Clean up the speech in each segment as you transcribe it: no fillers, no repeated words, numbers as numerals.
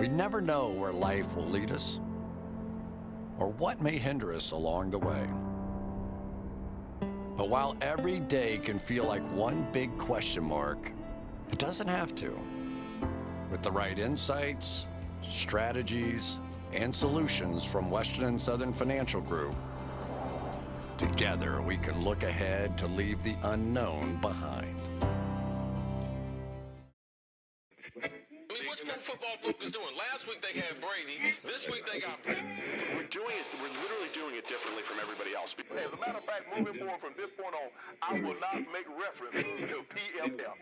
We never know where life will lead us or what may hinder us along the way. But while every day can feel like one big question mark, it doesn't have to. With the right insights, strategies, and solutions from Western and Southern Financial Group, together we can look ahead to leave the unknown behind. What's pro football focus doing? Last week they had Brady. This week they got Brady. We're literally doing it differently from everybody else. As a matter of fact, moving forward from this point on, I will not make reference to PFF.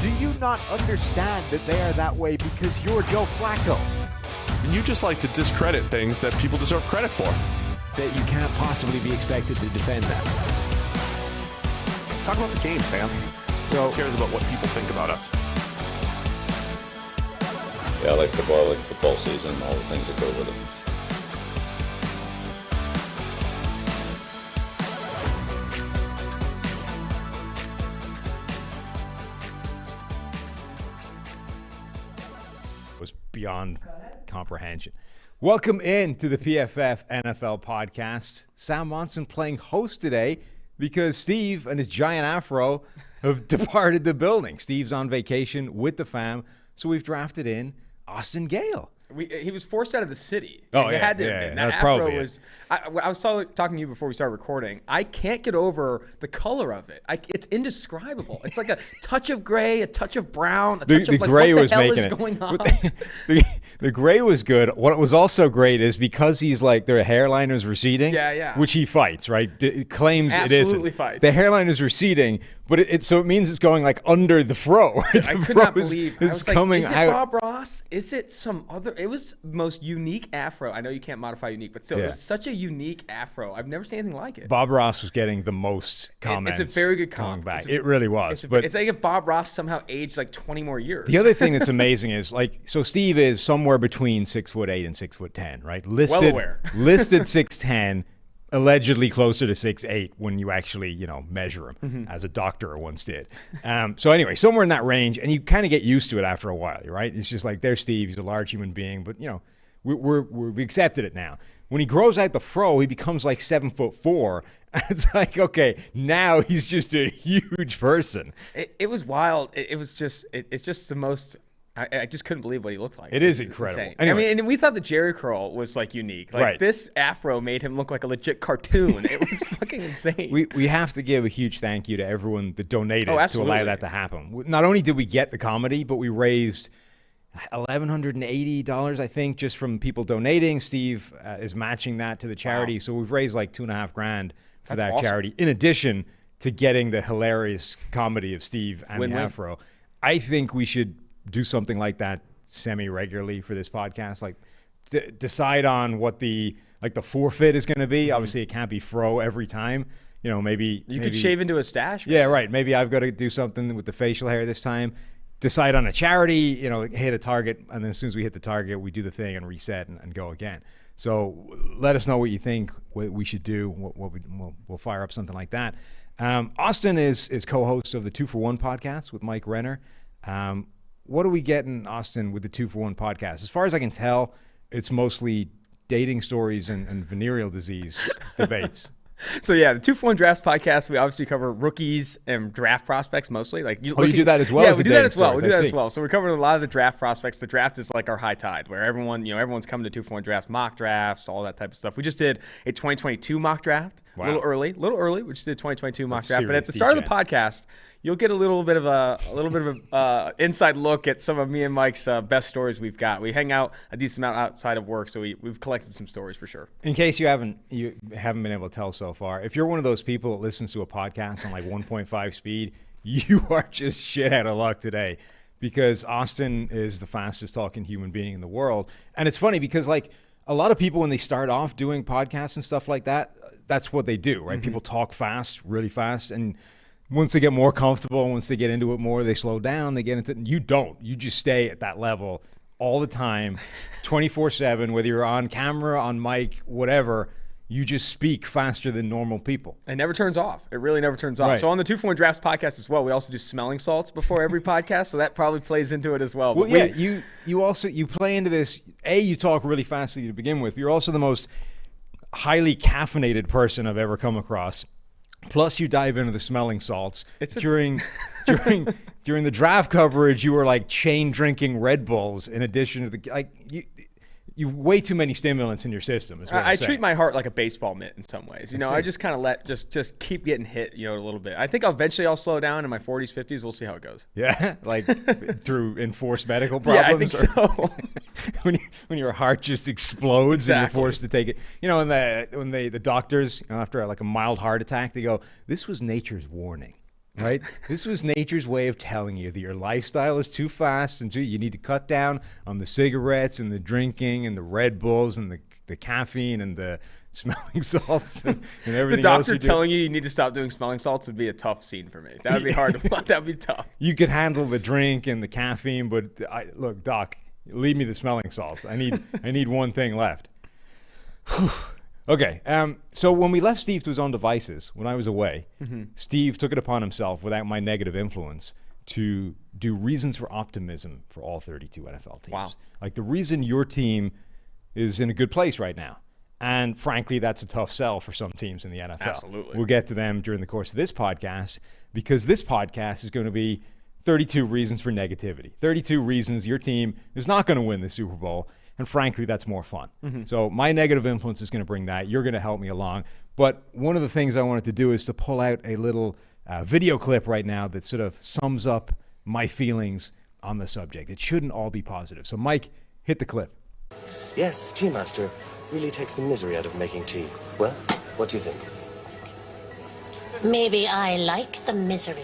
Do you not understand that they are that way because you're Joe Flacco? And you just like to discredit things that people deserve credit for. That you can't possibly be expected to defend that. Talk about the game, Sam. So who cares about what people think about us? Yeah, I like football season, all the things that go with it. was beyond comprehension. Welcome in to the PFF NFL podcast. Sam Monson playing host today because Steve and his giant afro have departed the building. Steve's on vacation with the fam, so we've drafted in Austin Gale. He was forced out of the city. Oh, it had to have been. That afro was. I was talking to you before we started recording. I can't get over the color of it. It's indescribable. It's like a touch of gray, a touch of brown, a touch of like, gray what was the hell making is going on? The gray was good. What was also great is because he's like the hairline is receding. Yeah. Which he fights, right? Claims Absolutely it isn't. Fights. The hairline is receding, but so it means it's going like under the fro. I could not believe. I was coming like, is it out. Bob Ross? Is it some other? It was the most unique afro. I know you can't modify unique, but still, it was such a unique afro. I've never seen anything like it. Bob Ross was getting the most comments. It's a very good comment. It really was. It's like if Bob Ross somehow aged like 20 more years. The other thing that's amazing is so Steve is somewhere between 6'8" and 6'10", right? Listed 6'10", allegedly closer to 6'8" when you actually, measure him, as a doctor once did. So anyway, somewhere in that range, and you kind of get used to it after a while, right? It's just like, there's Steve, he's a large human being, but we accepted it now. When he grows out the fro, he becomes like 7'4". It's like, okay, now he's just a huge person. It was wild. It's just the most. I just couldn't believe what he looked like. It is incredible. Insane. Anyway. I mean, and we thought the Jerry curl was like unique. Like right. This afro made him look like a legit cartoon. It was fucking insane. We have to give a huge thank you to everyone that donated to allow that to happen. Not only did we get the comedy, but we raised $1,180, I think, just from people donating. Steve is matching that to the charity. Wow. So we've raised like $2,500 for that awesome. Charity, in addition to getting the hilarious comedy of Steve and the afro. I think we should do something like that semi-regularly for this podcast. Like decide on what the forfeit is going to be. Obviously, it can't be fro every time. Maybe you could shave into a stash. Yeah, right. Maybe I've got to do something with the facial hair this time. Decide on a charity, hit a target, and then as soon as we hit the target, we do the thing and reset and go again. So let us know what you think what we should do. We'll fire up something like that. Austin is co-host of the 2-for-1 podcast with Mike Renner. What are we getting, Austin, with the 2-for-1 podcast? As far as I can tell, it's mostly dating stories and venereal disease debates. So yeah, the 2-for-1 Drafts podcast, we obviously cover rookies and draft prospects mostly. Like you do that as well? Yeah, we do that as well. We do that as well. So we're covering a lot of the draft prospects. The draft is like our high tide, where everyone's coming to 2-for-1 Drafts, mock drafts, all that type of stuff. We just did a 2022 mock draft. Wow. A little early. We just did a 2022 mock draft. But at the start of the podcast, you'll get a little bit of a inside look at some of me and Mike's best stories we've got. We hang out a decent amount outside of work, so we've collected some stories for sure. In case you haven't been able to tell so far, if you're one of those people that listens to a podcast on like 1.5 speed, you are just shit out of luck today, because Austin is the fastest talking human being in the world. And it's funny because like a lot of people, when they start off doing podcasts and stuff like that, that's what they do, right? Mm-hmm. People talk fast, really fast, and once they get more comfortable, once they get into it more, they slow down, they get into it. You don't. You just stay at that level all the time, 24/7, whether you're on camera, on mic, whatever. you just speak faster than normal people. It never turns off. It really never turns off. Right. So on the 2-for-1 Drafts podcast as well, we also do smelling salts before every podcast, so that probably plays into it as well. Well, yeah, you also play into this. You talk really fastly to begin with. You're also the most highly caffeinated person I've ever come across. Plus, you dive into the smelling salts. During the draft coverage, you were like chain drinking Red Bulls in addition to you way too many stimulants in your system. Is what I treat my heart like a baseball mitt in some ways. I just kind of let just keep getting hit, a little bit. I think eventually I'll slow down in my 40s, 50s. We'll see how it goes. Yeah, like through enforced medical problems. Yeah, I think so. when your heart just explodes and you're forced to take it. When the doctors, after like a mild heart attack, they go, "This was nature's warning." Right? This was nature's way of telling you that your lifestyle is too fast and you need to cut down on the cigarettes and the drinking and the Red Bulls and the caffeine and the smelling salts and everything else. The doctor telling you need to stop doing smelling salts would be a tough scene for me. That would be hard to watch. That would be tough. You could handle the drink and the caffeine, but look, Doc, leave me the smelling salts. I need one thing left. Okay, so when we left Steve to his own devices, when I was away, Steve took it upon himself, without my negative influence, to do reasons for optimism for all 32 NFL teams. Wow. Like the reason your team is in a good place right now. And frankly, that's a tough sell for some teams in the NFL. Absolutely. We'll get to them during the course of this podcast, because this podcast is going to be 32 reasons for negativity. 32 reasons your team is not going to win the Super Bowl. And frankly, that's more fun. So my negative influence is going to bring that. You're going to help me along. But one of the things I wanted to do is to pull out a little video clip right now that sort of sums up my feelings on the subject. It shouldn't all be positive. So Mike, hit the clip. Yes, Tea Master really takes the misery out of making tea. Well, what do you think? Maybe I like the misery.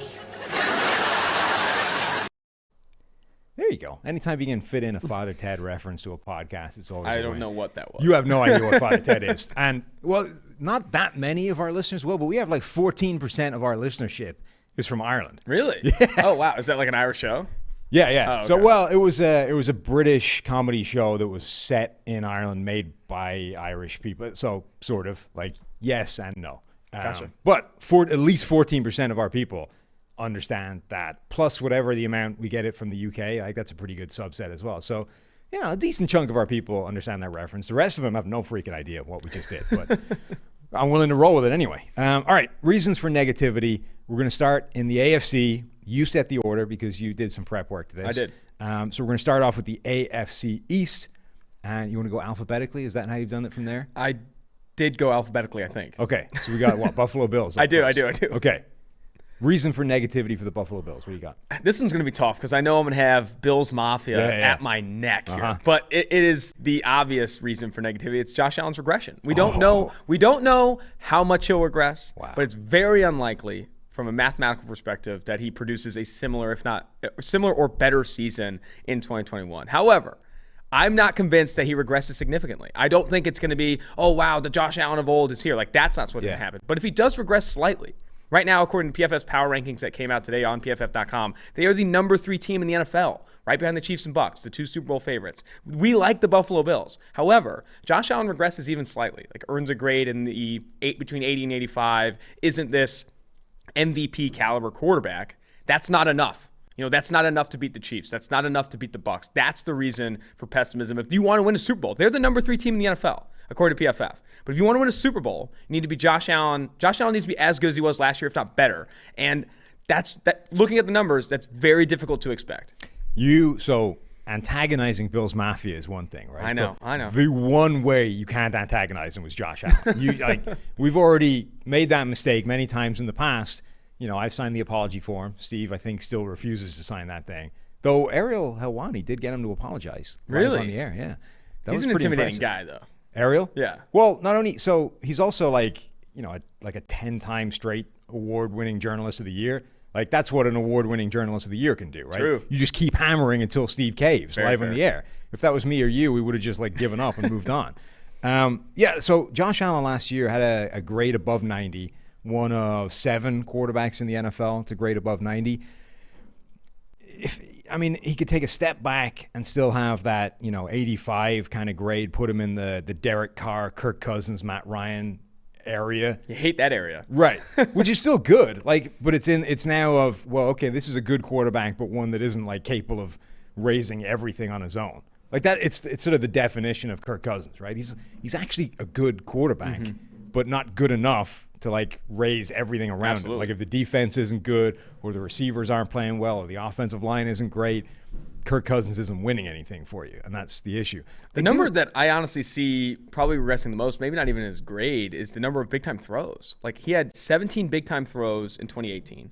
There you go. Anytime you can fit in a Father Ted reference to a podcast, it's always I don't know what that was. You have no idea what Father Ted is. And, well, not that many of our listeners will, but we have like 14% of our listenership is from Ireland. Really? Yeah. Oh, wow. Is that like an Irish show? Yeah, yeah. Oh, okay. So, well, it was a British comedy show that was set in Ireland, made by Irish people. So, sort of, like, yes and no. Gotcha. But for at least 14% of our people understand that, plus whatever the amount we get it from the UK, like that's a pretty good subset as well. So, a decent chunk of our people understand that reference. The rest of them have no freaking idea what we just did, but I'm willing to roll with it anyway. All right, reasons for negativity. We're going to start in the AFC. You set the order because you did some prep work to this. I did. So we're going to start off with the AFC East, and you want to go alphabetically? Is that how you've done it from there? I did go alphabetically, I think. Okay, so we got what? Buffalo Bills. I do. Okay. Reason for negativity for the Buffalo Bills. What do you got? This one's going to be tough because I know I'm going to have Bills Mafia at my neck here. But it is the obvious reason for negativity. It's Josh Allen's regression. We don't know. We don't know how much he'll regress, but it's very unlikely from a mathematical perspective that he produces a similar, if not similar or better season in 2021. However, I'm not convinced that he regresses significantly. I don't think it's going to be, oh, wow, the Josh Allen of old is here. Like, that's not what's going to happen. But if he does regress slightly, right now, according to PFF's power rankings that came out today on PFF.com, they are the number 3 team in the NFL, right behind the Chiefs and Bucks, the 2 Super Bowl favorites. We like the Buffalo Bills. However, Josh Allen regresses even slightly, like earns a grade in the between 80 and 85, isn't this MVP caliber quarterback. That's not enough. That's not enough to beat the Chiefs. That's not enough to beat the Bucks. That's the reason for pessimism. If you want to win a Super Bowl, they're the number 3 team in the NFL, according to PFF. But if you want to win a Super Bowl, you need to be Josh Allen. Josh Allen needs to be as good as he was last year, if not better. And that. Looking at the numbers, that's very difficult to expect. So antagonizing Bills Mafia is one thing, right? I know. The one way you can't antagonize him was Josh Allen. We've already made that mistake many times in the past. I've signed the apology form. Steve, I think, still refuses to sign that thing. Though Ariel Helwani did get him to apologize. Really? On the air, yeah. He's an intimidating guy, though. Ariel? Yeah. Well, not only so, he's also like a 10-time straight award-winning journalist of the year. Like, that's what an award-winning journalist of the year can do, right? True. You just keep hammering until Steve caves live on the air. If that was me or you, we would have just given up and moved on. So Josh Allen last year had a grade above 90, one of 7 quarterbacks in the NFL to grade above 90. I mean, he could take a step back and still have that, 85 kind of grade, put him in the Derek Carr, Kirk Cousins, Matt Ryan area. You hate that area. Right. Which is still good. But it's now of, well, okay, this is a good quarterback, but one that isn't capable of raising everything on his own. Like that, it's sort of the definition of Kirk Cousins, right? He's actually a good quarterback, but not good enough to raise everything around Absolutely. him. Like if the defense isn't good, or the receivers aren't playing well, or the offensive line isn't great, Kirk Cousins isn't winning anything for you, and that's the issue. The number that I honestly see probably regressing the most, maybe not even his grade, is the number of big-time throws. Like he had 17 big-time throws in 2018,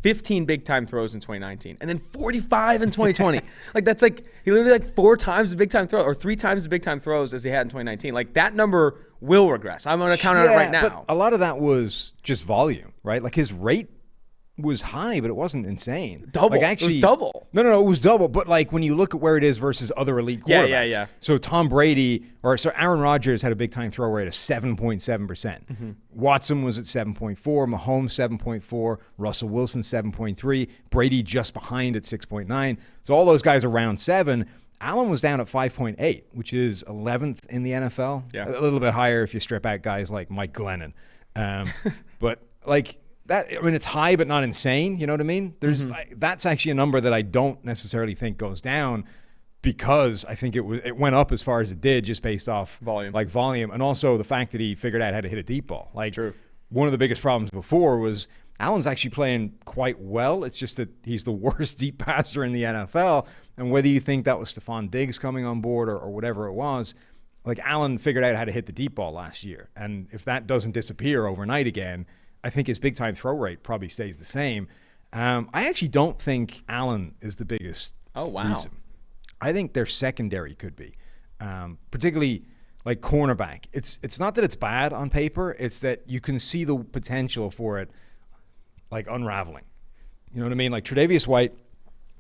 15 big-time throws in 2019, and then 45 in 2020. That's he literally 4 times the big-time throw, or 3 times the big-time throws as he had in 2019. That number will regress. I'm going to count on it right now. But a lot of that was just volume, right? His rate was high, but it wasn't insane. Double. It was double. No, it was double. But when you look at where it is versus other elite quarterbacks. Yeah. So Aaron Rodgers had a big time throw rate of 7.7%. Watson was at 7.4, Mahomes 7.4, Russell Wilson 7.3, Brady just behind at 6.9. So all those guys around 7. Allen was down at 5.8, which is 11th in the NFL. Yeah. A little bit higher if you strip out guys like Mike Glennon. But that, it's high but not insane. You know what I mean? There's that's actually a number that I don't necessarily think goes down, because I think it went up as far as it did just based off volume, and also the fact that he figured out how to hit a deep ball. True. One of the biggest problems before was Allen's actually playing quite well. It's just that he's the worst deep passer in the NFL, and whether you think that was Stephon Diggs coming on board or whatever it was, Allen figured out how to hit the deep ball last year, and if that doesn't disappear overnight again, I think his big-time throw rate probably stays the same. I actually don't think Allen is the biggest reason. I think their secondary could be, particularly cornerback. It's not that it's bad on paper. It's that you can see the potential for it, unraveling. You know what I mean? Tre'Davious White,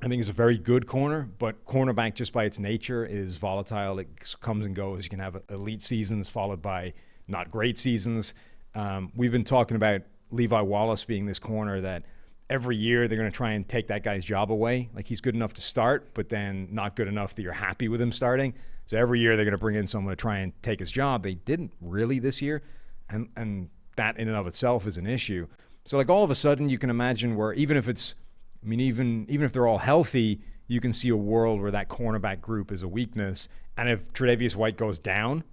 I think, is a very good corner, but cornerback just by its nature is volatile. It comes and goes. You can have elite seasons followed by not great seasons. We've been talking about Levi Wallace being this corner that every year they're going to try and take that guy's job away. He's good enough to start, but then not good enough that you're happy with him starting. So every year they're going to bring in someone to try and take his job. They didn't really this year, and that in and of itself is an issue. So all of a sudden you can imagine where even if they're all healthy, you can see a world where that cornerback group is a weakness. And if Tre'Davious White goes down,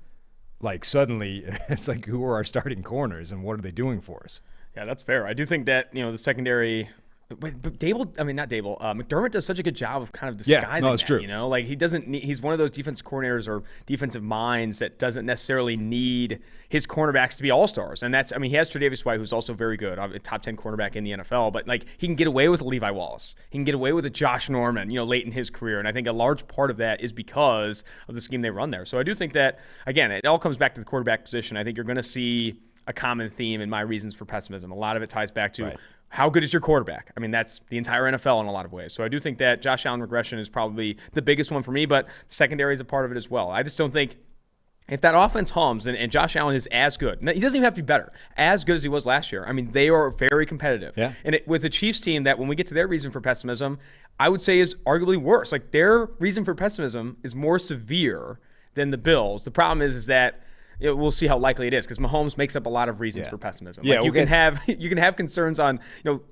suddenly it's who are our starting corners and what are they doing for us? Yeah, that's fair. I do think that, the secondary, but McDermott does such a good job of kind of disguising that's true. He doesn't need, he's one of those defensive coordinators or defensive minds that doesn't necessarily need his cornerbacks to be all-stars. And that's, he has Tre'Davious White, who's also very good, a top 10 cornerback in the NFL, but he can get away with a Levi Wallace. He can get away with a Josh Norman, late in his career. And I think a large part of that is because of the scheme they run there. So I do think that, again, it all comes back to the quarterback position. I think you're going to see a common theme in my reasons for pessimism. A lot of it ties back to how good is your quarterback? That's the entire NFL in a lot of ways. So I do think that Josh Allen regression is probably the biggest one for me, but secondary is a part of it as well. I just don't think if that offense hums and Josh Allen is as good, now, he doesn't even have to be better, as good as he was last year. They are very competitive. Yeah. And with the Chiefs team that when we get to their reason for pessimism, I would say is arguably worse. Their reason for pessimism is more severe than the Bills. The problem is that we'll see how likely it is, because Mahomes makes up a lot of reasons for pessimism. You can have concerns on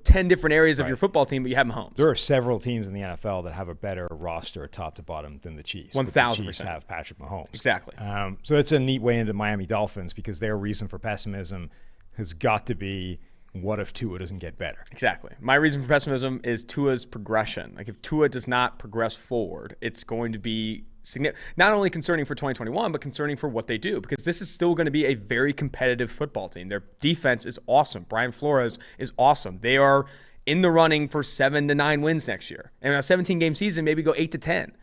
10 different areas of your football team, but you have Mahomes. There are several teams in the NFL that have a better roster top to bottom than the Chiefs. 1,000%. The Chiefs have Patrick Mahomes. Exactly. So that's a neat way into Miami Dolphins, because their reason for pessimism has got to be, what if Tua doesn't get better? Exactly. My reason for pessimism is Tua's progression. If Tua does not progress forward, it's going to be not only concerning for 2021, but concerning for what they do, because this is still going to be a very competitive football team. Their defense is awesome. Brian Flores is awesome. They are in the running for 7 to 9 wins next year. And a 17-game season, maybe go 8 to 10.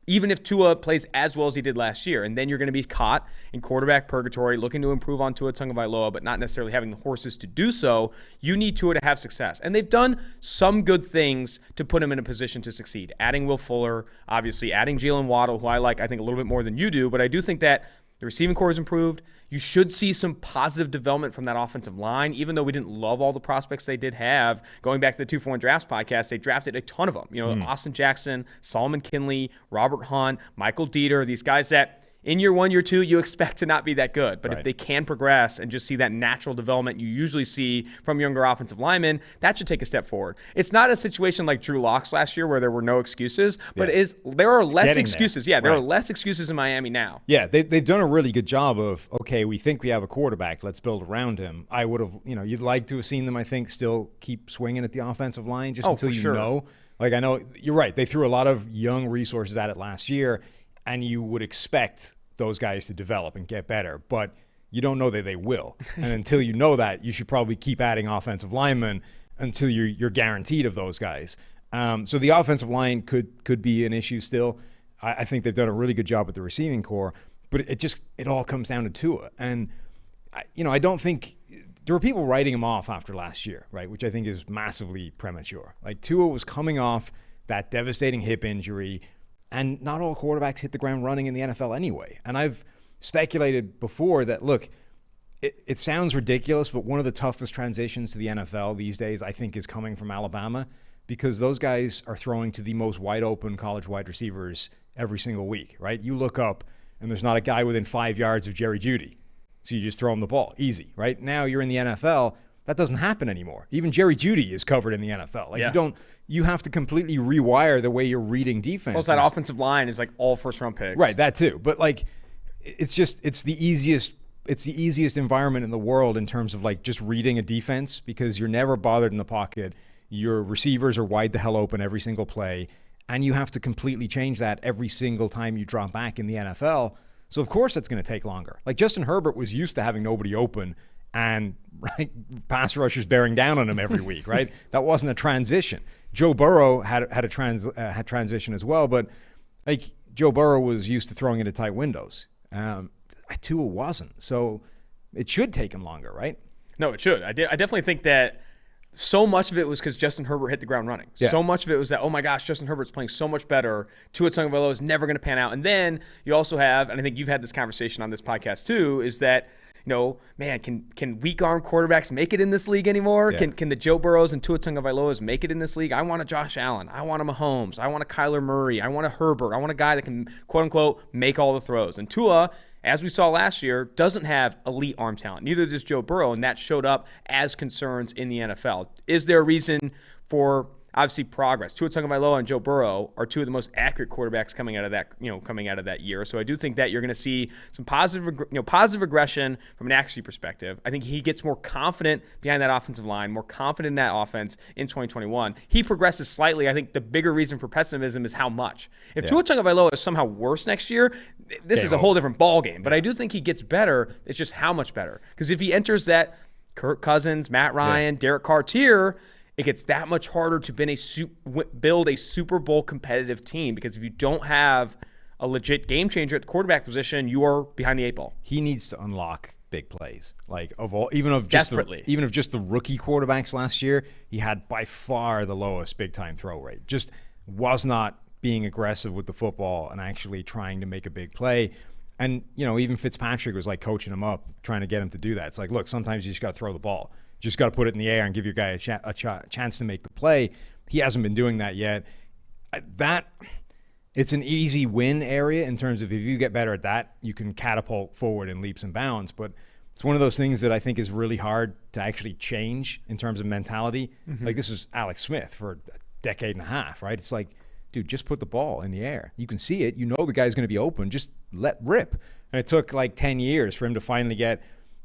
Even if Tua plays as well as he did last year. And then you're going to be caught in quarterback purgatory, looking to improve on Tua Tagovailoa, but not necessarily having the horses to do so. You need Tua to have success. And they've done some good things to put him in a position to succeed. Adding Will Fuller, obviously adding Jalen Waddle, who I think a little bit more than you do. But I do think that The receiving core has improved. You should see some positive development from that offensive line, even though we didn't love all the prospects they did have. Going back to the 2-for-1 Drafts podcast, they drafted a ton of them. You know, Austin Jackson, Solomon Kinley, Robert Hunt, Michael Dieter, these guys that in year 1, year 2, you expect to not be that good. But if they can progress and just see that natural development you usually see from younger offensive linemen, that should take a step forward. It's not a situation like Drew Lock's last year where there were no excuses, but there are less excuses. There are less excuses in Miami now. Yeah, they've done a really good job of, okay, we think we have a quarterback, let's build around him. I would have, you'd like to have seen them, I think, still keep swinging at the offensive line just until you know. Like, I know, you're right, they threw a lot of young resources at it last year, and you would expect those guys to develop and get better, but you don't know that they will. And until you know that, you should probably keep adding offensive linemen until you're guaranteed of those guys. So the offensive line could be an issue still. I think they've done a really good job with the receiving core, but it all comes down to Tua. And I don't think there were people writing him off after last year, right? Which I think is massively premature. Like, Tua was coming off that devastating hip injury. And not all quarterbacks hit the ground running in the NFL anyway. And I've speculated before that, look, it sounds ridiculous, but one of the toughest transitions to the NFL these days, I think, is coming from Alabama, because those guys are throwing to the most wide open college wide receivers every single week, right? You look up and there's not a guy within 5 yards of Jerry Jeudy. So you just throw him the ball. Easy, right? Now you're in the NFL. That doesn't happen anymore. Even Jerry Jeudy is covered in the NFL. Like, you have to completely rewire the way you're reading defense. Plus, that offensive line is like all first-round picks. Right, that too. But like, it's the easiest environment in the world in terms of like just reading a defense, because you're never bothered in the pocket. Your receivers are wide the hell open every single play, and you have to completely change that every single time you drop back in the NFL. So of course that's going to take longer. Like, Justin Herbert was used to having nobody open and pass rushers bearing down on him every week, right? That wasn't a transition. Joe Burrow had transition as well, but like, Joe Burrow was used to throwing into tight windows. Tua wasn't, so it should take him longer, right? No, it should. I definitely think that so much of it was because Justin Herbert hit the ground running. Yeah. So much of it was that, oh my gosh, Justin Herbert's playing so much better. Tua Tagovailoa is never going to pan out. And then you also have, and I think you've had this conversation on this podcast too, is that, man, can weak arm quarterbacks make it in this league anymore? Yeah. Can the Joe Burrows and Tua Tagovailoas make it in this league? I want a Josh Allen. I want a Mahomes. I want a Kyler Murray. I want a Herbert. I want a guy that can, quote unquote, make all the throws. And Tua, as we saw last year, doesn't have elite arm talent. Neither does Joe Burrow, and that showed up as concerns in the NFL. Is there a reason for, obviously, progress? Tua Tagovailoa and Joe Burrow are two of the most accurate quarterbacks coming out of that year. So I do think that you're going to see some positive regression from an accuracy perspective. I think he gets more confident behind that offensive line, more confident in that offense in 2021. He progresses slightly. I think the bigger reason for pessimism is how much. If Tua Tagovailoa is somehow worse next year, this is a whole different ballgame. But I do think he gets better. It's just how much better. Because if he enters that Kirk Cousins, Matt Ryan, Derek Carr tier, it gets that much harder to build a Super Bowl competitive team, because if you don't have a legit game changer at the quarterback position, you are behind the 8 ball. He needs to unlock big plays. Like, even of just the rookie quarterbacks last year, he had by far the lowest big time throw rate. Just was not being aggressive with the football and actually trying to make a big play. And even Fitzpatrick was like coaching him up, trying to get him to do that. It's like, look, sometimes you just got to throw the ball. Just got to put it in the air and give your guy a chance to make the play. He hasn't been doing that yet. It's an easy win area in terms of, if you get better at that, you can catapult forward in leaps and bounds. But it's one of those things that I think is really hard to actually change in terms of mentality. Mm-hmm. Like, this is Alex Smith for a decade and a half, right? It's like, dude, just put the ball in the air. You can see it. You know the guy's going to be open. Just let rip. And it took like 10 years for him to finally get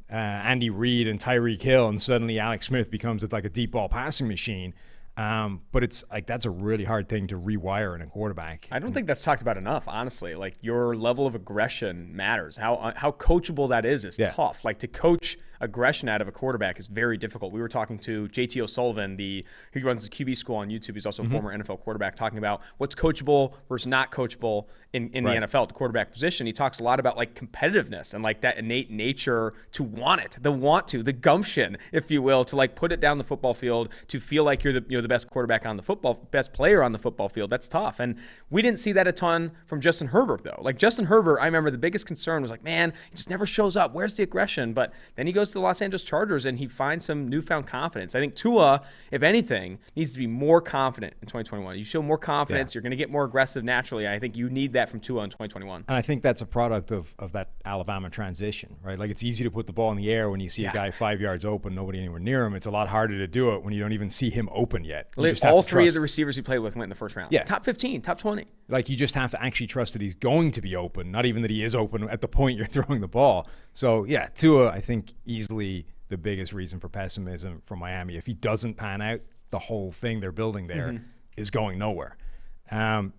Andy Reid and Tyreek Hill, and suddenly Alex Smith becomes like a deep ball passing machine. But it's like, that's a really hard thing to rewire in a quarterback. I don't think that's talked about enough, honestly. Like, your level of aggression matters. How coachable that is tough. Like, to coach aggression out of a quarterback is very difficult. We were talking to JT O'Sullivan, he runs the QB school on YouTube. He's also a former NFL quarterback, talking about what's coachable versus not coachable in the NFL at the quarterback position. He talks a lot about like competitiveness and like that innate nature to want it, the gumption, if you will, to like put it down the football field, to feel like you're the best quarterback on the best player on the football field. That's tough. And we didn't see that a ton from Justin Herbert, though. Like Justin Herbert, I remember the biggest concern was like, man, he just never shows up. Where's the aggression? But then he goes to the Los Angeles Chargers and he finds some newfound confidence. I think Tua, if anything, needs to be more confident in 2021. You show more confidence, you're going to get more aggressive naturally. I think you need that from Tua in 2021. And I think that's a product of that Alabama transition, right? Like it's easy to put the ball in the air when you see a guy 5 yards open, nobody anywhere near him. It's a lot harder to do it when you don't even see him open yet. All three of the receivers he played with went in the first round. Yeah. Top 15, top 20. Like you just have to actually trust that he's going to be open, not even that he is open at the point you're throwing the ball. So, yeah, Tua, I think, easily the biggest reason for pessimism from Miami. If he doesn't pan out, the whole thing they're building there is going nowhere.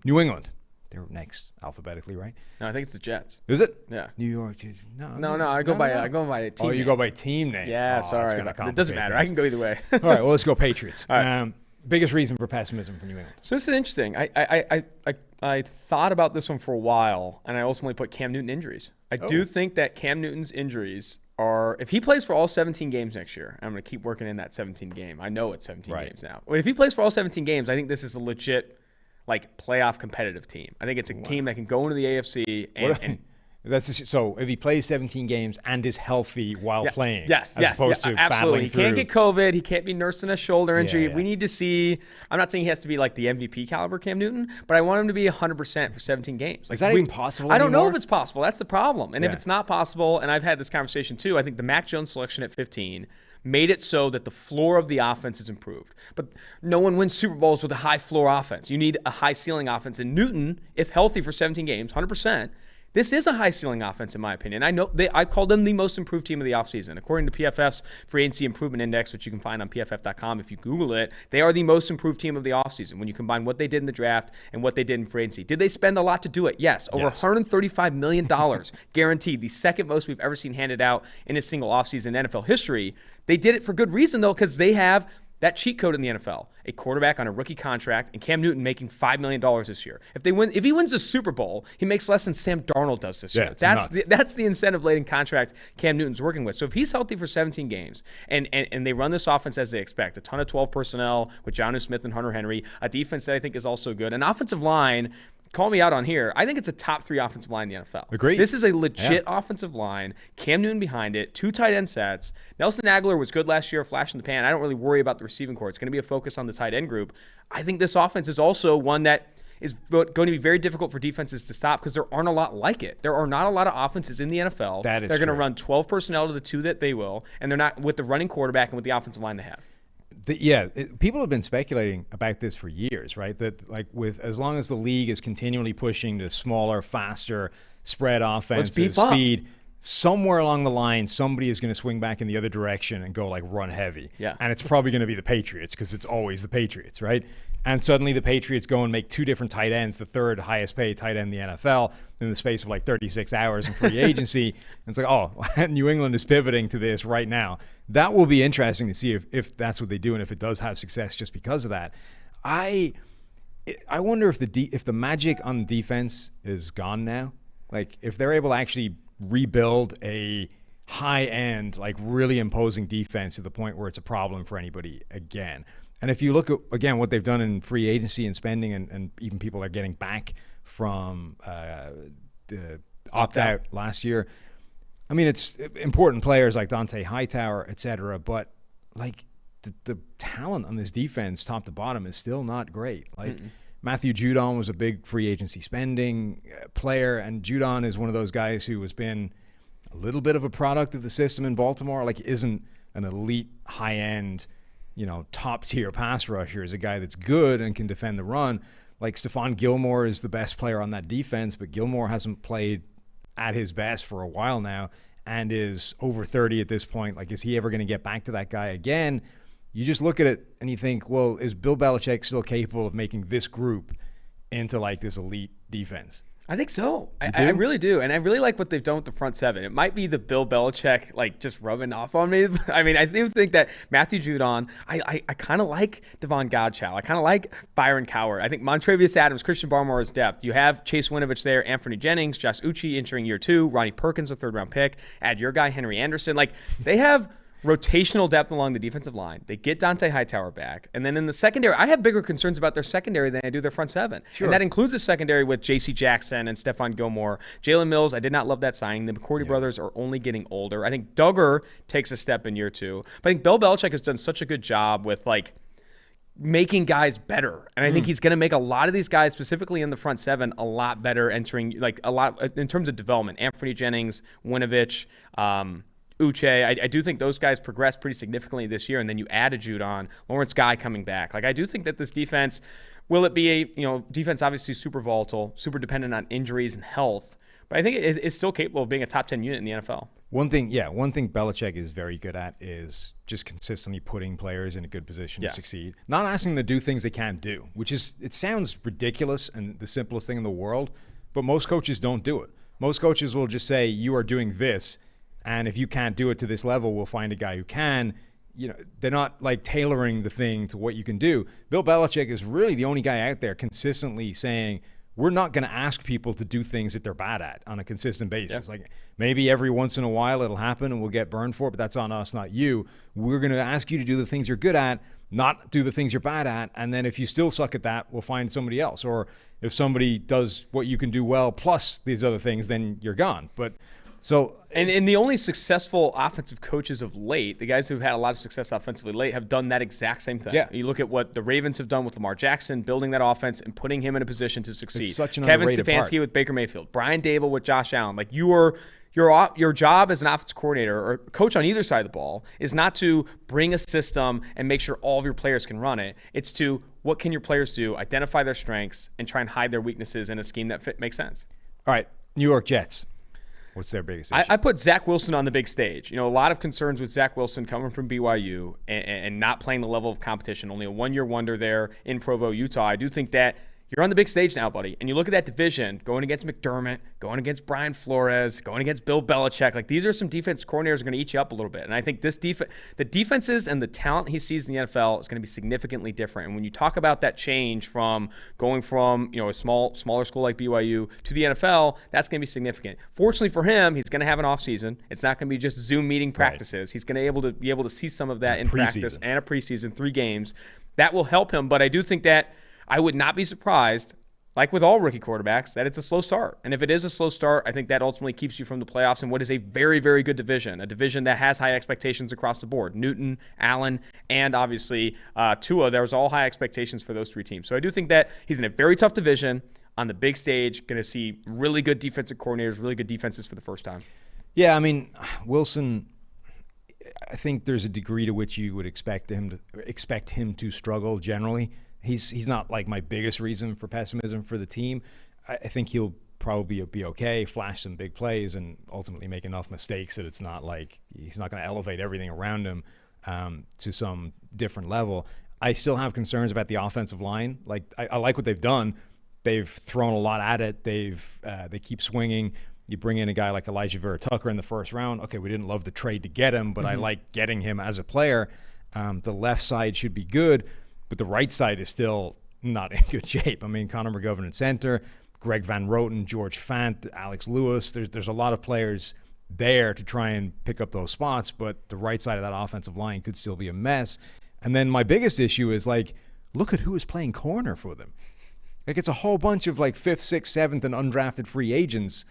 New England, they're next alphabetically, right? No, I think it's the Jets. Is it? Yeah. New York. No. I go by a team. Oh, you go by team name. Yeah, sorry. It doesn't matter. I can go either way. All right, well, let's go Patriots. All right. Biggest reason for pessimism from New England. So this is interesting. I thought about this one for a while, and I ultimately put Cam Newton injuries. I do think that Cam Newton's injuries are, if he plays for all 17 games next year, I'm going to keep working in that 17 game. I know it's 17 games now. But if he plays for all 17 games, I think this is a legit like playoff competitive team. I think it's a team that can go into the AFC and so if he plays 17 games and is healthy while playing, as opposed to absolutely. He can't through. Get COVID. He can't be nursing a shoulder injury. We need to see. I'm not saying he has to be like the MVP caliber Cam Newton, but I want him to be 100% for 17 games. Like, is that even possible? I don't know if it's possible. That's the problem. And if it's not possible, and I've had this conversation too, I think the Mac Jones selection at 15 made it so that the floor of the offense is improved. But no one wins Super Bowls with a high floor offense. You need a high ceiling offense. And Newton, if healthy for 17 games, 100%. This is a high-ceiling offense, in my opinion. I called them the most improved team of the offseason. According to PFF's Free Agency Improvement Index, which you can find on PFF.com if you Google it, they are the most improved team of the offseason when you combine what they did in the draft and what they did in free agency. Did they spend a lot to do it? Yes. Over $135 million guaranteed, the second most we've ever seen handed out in a single offseason in NFL history. They did it for good reason, though, because they have that cheat code in the NFL, a quarterback on a rookie contract, and Cam Newton making $5 million this year. If he wins the Super Bowl, he makes less than Sam Darnold does this year. That's the incentive-laden contract Cam Newton's working with. So if he's healthy for 17 games, and they run this offense as they expect, a ton of 12 personnel with Jonnu Smith and Hunter Henry, a defense that I think is also good, an offensive line. Call me out on here. I think it's a top 3 offensive line in the NFL. Agreed. This is a legit offensive line. Cam Newton behind it. 2 tight end sets. Nelson Aguilar was good last year, flash in the pan. I don't really worry about the receiving corps. It's going to be a focus on the tight end group. I think this offense is also one that is going to be very difficult for defenses to stop because there aren't a lot like it. There are not a lot of offenses in the NFL that are going to run 12 personnel to the 2 that they will, and they're not with the running quarterback and with the offensive line they have. People have been speculating about this for years, right? That like as long as the league is continually pushing to smaller, faster spread offenses, speed, somewhere along the line, somebody is going to swing back in the other direction and go like run heavy. Yeah. And it's probably going to be the Patriots because it's always the Patriots, right? And suddenly the Patriots go and make 2 different tight ends, the 3rd highest paid tight end in the NFL in the space of like 36 hours in free agency. And it's like, oh, New England is pivoting to this right now. That will be interesting to see if that's what they do and if it does have success just because of that. I wonder if the magic on defense is gone now. Like if they're able to actually rebuild a high-end, like really imposing defense to the point where it's a problem for anybody again. And if you look at, again, what they've done in free agency and spending and even people are getting back from the opt-out last year, I mean, it's important players like Dante Hightower, et cetera, but like the talent on this defense, top to bottom, is still not great. Like Matthew Judon was a big free agency spending player, and Judon is one of those guys who has been a little bit of a product of the system in Baltimore. Like isn't an elite, high-end, top-tier pass rusher. Is a guy that's good and can defend the run. Like Stephon Gilmore is the best player on that defense, but Gilmore hasn't played at his best for a while now and is over 30 at this point. Like, is he ever going to get back to that guy again? You just look at it and you think, well, is Bill Belichick still capable of making this group into like this elite defense? I think so. I really do. And I really like what they've done with the front seven. It might be the Bill Belichick, like, just rubbing off on me. I mean, I do think that Matthew Judon, I kind of like Devon Godchow. I kind of like Byron Coward. I think Montrevious Adams, Christian Barmore's depth. You have Chase Winovich there, Anthony Jennings, Josh Uche entering year 2, Ronnie Perkins, a third-round pick. Add your guy, Henry Anderson. Like, they have rotational depth along the defensive line. They get Dante Hightower back. And then in the secondary, I have bigger concerns about their secondary than I do their front seven. Sure. And that includes a secondary with J.C. Jackson and Stephon Gilmore. Jalen Mills, I did not love that signing. The McCourty brothers are only getting older. I think Duggar takes a step in year 2. But I think Bill Belichick has done such a good job with, like, making guys better. And I think he's going to make a lot of these guys, specifically in the front seven, a lot better entering, like, a lot in terms of development. Anthony Jennings, Winovich, Uche, I do think those guys progressed pretty significantly this year, and then you add a Judon, Lawrence Guy coming back. Like, I do think that this defense, will it be a, defense obviously super volatile, super dependent on injuries and health, but I think it's still capable of being a top 10 unit in the NFL. One thing Belichick is very good at is just consistently putting players in a good position to succeed. Not asking them to do things they can't do, it sounds ridiculous and the simplest thing in the world, but most coaches don't do it. Most coaches will just say, you are doing this, and if you can't do it to this level, we'll find a guy who can. They're not like tailoring the thing to what you can do. Bill Belichick is really the only guy out there consistently saying, we're not going to ask people to do things that they're bad at on a consistent basis. Like, maybe every once in a while it'll happen and we'll get burned for it, but that's on us, not you. We're going to ask you to do the things you're good at, not do the things you're bad at. And then if you still suck at that, we'll find somebody else. Or if somebody does what you can do well plus these other things, then you're gone. But And the only successful offensive coaches of late, the guys who've had a lot of success offensively late, have done that exact same thing. Yeah. You look at what the Ravens have done with Lamar Jackson, building that offense and putting him in a position to succeed. It's such an Kevin underrated Stefanski part. with Baker Mayfield, Brian Dable with Josh Allen. Like, your job as an offensive coordinator or coach on either side of the ball is not to bring a system and make sure all of your players can run it. It's to, what can your players do, identify their strengths, and try and hide their weaknesses in a scheme that makes sense. All right, New York Jets. What's their biggest issue? I put Zach Wilson on the big stage. A lot of concerns with Zach Wilson coming from BYU and not playing the level of competition. Only a one-year wonder there in Provo, Utah. I do think that you're on the big stage now, buddy. And you look at that division, going against McDermott, going against Brian Flores, going against Bill Belichick. Like, these are some defense coordinators are going to eat you up a little bit. And I think the defenses and the talent he sees in the NFL is going to be significantly different. And when you talk about that change from going from, a smaller school like BYU to the NFL, that's going to be significant. Fortunately for him, he's going to have an offseason. It's not going to be just Zoom meeting practices. Right. He's going to be able to see some of that in practice and a preseason, 3 games. That will help him. But I do think that I would not be surprised, like with all rookie quarterbacks, that it's a slow start. And if it is a slow start, I think that ultimately keeps you from the playoffs in what is a very, very good division, a division that has high expectations across the board. Newton, Allen, and obviously Tua, there was all high expectations for those 3 teams. So I do think that he's in a very tough division on the big stage, going to see really good defensive coordinators, really good defenses for the first time. Yeah, I mean, Wilson, I think there's a degree to which you would expect him to struggle generally. He's not like my biggest reason for pessimism for the team. I think he'll probably be okay, flash some big plays, and ultimately make enough mistakes that it's not like he's not going to elevate everything around him to some different level. I still have concerns about the offensive line. Like, I like what they've done. They've thrown a lot at it. They keep swinging. You bring in a guy like Elijah Vera Tucker in the first round. Okay, we didn't love the trade to get him, but I like getting him as a player. The left side should be good, but the right side is still not in good shape. I mean, Connor McGovern in center, Greg Van Roten, George Fant, Alex Lewis. There's a lot of players there to try and pick up those spots, but the right side of that offensive line could still be a mess. And then my biggest issue is, like, look at who is playing corner for them. Like, it's a whole bunch of like 5th, 6th, 7th, and undrafted free agents.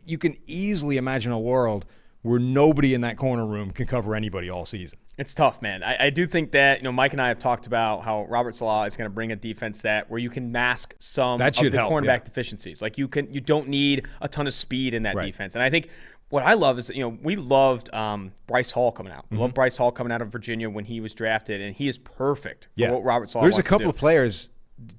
You can easily imagine a world where nobody in that corner room can cover anybody all season. It's tough, man. I do think that, Mike and I have talked about how Robert Saleh is going to bring a defense where you can mask some of the cornerback deficiencies. Like, you don't need a ton of speed in that defense. And I think what I love is that, we loved Bryce Hall coming out. We loved Bryce Hall coming out of Virginia when he was drafted, and he is perfect for what Robert Saleh wants to do. There's a couple of players,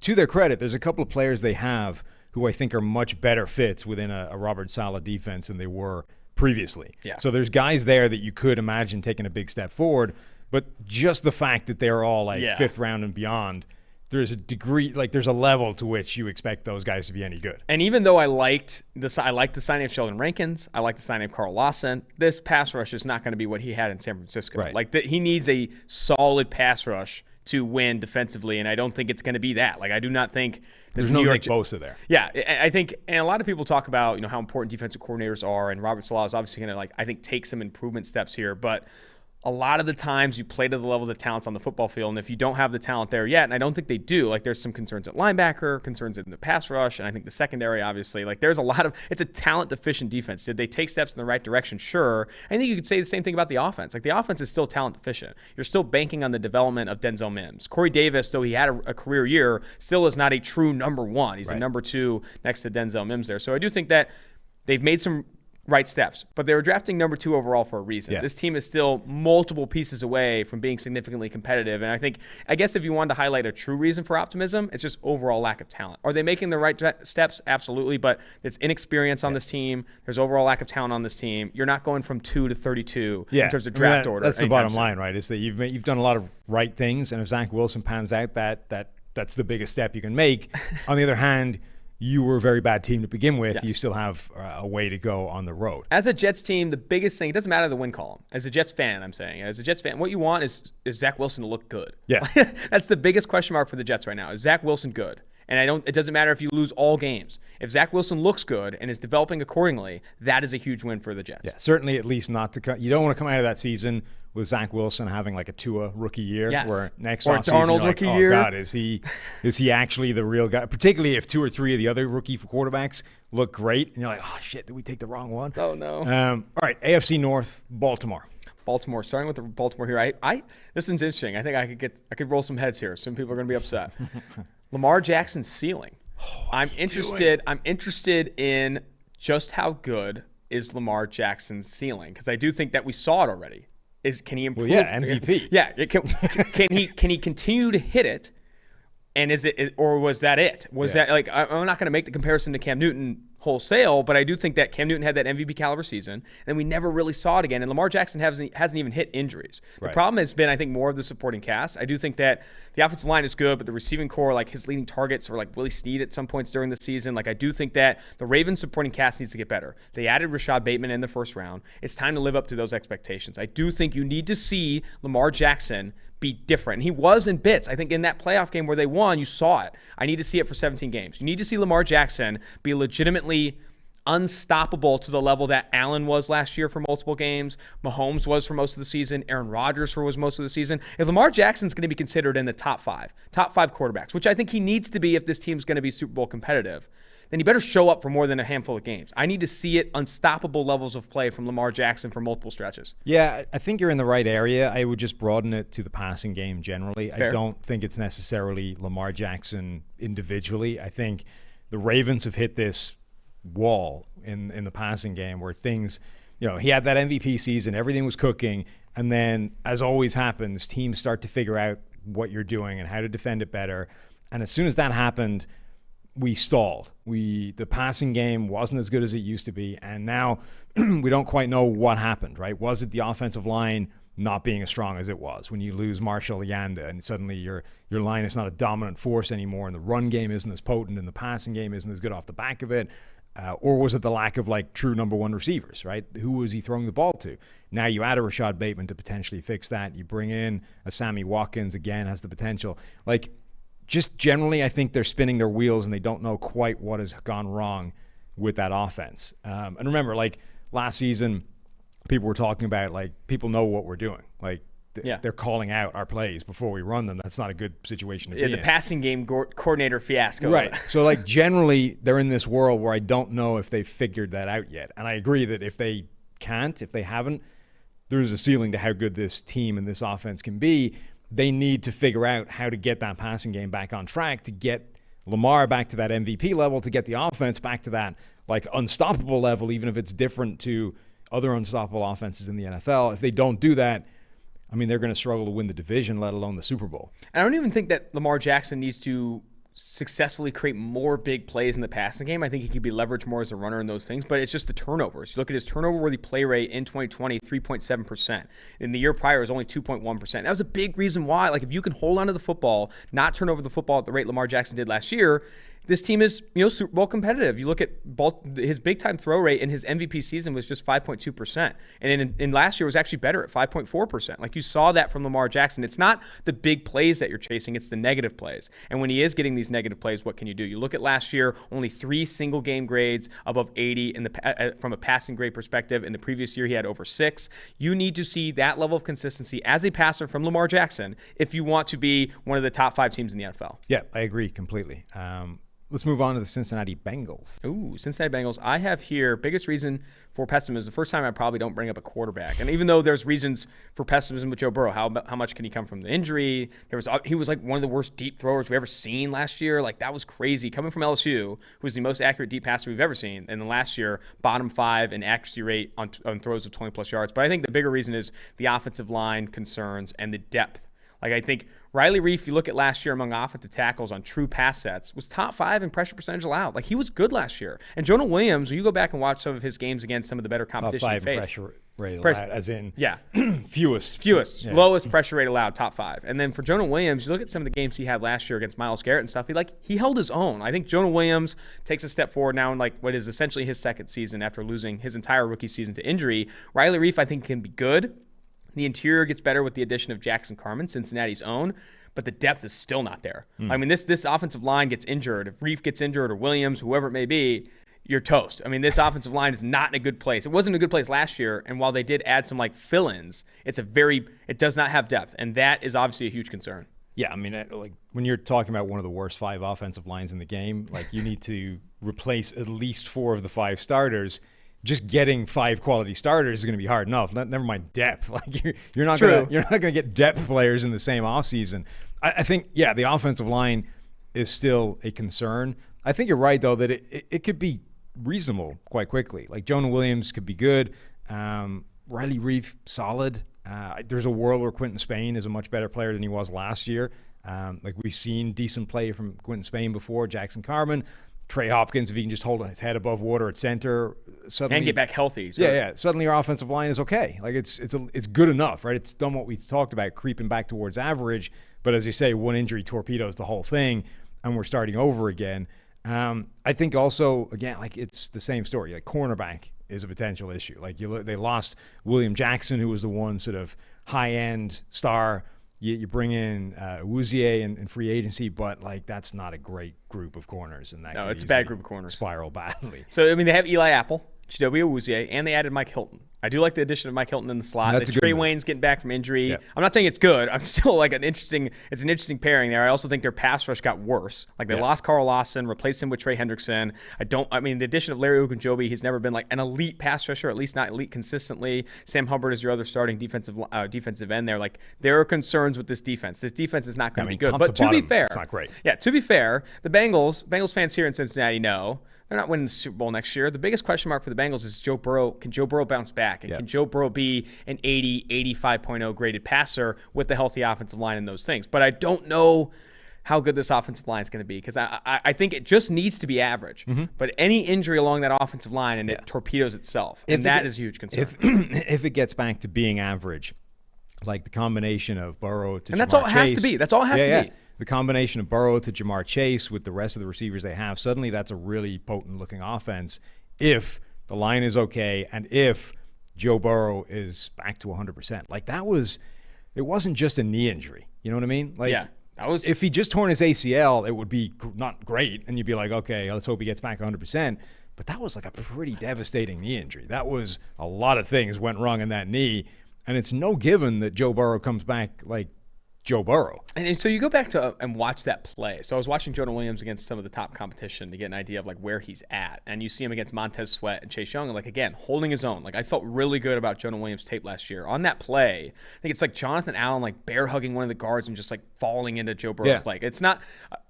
to their credit, there's a couple of players they have who I think are much better fits within a Robert Saleh defense than they were previously. Yeah. So there's guys there that you could imagine taking a big step forward, but just the fact that they're all like 5th round and beyond, there's a degree, like there's a level to which you expect those guys to be any good. And even though I liked the signing of Sheldon Rankins, I like the signing of Carl Lawson, this pass rush is not going to be what he had in San Francisco. Right. Like he needs a solid pass rush to win defensively, and I don't think it's going to be that. Like I do not think there's no Nick Bosa there. Yeah, I think, and a lot of people talk about how important defensive coordinators are, and Robert Saleh is obviously going to I think take some improvement steps here, but a lot of the times you play to the level of the talents on the football field, and if you don't have the talent there yet, and I don't think they do, like there's some concerns at linebacker, concerns in the pass rush, and I think the secondary, obviously, like there's a lot of, it's a talent deficient defense. Did they take steps in the right direction? Sure. I think you could say the same thing about the offense. Like the offense is still talent deficient. You're still banking on the development of Denzel Mims. Corey Davis, though he had a career year, still is not a true number one. He's a number two next to Denzel Mims there. So I do think that they've made some right steps, but they were drafting number 2 overall for a reason. Yeah. This team is still multiple pieces away from being significantly competitive, and I guess if you wanted to highlight a true reason for optimism, it's just overall lack of talent. Are they making the right steps? Absolutely, but there's inexperience on this team. There's overall lack of talent on this team. You're not going from 2 to 32 in terms of draft order. That's the bottom line, right? Is that you've done a lot of right things, and if Zach Wilson pans out, that's the biggest step you can make. On the other hand, you were a very bad team to begin with. Yes. You still have a way to go on the road. As a Jets team, the biggest thing, it doesn't matter the win column. As a Jets fan, I'm saying, as a Jets fan, what you want is Zach Wilson to look good. Yeah. That's the biggest question mark for the Jets right now. Is Zach Wilson good? And it doesn't matter if you lose all games. If Zach Wilson looks good and is developing accordingly, that is a huge win for the Jets. Yeah, certainly at least not to you don't want to come out of that season with Zach Wilson having like a Tua rookie year, where next offseason Darnold rookie year. Oh God, is he actually the real guy? Particularly if 2 or 3 of the other rookie quarterbacks look great, and you're like, oh shit, did we take the wrong one? Oh no. All right, AFC North, Baltimore. Starting with the Baltimore here. This one's interesting. I think I could roll some heads here. Some people are going to be upset. Lamar Jackson's ceiling. I'm interested in just how good is Lamar Jackson's ceiling, because I do think that we saw it already. Can he improve? Well, yeah, MVP. Yeah, can he continue to hit it? And or was that it? That like, I'm not going to make the comparison to Cam Newton wholesale, but I do think that Cam Newton had that MVP caliber season, and we never really saw it again. And Lamar Jackson hasn't even hit injuries. The problem has been, I think, more of the supporting cast. I do think that the offensive line is good, but the receiving core, like his leading targets were like Willie Snead at some points during the season. Like I do think that the Ravens supporting cast needs to get better. They added Rashad Bateman in the first round. It's time to live up to those expectations. I do think you need to see Lamar Jackson be different. And he was in bits. I think in that playoff game where they won, you saw it. I need to see it for 17 games. You need to see Lamar Jackson be legitimately unstoppable to the level that Allen was last year for multiple games, Mahomes was for most of the season, Aaron Rodgers was most of the season. If Lamar Jackson's going to be considered in the top five quarterbacks, which I think he needs to be if this team's going to be Super Bowl competitive, then he better show up for more than a handful of games. I need to see it unstoppable levels of play from Lamar Jackson for multiple stretches. Yeah, I think you're in the right area. I would just broaden it to the passing game generally. Fair. I don't think it's necessarily Lamar Jackson individually. I think the Ravens have hit this wall in the passing game where things, he had that MVP season, everything was cooking, and then, as always happens, teams start to figure out what you're doing and how to defend it better. And as soon as that happened, we stalled. The passing game wasn't as good as it used to be, and now we don't quite know what happened, right? Was it the offensive line not being as strong as it was when you lose Marshall Yanda and suddenly your line is not a dominant force anymore, and the run game isn't as potent and the passing game isn't as good off the back of it? Or was it the lack of true number one receivers, right? Who was he throwing the ball to? Now you add a Rashad Bateman to potentially fix that. You bring in a Sammy Watkins, again, has the potential. Just generally, I think they're spinning their wheels and they don't know quite what has gone wrong with that offense. And remember, last season, people were talking about, people know what we're doing. They're calling out our plays before we run them. That's not a good situation to be in. The passing game coordinator fiasco. Right. So, generally, they're in this world where I don't know if they've figured that out yet. And I agree that if they haven't, there's a ceiling to how good this team and this offense can be. They need to figure out how to get that passing game back on track, to get Lamar back to that MVP level, to get the offense back to that unstoppable level, even if it's different to other unstoppable offenses in the NFL. If they don't do that, they're going to struggle to win the division, let alone the Super Bowl. I don't even think that Lamar Jackson needs to successfully create more big plays in the passing game. I think he could be leveraged more as a runner in those things, but it's just the turnovers. You look at his turnover-worthy play rate in 2020, 3.7%. In the year prior, it was only 2.1%. That was a big reason why. Like, if you can hold on to the football, not turn over the football at the rate Lamar Jackson did last year, this team is, Super Bowl competitive. You look at his big-time throw rate in his MVP season was just 5.2%. And in last year was actually better at 5.4%. Like, you saw that from Lamar Jackson. It's not the big plays that you're chasing, it's the negative plays. And when he is getting these negative plays, what can you do? You look at last year, only 3 single-game grades above 80 from a passing grade perspective. In the previous year, he had over 6. You need to see that level of consistency as a passer from Lamar Jackson if you want to be one of the top 5 teams in the NFL. Yeah, I agree completely. Let's move on to the Cincinnati Bengals. Ooh, Cincinnati Bengals. I have here, biggest reason for pessimism. The first time I probably don't bring up a quarterback. And even though there's reasons for pessimism with Joe Burrow, how much can he come from the injury? He was like one of the worst deep throwers we've ever seen last year. Like, that was crazy. Coming from LSU, who was the most accurate deep passer we've ever seen. And then last year, bottom 5 in accuracy rate on throws of 20-plus yards. But I think the bigger reason is the offensive line concerns and the depth. Like, I think Riley Reif, you look at last year among offensive tackles on true pass sets, was top 5 in pressure percentage allowed. Like, he was good last year. And Jonah Williams, when you go back and watch some of his games against some of the better competition he faced. Top 5 pressure rate allowed, as in fewest. Yeah. Lowest pressure rate allowed, top 5. And then for Jonah Williams, you look at some of the games he had last year against Myles Garrett and stuff, he held his own. I think Jonah Williams takes a step forward now in like what is essentially his second season after losing his entire rookie season to injury. Riley Reif, I think, can be good. The interior gets better with the addition of Jackson Carman, Cincinnati's own, but the depth is still not there. I mean, this offensive line gets injured. If Reif gets injured or Williams, whoever it may be, you're toast. I mean, this offensive line is not in a good place. It wasn't a good place last year, and while they did add some like fill-ins, it does not have depth, and that is obviously a huge concern. Yeah, I mean, like when you're talking about one of the worst 5 offensive lines in the game, like you need to replace at least 4 of the 5 starters. Just getting 5 quality starters is going to be hard enough. Never mind depth. Like you're not going to get depth players in the same offseason. I think the offensive line is still a concern. I think you're right though that it could be reasonable quite quickly. Like Jonah Williams could be good. Riley Reif solid. There's a world where Quentin Spain is a much better player than he was last year. Like we've seen decent play from Quentin Spain before. Jackson Carman. Trey Hopkins, if he can just hold his head above water at center, suddenly and get back healthy. Suddenly your offensive line is okay. Like it's good enough, right? It's done what we talked about, creeping back towards average. But as you say, one injury torpedoes the whole thing, and we're starting over again. I think also again, like it's the same story. Like cornerback is a potential issue. Like they lost William Jackson, who was the one sort of high end star. You bring in Awuzie in free agency, but like that's not a great group of corners. And no, it's a bad group of corners. Spiral badly. So I mean, they have Eli Apple, Chidobe Awuzie, and they added Mike Hilton. I do like the addition of Mike Hilton in the slot. That's Trey Wayne's getting back from injury. Yeah. I'm not saying it's good. I'm still like it's an interesting pairing there. I also think their pass rush got worse. Like they lost Carl Lawson, replaced him with Trey Hendrickson. The addition of Larry Ogunjobi, he's never been like an elite pass rusher, at least not elite consistently. Sam Hubbard is your other starting defensive end there. Like there are concerns with this defense. This defense is not going to be good. But to be fair, it's not great. Yeah, to be fair, the Bengals fans here in Cincinnati know they're not winning the Super Bowl next year. The biggest question mark for the Bengals is Joe Burrow. Can Joe Burrow bounce back? And can Joe Burrow be an 80, 85.0 graded passer with the healthy offensive line and those things? But I don't know how good this offensive line is going to be because I think it just needs to be average. Mm-hmm. But any injury along that offensive line and it torpedoes itself. And that is a huge concern. If it gets back to being average, like the combination of Burrow to Jamar Chase. And that's all it has to be. That's all it has to be. The combination of Burrow to Jamar Chase with the rest of the receivers they have, suddenly that's a really potent-looking offense if the line is okay and if Joe Burrow is back to 100%. Like it wasn't just a knee injury. You know what I mean? Like, if he just torn his ACL, it would be not great, and you'd be like, okay, let's hope he gets back 100%. But that was like a pretty devastating knee injury. That was a lot of things went wrong in that knee, and it's no given that Joe Burrow comes back like Joe Burrow. And so you go back to and watch that play. So I was watching Jonah Williams against some of the top competition to get an idea of like where he's at. And you see him against Montez Sweat and Chase Young, and like again, holding his own. Like I felt really good about Jonah Williams' tape last year. On that play, I think it's like Jonathan Allen like bear hugging one of the guards and just like falling into Joe Burrow's leg. It's not.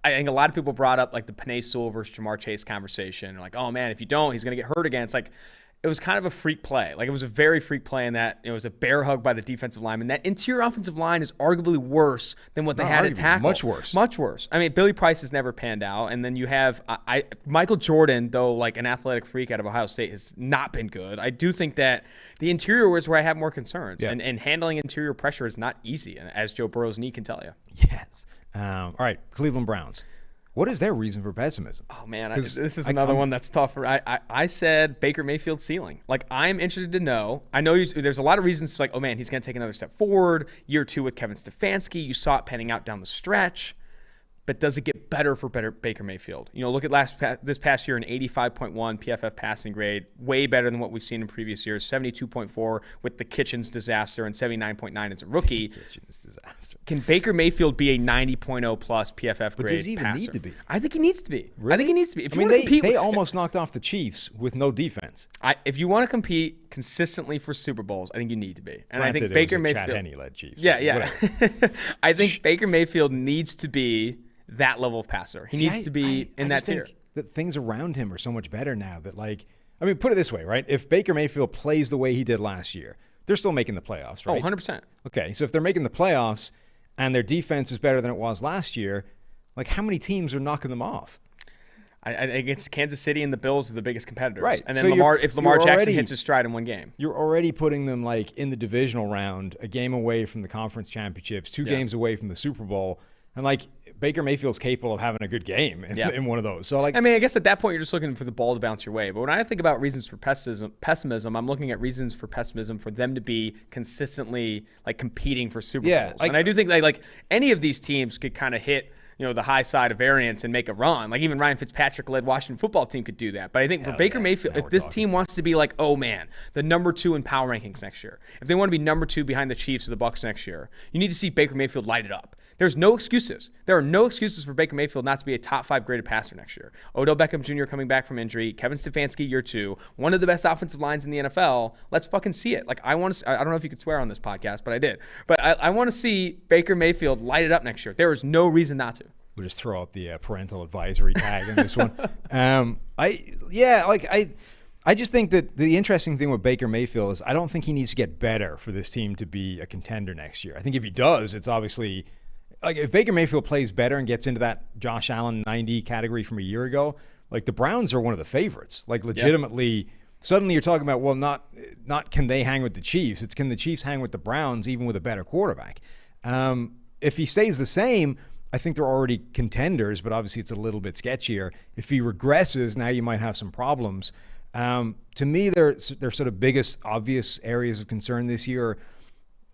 I think a lot of people brought up like the Penei Sewell versus Jamar Chase conversation. Like, oh man, if you don't, he's gonna get hurt again. It's like, it was kind of a freak play. Like, it was a very freak play in that it was a bear hug by the defensive lineman. That interior offensive line is arguably worse than what they had at tackle. Much worse. Much worse. I mean, Billy Price has never panned out. And then you have Michael Jordan, though, like an athletic freak out of Ohio State, has not been good. I do think that the interior is where I have more concerns. Yeah. And handling interior pressure is not easy, as Joe Burrow's knee can tell you. Yes. All right, Cleveland Browns. What is their reason for pessimism? Oh, man, this is another one that's tougher. I said Baker Mayfield's ceiling. Like, I'm interested to know. I know there's a lot of reasons like, oh, man, he's going to take another step forward. Year 2 with Kevin Stefanski. You saw it panning out down the stretch. But does it get better for Baker Mayfield? You know, look at this past year, an 85.1 PFF passing grade, way better than what we've seen in previous years. 72.4 with the Kitchens disaster and 79.9 as a rookie. Kitchens disaster. Can Baker Mayfield be a 90.0 plus PFF grade? But does he even passer? need to be? I think he needs to be. Really? I think he needs to be. If I you mean, want to compete, they almost knocked off the Chiefs with no defense. If you want to compete consistently for Super Bowls, I think you need to be. And Granted, I think Baker Mayfield, Chad Henne-led Chiefs. Yeah. I think Baker Mayfield needs to be that level of passer. He needs to be in that tier. That things around him are so much better now that, like, I mean, put it this way, right? If Baker Mayfield plays the way he did last year, they're still making the playoffs, right? Oh, 100%. Okay, so if they're making the playoffs and their defense is better than it was last year, like, how many teams are knocking them off? I think it's Kansas City and the Bills are the biggest competitors. Right. And then So if Lamar Jackson hits his stride in one game. You're already putting them, like, in the divisional round, a game away from the conference championships, 2 games away from the Super Bowl. And, like, Baker Mayfield's capable of having a good game in one of those. So, like, I mean, I guess at that point you're just looking for the ball to bounce your way. But when I think about reasons for pessimism, I'm looking at reasons for pessimism for them to be consistently, like, competing for Super Bowls. Like, and I do think like any of these teams could kind of hit, you know, the high side of variance and make a run. Like, even Ryan Fitzpatrick-led Washington football team could do that. But I think for Baker Mayfield, if this team wants to be like, oh man, the number 2 in power rankings next year, if they want to be number 2 behind the Chiefs or the Bucs next year, you need to see Baker Mayfield light it up. There's no excuses. There are no excuses for Baker Mayfield not to be a top 5 graded passer next year. Odell Beckham Jr. coming back from injury, Kevin Stefanski year 2, one of the best offensive lines in the NFL. Let's fucking see it. Like, I don't know if you could swear on this podcast, but I did. But I want to see Baker Mayfield light it up next year. There is no reason not to. We'll just throw up the parental advisory tag in this one. I just think that the interesting thing with Baker Mayfield is I don't think he needs to get better for this team to be a contender next year. I think if he does, it's obviously like if Baker Mayfield plays better and gets into that Josh Allen 90 category from a year ago, like the Browns are one of the favorites. Like legitimately, suddenly you're talking about, well, not can they hang with the Chiefs? It's can the Chiefs hang with the Browns even with a better quarterback? If he stays the same, I think they're already contenders, but obviously it's a little bit sketchier. If he regresses, now you might have some problems. To me, their sort of biggest obvious areas of concern this year,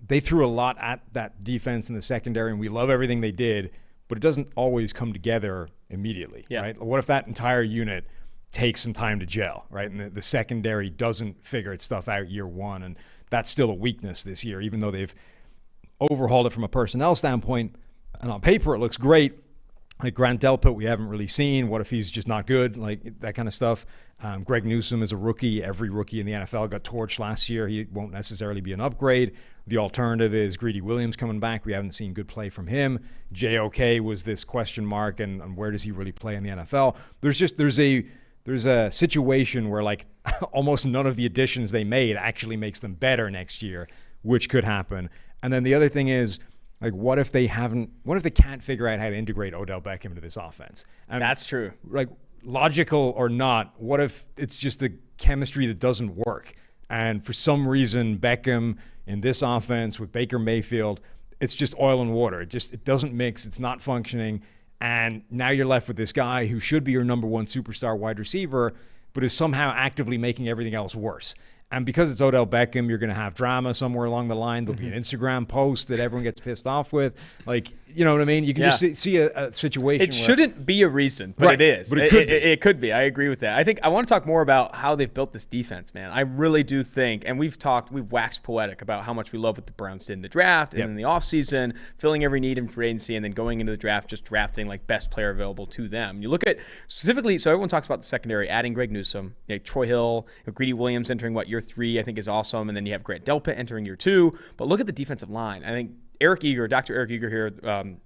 they threw a lot at that defense in the secondary, and we love everything they did, but it doesn't always come together immediately, right? What if that entire unit takes some time to gel, right? And the secondary doesn't figure its stuff out year 1, and that's still a weakness this year, even though they've overhauled it from a personnel standpoint. And on paper, it looks great. Like Grant Delpit, we haven't really seen. What if he's just not good? Like that kind of stuff. Greg Newsome is a rookie. Every rookie in the NFL got torched last year. He won't necessarily be an upgrade. The alternative is Greedy Williams coming back. We haven't seen good play from him. JOK was this question mark, and where does he really play in the NFL? There's a situation where like almost none of the additions they made actually makes them better next year, which could happen. And then the other thing is, like, what if they can't figure out how to integrate Odell Beckham into this offense? And that's true. Like, logical or not, what if it's just the chemistry that doesn't work? And for some reason, Beckham in this offense with Baker Mayfield, it's just oil and water. It doesn't mix. It's not functioning. And now you're left with this guy who should be your number 1 superstar wide receiver, but is somehow actively making everything else worse. And because it's Odell Beckham, you're going to have drama somewhere along the line. There'll be an Instagram post that everyone gets pissed off with. Like, you know what I mean? You can just see a situation. It shouldn't be a reason, but it is. But it could be. I agree with that. I think I want to talk more about how they've built this defense, man. I really do think, and we've waxed poetic about how much we love what the Browns did in the draft and in the offseason, filling every need in free agency, and then going into the draft, just drafting like best player available to them. You look at specifically, so everyone talks about the secondary, adding Greg Newsome, Troy Hill, Greedy Williams entering year 3, I think is awesome. And then you have Grant Delpit entering year 2. But look at the defensive line. I think Dr. Eric Eager here,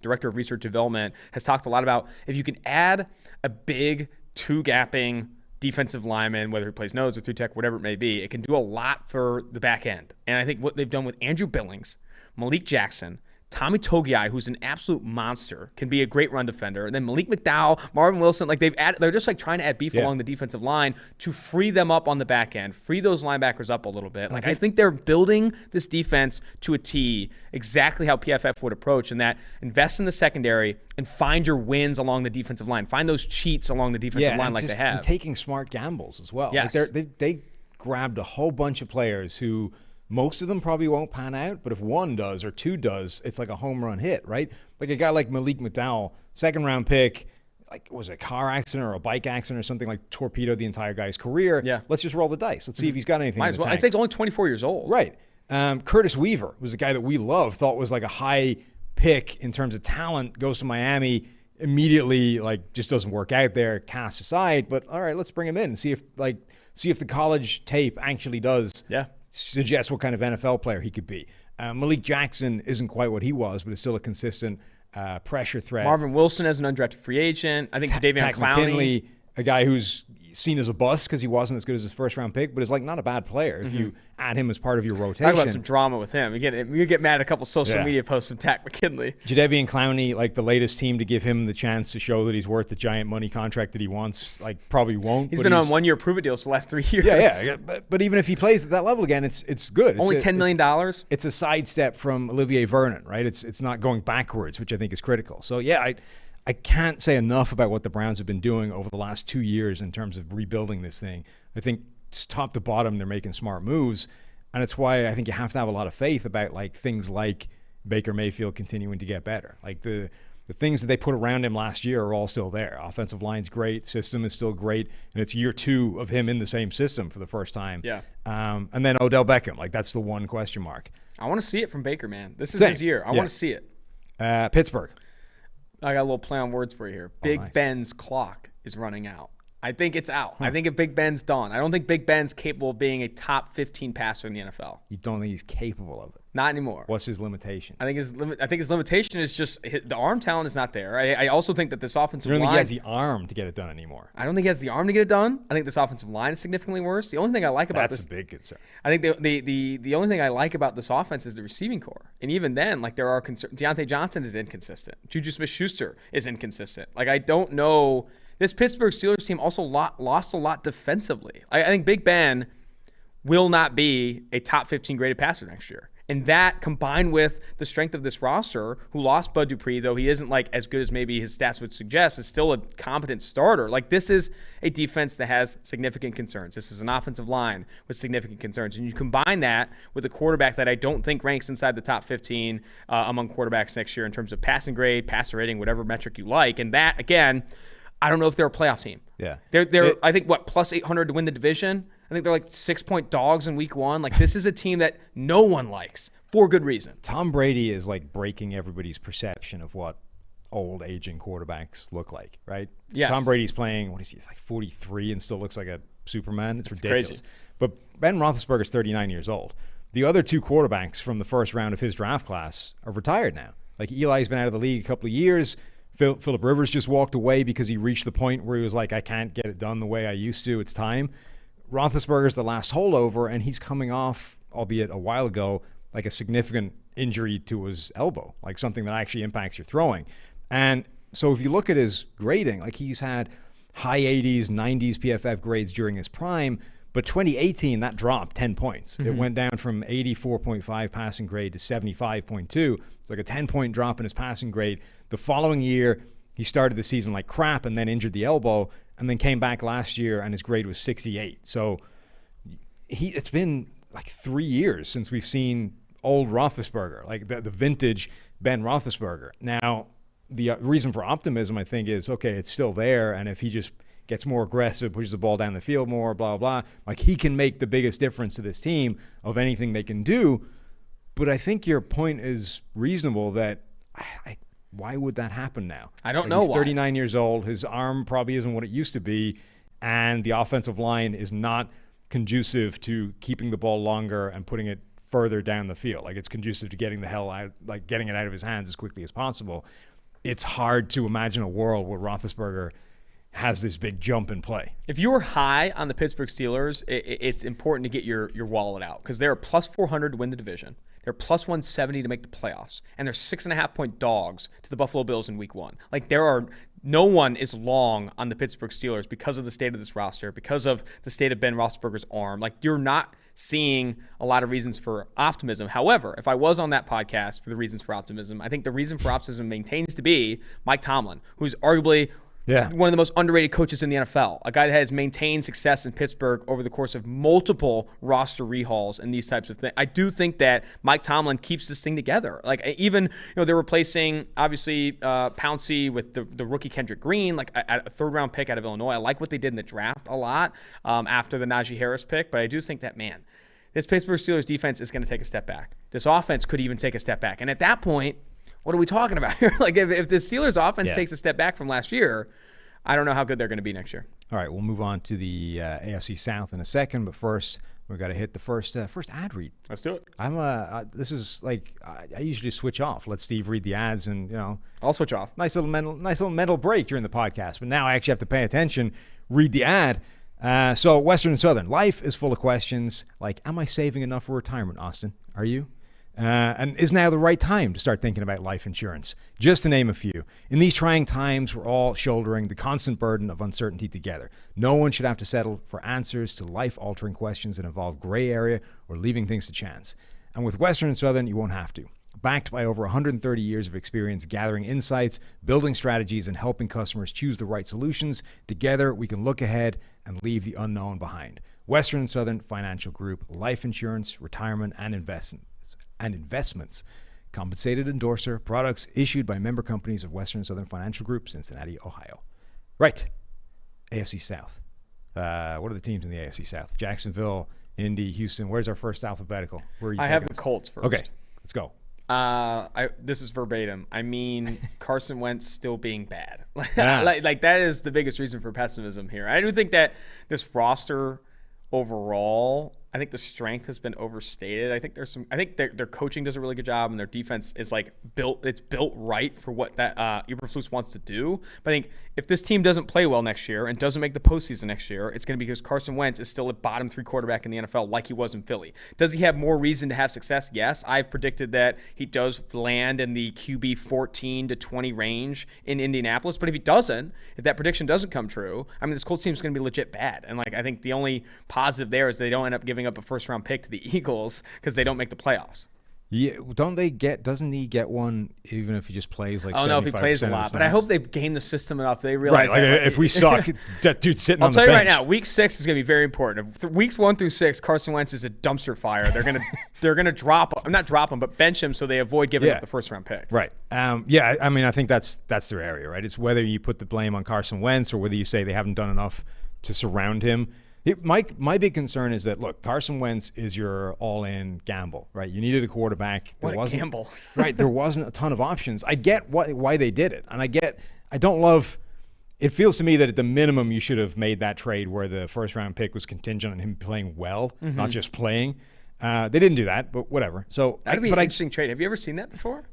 Director of Research Development, has talked a lot about if you can add a big 2-gapping defensive lineman, whether he plays nose or through tech, whatever it may be. It can do a lot for the back end. And I think what they've done with Andrew Billings, Malik Jackson, Tommy Togiai, who's an absolute monster, can be a great run defender. And then Malik McDowell, Marvin Wilson, like they're just like trying to add beef along the defensive line to free them up on the back end, free those linebackers up a little bit. Like I think they're building this defense to a T, exactly how PFF would approach, and that invest in the secondary and find your wins along the defensive line. Find those cheats along the defensive line like they have. And taking smart gambles as well. Yes. Like they grabbed a whole bunch of players who most of them probably won't pan out, but if one does or two does, it's like a home run hit, right? Like a guy like Malik McDowell, second-round pick, like was it a car accident or a bike accident or something, like torpedoed the entire guy's career. Yeah. Let's just roll the dice. Let's see if he's got anything. Might as well. I'd say he's only 24 years old. Right. Curtis Weaver was a guy that we love, thought was like a high pick in terms of talent, goes to Miami, immediately like just doesn't work out there, cast aside. But all right, let's bring him in and see if the college tape actually does suggest what kind of NFL player he could be. Malik Jackson isn't quite what he was, but is still a consistent pressure threat. Marvin Wilson as an undrafted free agent. I think Davion Clowney. McKinley, a guy who's seen as a bust because he wasn't as good as his first-round pick, but is like not a bad player if you add him as part of your rotation. Talk about some drama with him. You get mad at a couple social media posts from Tack McKinley. Jadeveon Clowney, like the latest team to give him the chance to show that he's worth the giant money contract that he wants, like probably won't. He's been on one-year prove-it deals for the last 3 years. Yeah. But even if he plays at that level again, it's good. Only $10 million? It's a sidestep from Olivier Vernon, right? It's not going backwards, which I think is critical. So, yeah, I can't say enough about what the Browns have been doing over the last 2 years in terms of rebuilding this thing. I think top to bottom, they're making smart moves. And it's why I think you have to have a lot of faith about like things like Baker Mayfield continuing to get better. Like the things that they put around him last year are all still there. Offensive line's great. System is still great. And it's year 2 of him in the same system for the first time. Yeah. And then Odell Beckham. Like that's the one question mark. I want to see it from Baker, man. This is his year. I want to see it. Pittsburgh. I got a little play on words for you here. Big Ben's clock is running out. I think it's out. I think if Big Ben's done. I don't think Big Ben's capable of being a top 15 passer in the NFL. You don't think he's capable of it? Not anymore. What's his limitation? I think his limitation is just the arm talent is not there. I also think that this offensive line. You don't think he has the arm to get it done anymore? I don't think he has the arm to get it done. I think this offensive line is significantly worse. The only thing I like about that's a big concern. I think the only thing I like about this offense is the receiving core. And even then, like there are concerns. Deontay Johnson is inconsistent. Juju Smith-Schuster is inconsistent. Like I don't know. This Pittsburgh Steelers team also lost a lot defensively. I think Big Ben will not be a top 15 graded passer next year. And that combined with the strength of this roster, who lost Bud Dupree, though he isn't like as good as maybe his stats would suggest, is still a competent starter. Like this is a defense that has significant concerns. This is an offensive line with significant concerns. And you combine that with a quarterback that I don't think ranks inside the top 15 among quarterbacks next year in terms of passing grade, passer rating, whatever metric you like. And that, again, I don't know if they're a playoff team. Yeah. They're I think, plus 800 to win the division. I think they're like 6-point dogs in week 1. Like, this is a team that no one likes for good reason. Tom Brady is like breaking everybody's perception of what old aging quarterbacks look like, right? Yes. Tom Brady's playing, what is he, like 43 and still looks like a Superman? It's ridiculous. Crazy. But Ben Roethlisberger's 39 years old. The other 2 quarterbacks from the first round of his draft class are retired now. Like Eli's been out of the league a couple of years. Phillip Rivers just walked away because he reached the point where he was like, I can't get it done the way I used to. It's time. Roethlisberger's the last holdover, and he's coming off, albeit a while ago, like a significant injury to his elbow, like something that actually impacts your throwing. And so if you look at his grading, like he's had high 80s, 90s PFF grades during his prime, but 2018, that dropped 10 points. It went down from 84.5 passing grade to 75.2. It's like a 10-point drop in his passing grade. The following year, he started the season like crap and then injured the elbow and then came back last year and his grade was 68. So it's been like 3 years since we've seen old Roethlisberger, like the vintage Ben Roethlisberger. Now, the reason for optimism, I think, is, okay, it's still there, and if he just gets more aggressive, pushes the ball down the field more, blah, blah, blah, like he can make the biggest difference to this team of anything they can do. But I think your point is reasonable that why would that happen now? I don't know why. He's 39 why. years old. His arm probably isn't what it used to be, and the offensive line is not conducive to keeping the ball longer and putting it further down the field. Like it's conducive to getting the hell out, like getting it out of his hands as quickly as possible. It's hard to imagine a world where Roethlisberger has this big jump in play. If you were high on the Pittsburgh Steelers, it's important to get your wallet out because they're plus 400 to win the division. They're plus 170 to make the playoffs, and they're 6.5-point dogs to the Buffalo Bills in Week 1. Like no one is long on the Pittsburgh Steelers because of the state of this roster, because of the state of Ben Roethlisberger's arm. Like you're not seeing a lot of reasons for optimism. However, if I was on that podcast for the reasons for optimism, I think the reason for optimism maintains to be Mike Tomlin, who's arguably one of the most underrated coaches in the NFL, a guy that has maintained success in Pittsburgh over the course of multiple roster rehauls and these types of things. I do think that Mike Tomlin keeps this thing together. Like even, they're replacing obviously Pouncey with the rookie Kendrick Green, like a third-round pick out of Illinois. I like what they did in the draft a lot after the Najee Harris pick, but I do think that, man, this Pittsburgh Steelers defense is going to take a step back. This offense could even take a step back. And at that point, what are we talking about here? Like if the Steelers offense takes a step back from last year, I don't know how good they're going to be next year. All right, we'll move on to the AFC South in a second, but first we've got to hit the first ad read. Let's do it. This is like I usually switch off. Let Steve read the ads, and I'll switch off. Nice little mental break during the podcast. But now I actually have to pay attention. Read the ad. So Western and Southern, life is full of questions like, am I saving enough for retirement, Austin? Are you? And is now the right time to start thinking about life insurance? Just to name a few. In these trying times, we're all shouldering the constant burden of uncertainty together. No one should have to settle for answers to life-altering questions that involve gray area or leaving things to chance. And with Western and Southern, you won't have to. Backed by over 130 years of experience gathering insights, building strategies, and helping customers choose the right solutions, together we can look ahead and leave the unknown behind. Western and Southern Financial Group, life insurance, retirement, and investments. Compensated endorser, products issued by member companies of Western and Southern Financial Group, Cincinnati, Ohio. Right. AFC South. What are the teams in the AFC South? Jacksonville, Indy, Houston. Where's our first alphabetical? Where are you? I have the Colts first. Okay, let's go. This is verbatim. I mean, Carson Wentz still being bad. like that is the biggest reason for pessimism here. I do think that this roster overall, I think the strength has been overstated. I think their coaching does a really good job, and their defense is built right for what that Eberflus wants to do. But I think if this team doesn't play well next year and doesn't make the postseason next year, it's going to be because Carson Wentz is still a bottom 3 quarterback in the NFL like he was in Philly. Does he have more reason to have success? Yes. I've predicted that he does land in the QB 14 to 20 range in Indianapolis. But if he doesn't, if that prediction doesn't come true, I mean, this Colts team is going to be legit bad. And I think the only positive there is they don't end up giving up a first-round pick to the Eagles because they don't make the playoffs. Yeah, doesn't he get one even if he just plays like 75% I don't know if he plays a lot, but I hope they've gamed the system enough. They realize if we suck, that dude's sitting on the bench. I'll tell you right now, week 6 is going to be very important. Weeks 1 through 6, Carson Wentz is a dumpster fire. They're going to drop him, but bench him so they avoid giving up the first-round pick. Right. I mean, I think that's their area, right? It's whether you put the blame on Carson Wentz or whether you say they haven't done enough to surround him. My big concern is that, look, Carson Wentz is your all-in gamble, right? You needed a quarterback. What a gamble. Right, there wasn't a ton of options. I get why they did it, and I don't love – it feels to me that at the minimum you should have made that trade where the first-round pick was contingent on him playing well, not just playing. They didn't do that, but whatever. So that'd be an interesting trade. Have you ever seen that before?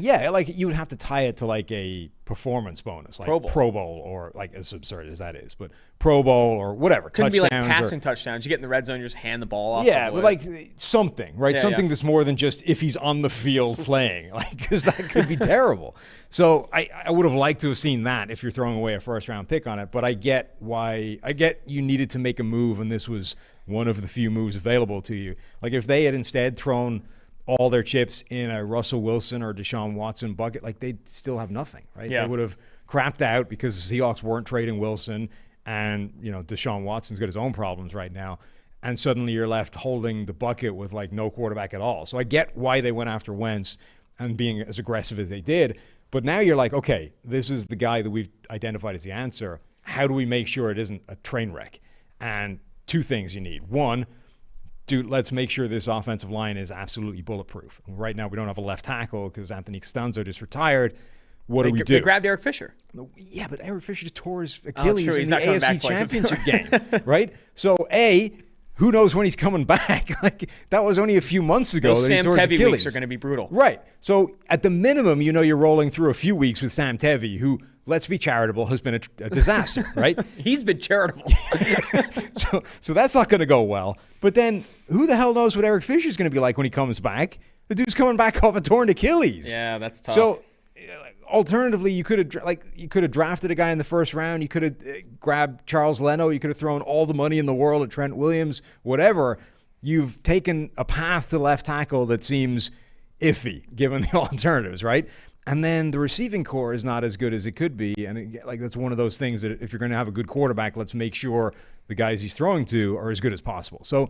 Yeah, you would have to tie it to a performance bonus, like Pro Bowl or as absurd as that is, but Pro Bowl or whatever. Couldn't be passing touchdowns. You get in the red zone, you just hand the ball off. Yeah, but something, right? Yeah, something that's more than just if he's on the field playing, because that could be terrible. So I would have liked to have seen that if you're throwing away a first-round pick on it, but I get you needed to make a move, and this was one of the few moves available to you. If they had instead thrown all their chips in a Russell Wilson or Deshaun Watson bucket, they'd still have nothing, right? Yeah. They would have crapped out because the Seahawks weren't trading Wilson, and Deshaun Watson's got his own problems right now, and suddenly you're left holding the bucket with no quarterback at all. So I get why they went after Wentz and being as aggressive as they did, but now you're okay, this is the guy that we've identified as the answer. How do we make sure it isn't a train wreck? And 2 things you need. One, dude, let's make sure this offensive line is absolutely bulletproof. Right now, we don't have a left tackle because Anthony Costanzo just retired. What do we do? They grabbed Eric Fisher. Yeah, but Eric Fisher just tore his Achilles in the AFC Championship game, right? So, who knows when he's coming back? Like, that was only a few months ago. Those Sam Tevye Tevye weeks are going to be brutal. Right. So at the minimum, you're rolling through a few weeks with Sam Tevye, who, let's be charitable, has been a disaster, right? He's been charitable. so that's not going to go well. But then who the hell knows what Eric Fisher's going to be like when he comes back? The dude's coming back off a torn Achilles. Yeah, that's tough. So alternatively, you could have drafted a guy in the first round. You could have grabbed Charles Leno. You could have thrown all the money in the world at Trent Williams, whatever. You've taken a path to left tackle that seems iffy given the alternatives, right? And then the receiving core is not as good as it could be. And that's one of those things that if you're going to have a good quarterback, let's make sure the guys he's throwing to are as good as possible. So,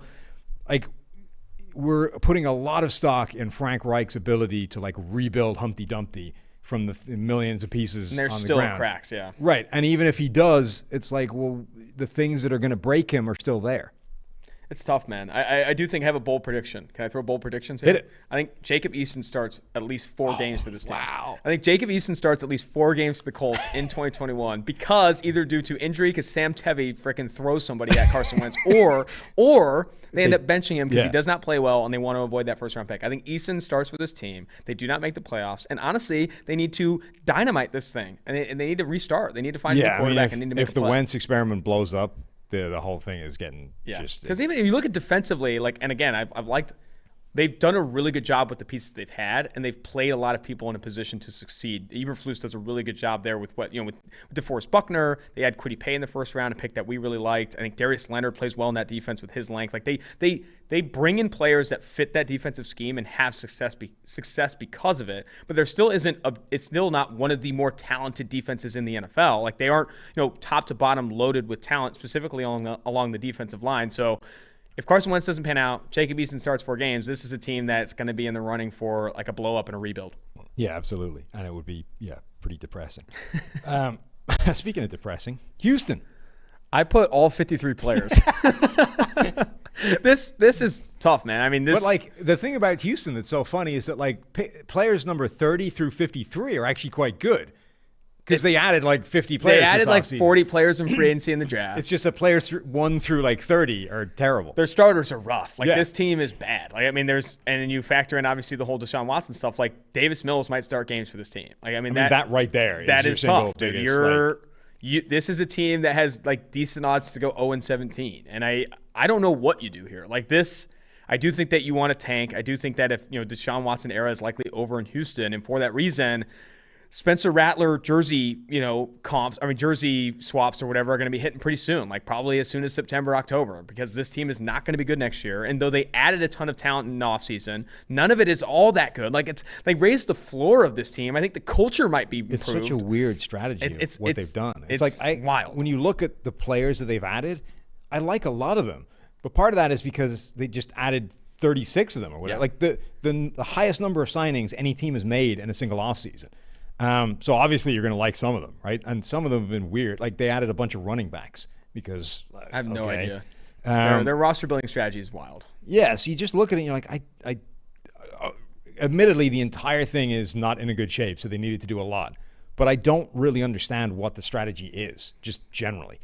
we're putting a lot of stock in Frank Reich's ability to rebuild Humpty Dumpty from the millions of pieces on the ground. And there's still cracks, yeah. Right. And even if he does, it's the things that are going to break him are still there. It's tough, man. I do think I have a bold prediction. Can I throw bold predictions here? Hit it. I think Jacob Eason starts at least 4 games for this team. Wow. I think Jacob Eason starts at least 4 games for the Colts in 2021 because either due to injury, because Sam Tevye freaking throws somebody at Carson Wentz, or they end up benching him because he does not play well and they want to avoid that first-round pick. I think Eason starts for this team. They do not make the playoffs. And honestly, they need to dynamite this thing. And they need to restart. They need to find a quarterback and need to make if the Wentz experiment blows up, the whole thing is getting just... Because even if you look at defensively, and again, I've liked... They've done a really good job with the pieces they've had, and they've played a lot of people in a position to succeed. Eberflus does a really good job there with with DeForest Buckner. They had Kwity Paye in the first round, a pick that we really liked. I think Darius Leonard plays well in that defense with his length. They bring in players that fit that defensive scheme and have success because of it. But there still isn't it's still not one of the more talented defenses in the NFL. They aren't top to bottom loaded with talent, specifically along the defensive line. So if Carson Wentz doesn't pan out, Jacob Eason starts 4 games, this is a team that's going to be in the running for a blow-up and a rebuild. Yeah, absolutely. And it would be, pretty depressing. Speaking of depressing, Houston. I put all 53 players. This is tough, man. I mean, this. But the thing about Houston that's so funny is that players number 30 through 53 are actually quite good. Because they added 50 players. They added 40 players in free agency in the draft. It's just that players 1 through 30 are terrible. Their starters are rough. This team is bad. And then you factor in obviously the whole Deshaun Watson stuff. Davis Mills might start games for this team. That right there. That is tough, dude. This is a team that has decent odds to go 0-17, and I don't know what you do here. This. I do think that you want to tank. I do think that if Deshaun Watson era is likely over in Houston, and for that reason, Spencer Rattler jersey, jersey swaps or whatever are going to be hitting pretty soon, probably as soon as September, October, because this team is not going to be good next year. And though they added a ton of talent in the offseason, none of it is all that good. They raised the floor of this team. I think the culture might be improved. It's such a weird strategy of what they've done. It's wild. When you look at the players that they've added, I like a lot of them. But part of that is because they just added 36 of them or whatever. The highest number of signings any team has made in a single offseason. So obviously you're going to like some of them, right? And some of them have been weird. They added a bunch of running backs because I have no idea. Their roster building strategy is wild. Yeah, so you just look at it and you're admittedly the entire thing is not in a good shape, so they needed to do a lot. But I don't really understand what the strategy is, just generally.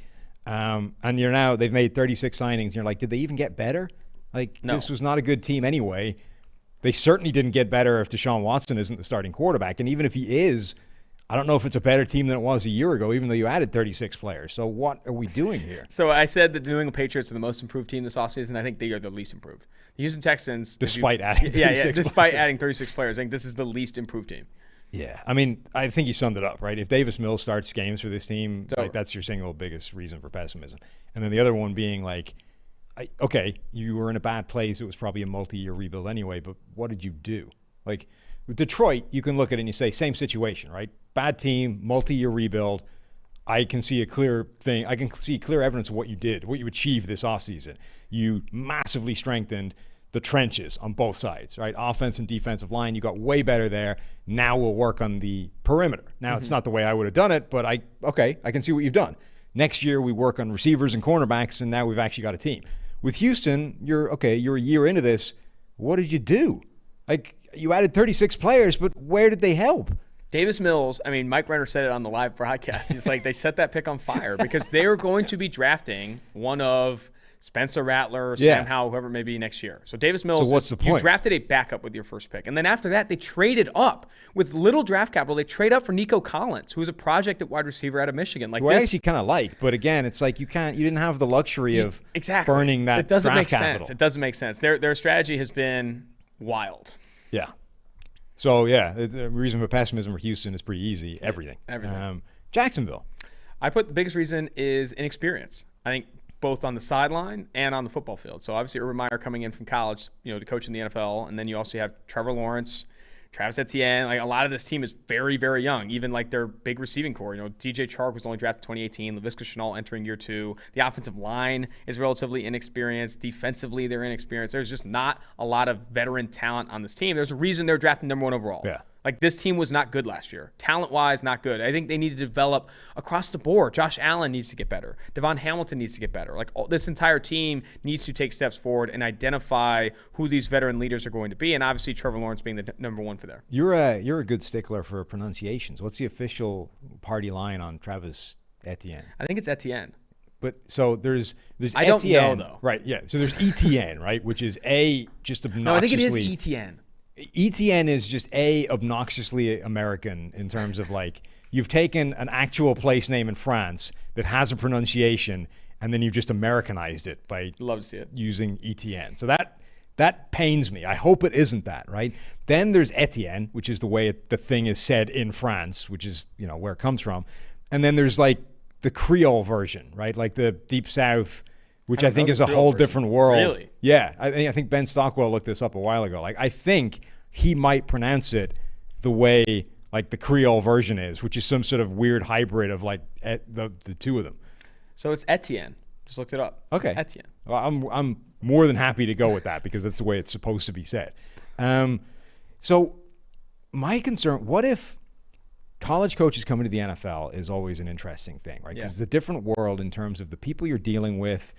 And they've made 36 signings. And you're did they even get better? No. This was not a good team anyway. They certainly didn't get better if Deshaun Watson isn't the starting quarterback. And even if he is, I don't know if it's a better team than it was a year ago, even though you added 36 players. So what are we doing here? So I said that the New England Patriots are the most improved team this offseason. I think they are the least improved. The Houston Texans. Despite adding 36 players. Adding 36 players. I think this is the least improved team. Yeah. I mean, I think you summed it up, right? If Davis Mills starts games for this team, that's your single biggest reason for pessimism. And then the other one being okay, you were in a bad place. It was probably a multi-year rebuild anyway, but what did you do? With Detroit, you can look at it and you say, same situation, right? Bad team, multi-year rebuild. I can see a clear thing. I can see clear evidence of what you did, what you achieved this offseason. You massively strengthened the trenches on both sides, right? Offense and defensive line, you got way better there. Now we'll work on the perimeter. Now, it's not the way I would have done it, but I can see what you've done. Next year, we work on receivers and cornerbacks, and now we've actually got a team. With Houston, you're a year into this. What did you do? You added 36 players, but where did they help? Davis Mills, Mike Renner said it on the live broadcast. He's they set that pick on fire because they are going to be drafting one of Spencer Rattler, Sam Howell, whoever it may be next year. So Davis Mills, so what's the point? You drafted a backup with your first pick. And then after that, they traded up. With little draft capital, they trade up for Nico Collins, who was a project at wide receiver out of Michigan. Like, I actually kind of like, but again, it's like you didn't have the luxury of burning that draft capital. Sense. It doesn't make sense. Their strategy has been wild. Yeah. So, the reason for pessimism for Houston is pretty easy. Everything. Jacksonville. I put the biggest reason is inexperience. I think both on the sideline and on the football field. So obviously Urban Meyer coming in from college, to coach in the NFL, and then you also have Trevor Lawrence, Travis Etienne. Like, a lot of this team is very, very young. Even like their big receiving core. DJ Chark was only drafted 2018. Laviska Shenault entering year 2. The offensive line is relatively inexperienced. Defensively, they're inexperienced. There's just not a lot of veteran talent on this team. There's a reason they're drafted number 1 overall. Yeah. Like, this team was not good last year. Talent-wise, not good. I think they need to develop across the board. Josh Allen needs to get better. Devon Hamilton needs to get better. Like, this entire team needs to take steps forward and identify who these veteran leaders are going to be. And obviously, Trevor Lawrence being the number 1 for there. You're a good stickler for pronunciations. What's the official party line on Travis Etienne? I think it's Etienne. But so there's I Etienne, don't know, though. Right? Yeah. So there's Etienne, right, which is just obnoxiously. No, I think it is Etienne. Etienne is just obnoxiously American in terms of, like, you've taken an actual place name in France that has a pronunciation, and then you've just Americanized it by love to see it using Etienne. So that pains me. I hope it isn't that, right? Then there's Etienne, which is the way the thing is said in France, which is where it comes from, and then there's like the Creole version, right? Like the Deep South, which I think is a whole different world. Really? Yeah. I think Ben Stockwell looked this up a while ago. Like, I think he might pronounce it the way, like, the Creole version is, which is some sort of weird hybrid of, like, the two of them. So it's Etienne. Just looked it up. Okay. It's Etienne. Well, I'm more than happy to go with that because that's the way it's supposed to be said. So my concern, what if college coaches coming to the NFL is always an interesting thing, right? Because it's a different world in terms of the people you're dealing with.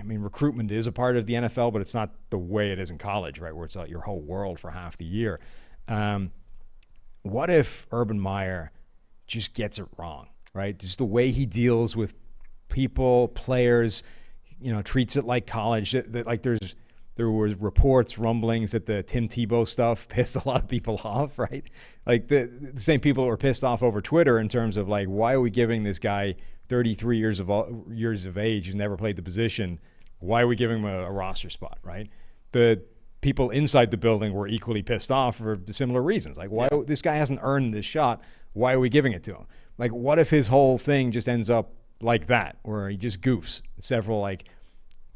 Recruitment is a part of the NFL, but it's not the way it is in college, right? Where it's like your whole world for half the year. What if Urban Meyer just gets it wrong, right? Just the way he deals with people, players, treats it like college. There was reports, rumblings that the Tim Tebow stuff pissed a lot of people off, right? Like the same people were pissed off over Twitter in terms of, like, why are we giving this guy 33 years of age who's never played the position? Why are we giving him a roster spot, right? The people inside the building were equally pissed off for similar reasons. Like, why this guy hasn't earned this shot? Why are we giving it to him? Like, what if his whole thing just ends up like that, where he just goofs several, like,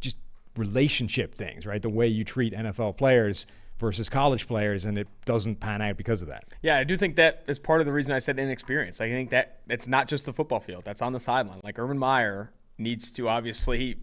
just relationship things, right? The way you treat NFL players versus college players, and it doesn't pan out because of that. Yeah, I do think that is part of the reason I said inexperience. I think that it's not just the football field. That's on the sideline. Like, Urban Meyer needs to obviously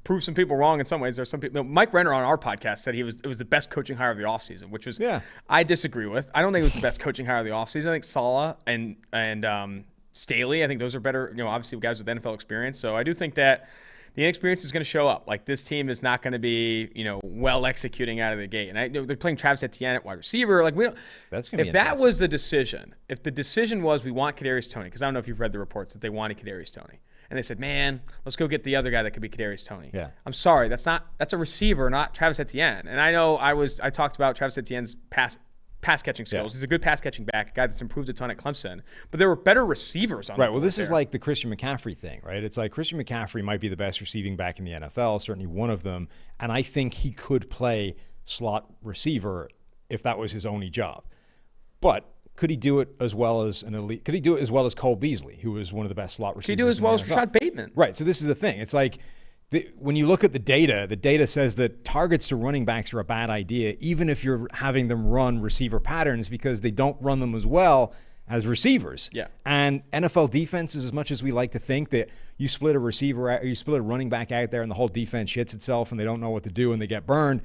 prove some people wrong in some ways. There's some people. Mike Renner on our podcast said it was the best coaching hire of the offseason, which was I disagree with. I don't think it was the best coaching hire of the offseason. I think Saleh and Staley, I think those are better, obviously guys with NFL experience. So I do think that the inexperience is going to show up. Like, this team is not going to be, well executing out of the gate. And they're playing Travis Etienne at wide receiver. Like, we don't. That's going to be. If that was the decision, if the decision was we want Kadarius Toney, because I don't know if you've read the reports that they wanted Kadarius Toney, and they said, man, let's go get the other guy that could be Kadarius Toney. Yeah. I'm sorry, that's a receiver, not Travis Etienne. And I know I talked about Travis Etienne's pass catching skills. He's a good pass catching back, a guy that's improved a ton at Clemson. But there were better receivers on the board. Right. Well, this is like the Christian McCaffrey thing, right? It's like Christian McCaffrey might be the best receiving back in the NFL, certainly one of them, and I think he could play slot receiver if that was his only job. But could he do it as well as an elite? Could he do it as well as Cole Beasley, who was one of the best slot receivers? Could he do it as well as Rashad Bateman? Right. So this is the thing. It's like, when you look at the data says that targets to running backs are a bad idea, even if you're having them run receiver patterns, because they don't run them as well as receivers. Yeah. And NFL defenses, as much as we like to think that you split a receiver out, or you split a running back out there and the whole defense shits itself and they don't know what to do and they get burned,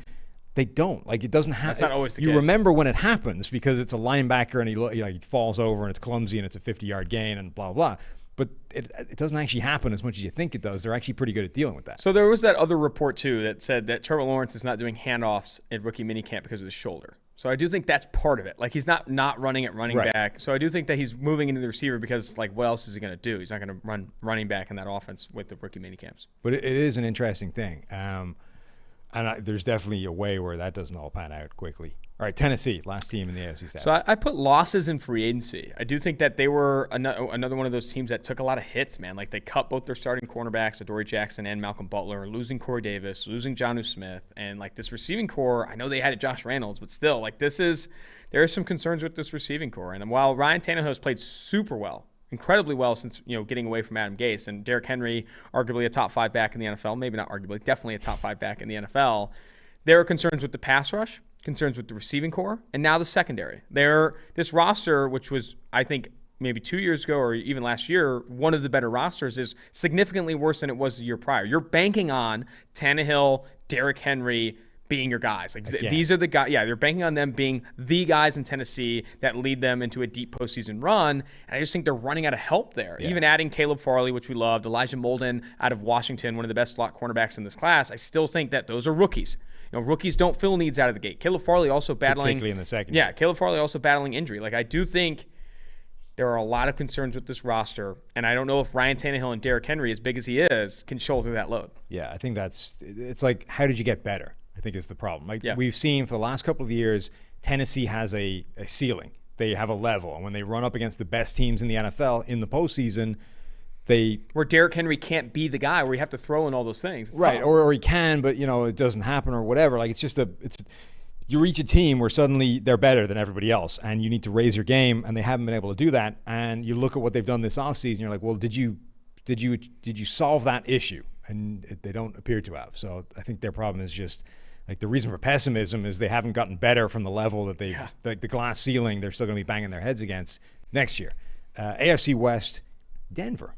they don't. Like, it doesn't happen. That's not always the case. You remember when it happens because it's a linebacker and he falls over and it's clumsy and it's a 50-yard gain and blah, blah. But it doesn't actually happen as much as you think it does. They're actually pretty good at dealing with that. So there was that other report, too, that said that Trevor Lawrence is not doing handoffs at rookie minicamp because of his shoulder. So I do think that's part of it. Like, he's not running at running back. So I do think that he's moving into the receiver because, like, what else is he going to do? He's not going to run running back in that offense with the rookie minicamps. But it is an interesting thing. There's definitely a way where that doesn't all pan out quickly. All right, Tennessee, last team in the AFC South. So I put losses in free agency. I do think that they were another one of those teams that took a lot of hits, man. Like, they cut both their starting cornerbacks, Adoree Jackson and Malcolm Butler, losing Corey Davis, losing Jonnu Smith. And, like, this receiving core, I know they had Josh Reynolds, but still, like, there are some concerns with this receiving core. And while Ryan Tannehill has played super well, incredibly well since, getting away from Adam Gase, and Derrick Henry, arguably a top 5 back in the NFL, maybe not arguably, definitely a top 5 back in the NFL, there are concerns with the pass rush, concerns with the receiving core, and now the secondary. This roster, which was, I think, maybe 2 years ago or even last year, one of the better rosters, is significantly worse than it was the year prior. You're banking on Tannehill, Derrick Henry being your guys. Like, these are the guys. Yeah, they're banking on them being the guys in Tennessee that lead them into a deep postseason run. And I just think they're running out of help there. Yeah. Even adding Caleb Farley, which we loved, Elijah Molden out of Washington, one of the best slot cornerbacks in this class, I still think that those are rookies. Rookies don't fill needs out of the gate. Caleb Farley also battling, particularly in the second. Yeah, Caleb Farley also battling injury. Like, I do think there are a lot of concerns with this roster, and I don't know if Ryan Tannehill and Derrick Henry, as big as he is, can shoulder that load. Yeah, I think it's like, how did you get better? I think is the problem. Like, we've seen for the last couple of years, Tennessee has a ceiling. They have a level, and when they run up against the best teams in the NFL in the postseason, where Derrick Henry can't be the guy where you have to throw in all those things. It's right, tough. or he can, but it doesn't happen or whatever. Like, you reach a team where suddenly they're better than everybody else, and you need to raise your game, and they haven't been able to do that. And you look at what they've done this offseason, you're like, well, did you solve that issue? And they don't appear to have. So I think their problem is just, like, the reason for pessimism is they haven't gotten better from the level that they've, like, the glass ceiling they're still going to be banging their heads against next year. AFC West, Denver.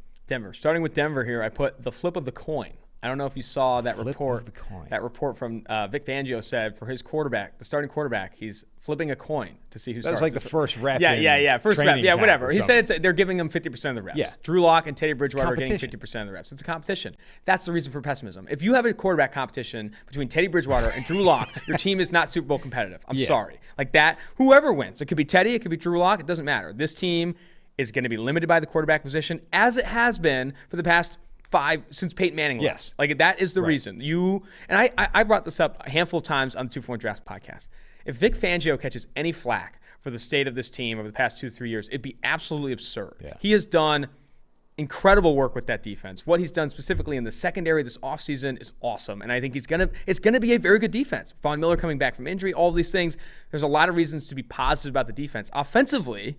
Starting with Denver here, I put the flip of the coin. I don't know if you saw that report. That report from Vic Fangio said for his quarterback, the starting quarterback, he's flipping a coin to see who starts. That's like the first rep. First rep. Yeah, whatever. He said they're giving them 50% of the reps. Yeah. Drew Lock and Teddy Bridgewater are getting 50% of the reps. It's a competition. That's the reason for pessimism. If you have a quarterback competition between Teddy Bridgewater and Drew Lock, your team is not Super Bowl competitive. I'm sorry. Like that, whoever wins, it could be Teddy, it could be Drew Lock, it doesn't matter. This team is going to be limited by the quarterback position, as it has been for the past 5 since Peyton Manning left. Yes. Like, that is the reason. I brought this up a handful of times on the 2-for-1 Drafts podcast. If Vic Fangio catches any flack for the state of this team over the past 2-3 years, it'd be absolutely absurd. Yeah. He has done incredible work with that defense. What he's done specifically in the secondary this offseason is awesome, and I think it's gonna be a very good defense. Von Miller coming back from injury, all of these things. There's a lot of reasons to be positive about the defense. Offensively,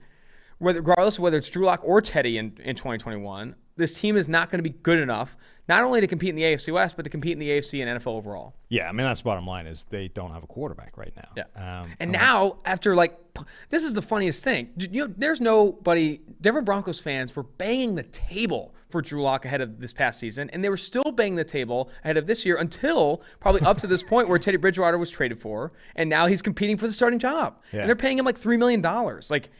regardless of whether it's Drew Lock or Teddy in 2021, this team is not going to be good enough, not only to compete in the AFC West, but to compete in the AFC and NFL overall. Yeah, I mean, that's the bottom line is they don't have a quarterback right now. Yeah. And now, after, like, this is the funniest thing. There's nobody, Denver Broncos fans were banging the table for Drew Lock ahead of this past season, and they were still banging the table ahead of this year until probably up to this point where Teddy Bridgewater was traded for, and now he's competing for the starting job. Yeah. And they're paying him like $3 million. Like,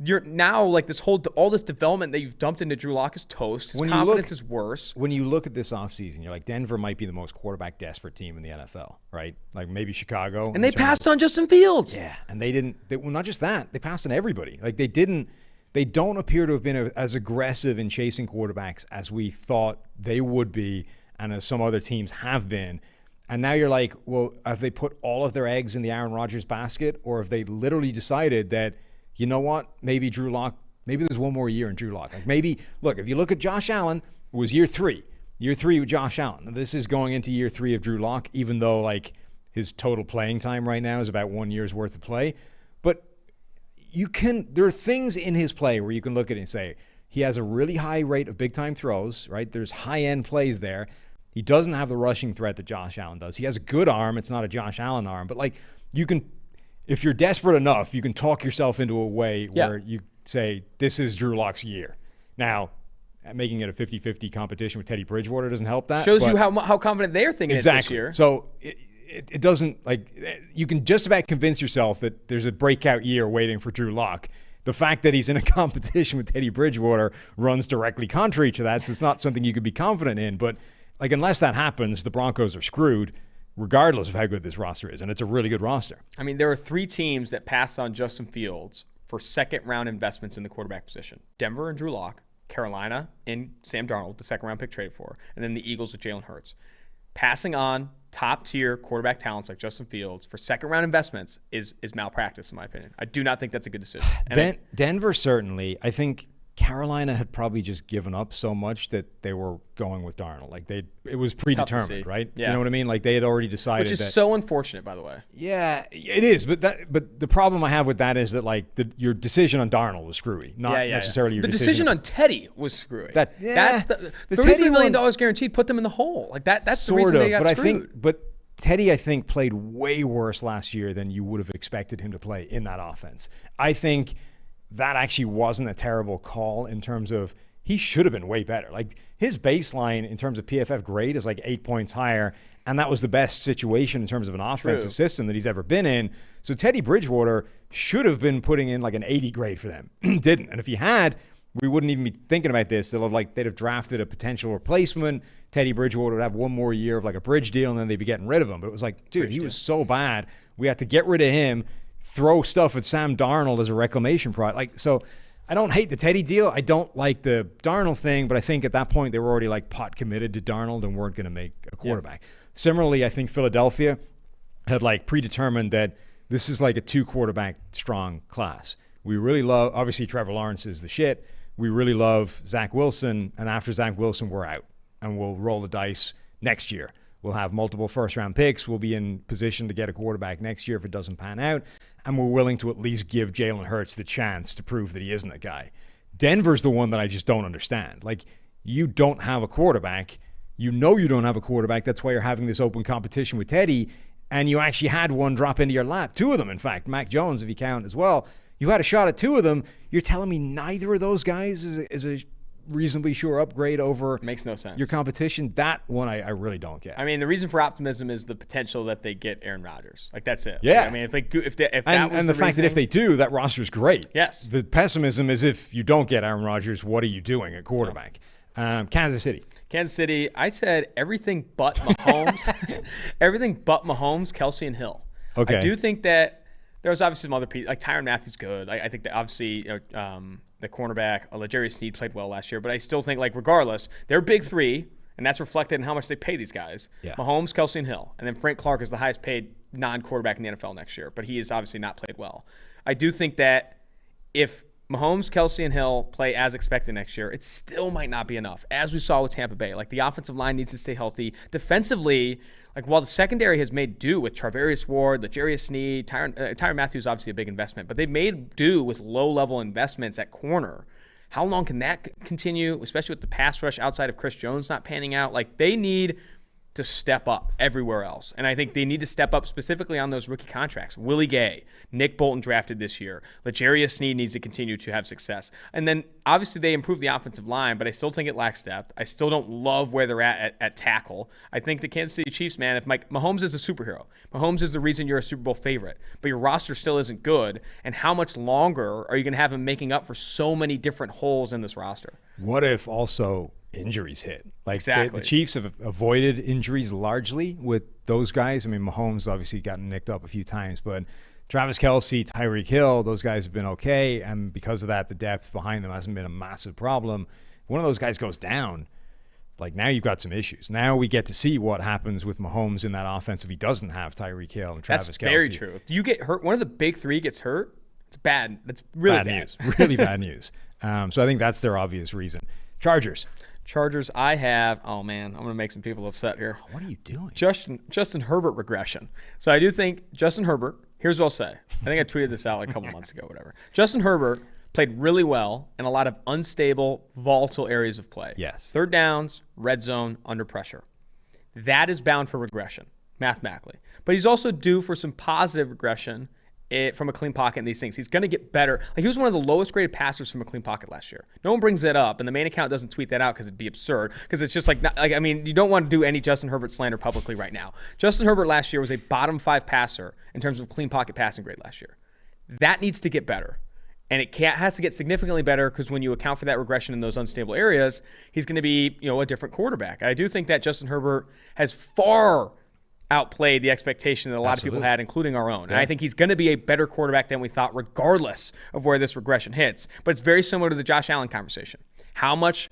you're now, like, all this development that you've dumped into Drew Lock is toast. His confidence is worse. When you look at this offseason, you're like, Denver might be the most quarterback desperate team in the NFL, right? Like, maybe Chicago. And they passed on Justin Fields. Yeah, and well, not just that, they passed on everybody. Like, they don't appear to have been as aggressive in chasing quarterbacks as we thought they would be, and as some other teams have been. And now you're like, well, have they put all of their eggs in the Aaron Rodgers basket, or have they literally decided that, you know what, maybe Drew Lock, maybe there's one more year in Drew Lock. Like, maybe, look, if you look at Josh Allen, it was year 3 with Josh Allen. This is going into year 3 of Drew Lock, even though, like, his total playing time right now is about 1 year's worth of play. But there are things in his play where you can look at it and say, he has a really high rate of big-time throws, right? There's high-end plays there. He doesn't have the rushing threat that Josh Allen does. He has a good arm. It's not a Josh Allen arm. But, like, you can, if you're desperate enough, you can talk yourself into a way where you say, this is Drew Lock's year. Now, making it a 50-50 competition with Teddy Bridgewater doesn't help that. Shows you how confident they're thinking it's this year. So it doesn't, like, you can just about convince yourself that there's a breakout year waiting for Drew Lock. The fact that he's in a competition with Teddy Bridgewater runs directly contrary to that, so it's not something you could be confident in. But, like, unless that happens, the Broncos are screwed. regardless of how good this roster is. And it's a really good roster. I mean, there are 3 teams that passed on Justin Fields for second-round investments in the quarterback position. Denver and Drew Lock, Carolina and Sam Darnold, the second-round pick traded for, and then the Eagles with Jalen Hurts. Passing on top-tier quarterback talents like Justin Fields for second-round investments is malpractice, in my opinion. I do not think that's a good decision. Denver, certainly. I think Carolina had probably just given up so much that they were going with Darnold. Like it was predetermined, right? Yeah. You know what I mean? Like they had already decided. Which is so unfortunate, by the way. Yeah, it is. But the problem I have with that is that like your decision on Darnold was screwy, not necessarily your decision on Teddy was screwy. That's the $33 million guaranteed put them in the hole. Like that's the reason they got screwed. But Teddy, I think, played way worse last year than you would have expected him to play in that offense. I think that actually wasn't a terrible call in terms of he should have been way better. Like his baseline in terms of PFF grade is like 8 points higher, and that was the best situation in terms of an offensive system that he's ever been in. So Teddy Bridgewater should have been putting in like an 80 grade for them. Didn't. And if he had, we wouldn't even be thinking about this. They'd have drafted a potential replacement. Teddy Bridgewater would have one more year of like a bridge deal, and then they'd be getting rid of him. But it was like, dude, he was so bad. We had to get rid of him, throw stuff at Sam Darnold as a reclamation project. Like, so I don't hate the Teddy deal. I don't like the Darnold thing, but I think at that point they were already like pot committed to Darnold and weren't going to make a quarterback. Similarly, I think Philadelphia had like predetermined that this is like a 2 quarterback strong class. We really love, obviously Trevor Lawrence is the shit. We really love Zach Wilson, and after Zach Wilson, we're out, and we'll roll the dice next year. We'll have multiple first-round picks. We'll be in position to get a quarterback next year if it doesn't pan out, and we're willing to at least give Jalen Hurts the chance to prove that he isn't a guy. Denver's the one that I just don't understand. Like, you don't have a quarterback. You know you don't have a quarterback. That's why you're having this open competition with Teddy, and you actually had one drop into your lap. 2 of them, in fact. Mac Jones, if you count as well. You had a shot at 2 of them. You're telling me neither of those guys is a reasonably sure upgrade over makes no sense. Your competition? That one I really don't get. I mean, the reason for optimism is the potential that they get Aaron Rodgers. Like, that's it. Yeah. Like, I mean, if that was the fact that if they do, that roster's great. Yes. The pessimism is if you don't get Aaron Rodgers, what are you doing at quarterback? Kansas City, I said everything but Mahomes. Everything but Mahomes, Kelsey, and Hill. Okay. I do think that there was obviously some other people, like Tyrann Mathieu's good. I think that obviously the cornerback, L'Jarius Sneed played well last year, but I still think, like, regardless, they're big 3, and that's reflected in how much they pay these guys. Yeah. Mahomes, Kelsey, and Hill. And then Frank Clark is the highest paid non-quarterback in the NFL next year, but he has obviously not played well. I do think that if Mahomes, Kelsey, and Hill play as expected next year, it still might not be enough, as we saw with Tampa Bay. Like, the offensive line needs to stay healthy. Defensively, like, while the secondary has made do with Charvarius Ward, L'Jarius Sneed, Tyrann Mathieu is obviously a big investment, but they've made do with low-level investments at corner. How long can that continue, especially with the pass rush outside of Chris Jones not panning out? Like, they need to step up everywhere else. And I think they need to step up specifically on those rookie contracts. Willie Gay, Nick Bolton drafted this year. L'Jarius Sneed needs to continue to have success. And then obviously they improved the offensive line, but I still think it lacks depth. I still don't love where they're at tackle. I think the Kansas City Chiefs, man, if Mahomes is a superhero, Mahomes is the reason you're a Super Bowl favorite, but your roster still isn't good. And how much longer are you going to have him making up for so many different holes in this roster? What if also injuries hit? Like, exactly. The Chiefs have avoided injuries largely with those guys. I mean, Mahomes obviously gotten nicked up a few times, but Travis Kelce, Tyreek Hill, those guys have been okay, and because of that, the depth behind them hasn't been a massive problem. If one of those guys goes down, like, now you've got some issues. Now we get to see what happens with Mahomes in that offense if he doesn't have Tyreek Hill and Travis Kelce. That's very true. If you get hurt, one of the big 3 gets hurt, it's bad. That's really bad news. Really bad news. So I think that's their obvious reason. Chargers, I have, oh man, I'm going to make some people upset here. What are you doing? Justin Herbert regression. So I do think Justin Herbert, here's what I'll say. I think I tweeted this out like a couple months ago, whatever. Justin Herbert played really well in a lot of unstable, volatile areas of play. Yes. 3rd downs, red zone, under pressure. That is bound for regression, mathematically. But he's also due for some positive regression from a clean pocket and these things. He's going to get better. Like, he was one of the lowest graded passers from a clean pocket last year. No one brings that up, and the main account doesn't tweet that out because it'd be absurd. Because it's just like, I mean, you don't want to do any Justin Herbert slander publicly right now. Justin Herbert last year was a bottom 5 passer in terms of clean pocket passing grade last year. That needs to get better. And it has to get significantly better because when you account for that regression in those unstable areas, he's going to be, a different quarterback. I do think that Justin Herbert has far outplayed the expectation that a lot of people had, including our own. And I think he's going to be a better quarterback than we thought, regardless of where this regression hits. But it's very similar to the Josh Allen conversation. How much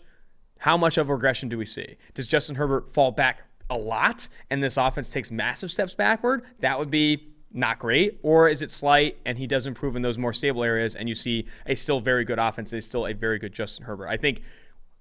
of a regression do we see? Does Justin Herbert fall back a lot and this offense takes massive steps backward? That would be not great. Or is it slight and he does improve in those more stable areas and you see a still very good offense, is still a very good Justin Herbert? I think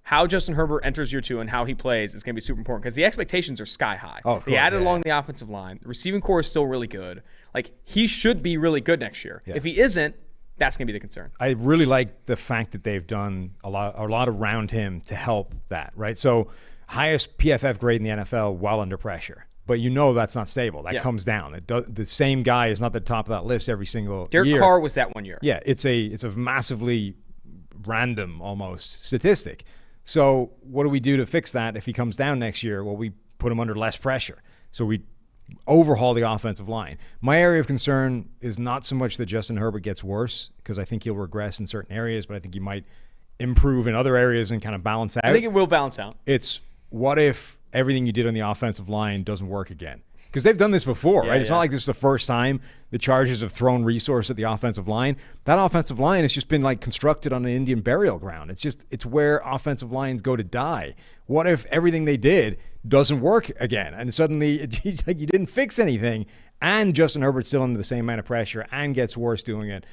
how Justin Herbert enters year 2 and how he plays is going to be super important because the expectations are sky high. They added along the offensive line. The receiving core is still really good. Like, he should be really good next year. If he isn't, that's going to be the concern. I really like the fact that they've done a lot around him to help that, right? So highest PFF grade in the NFL while under pressure. But you know that's not stable. That comes down. The same guy is not the top of that list every single year. Derek Carr was that one year. Yeah, it's a massively random almost statistic. So what do we do to fix that if he comes down next year? Well, we put him under less pressure. So we overhaul the offensive line. My area of concern is not so much that Justin Herbert gets worse, because I think he'll regress in certain areas, but I think he might improve in other areas and kind of balance out. I think it will balance out. It's what if everything you did on the offensive line doesn't work again? Because they've done this before, right? It's not like this is the first time the Chargers have thrown resource at the offensive line. That offensive line has just been like constructed on an Indian burial ground. It's where offensive lines go to die. What if everything they did doesn't work again? And suddenly you didn't fix anything, and Justin Herbert's still under the same amount of pressure and gets worse doing it.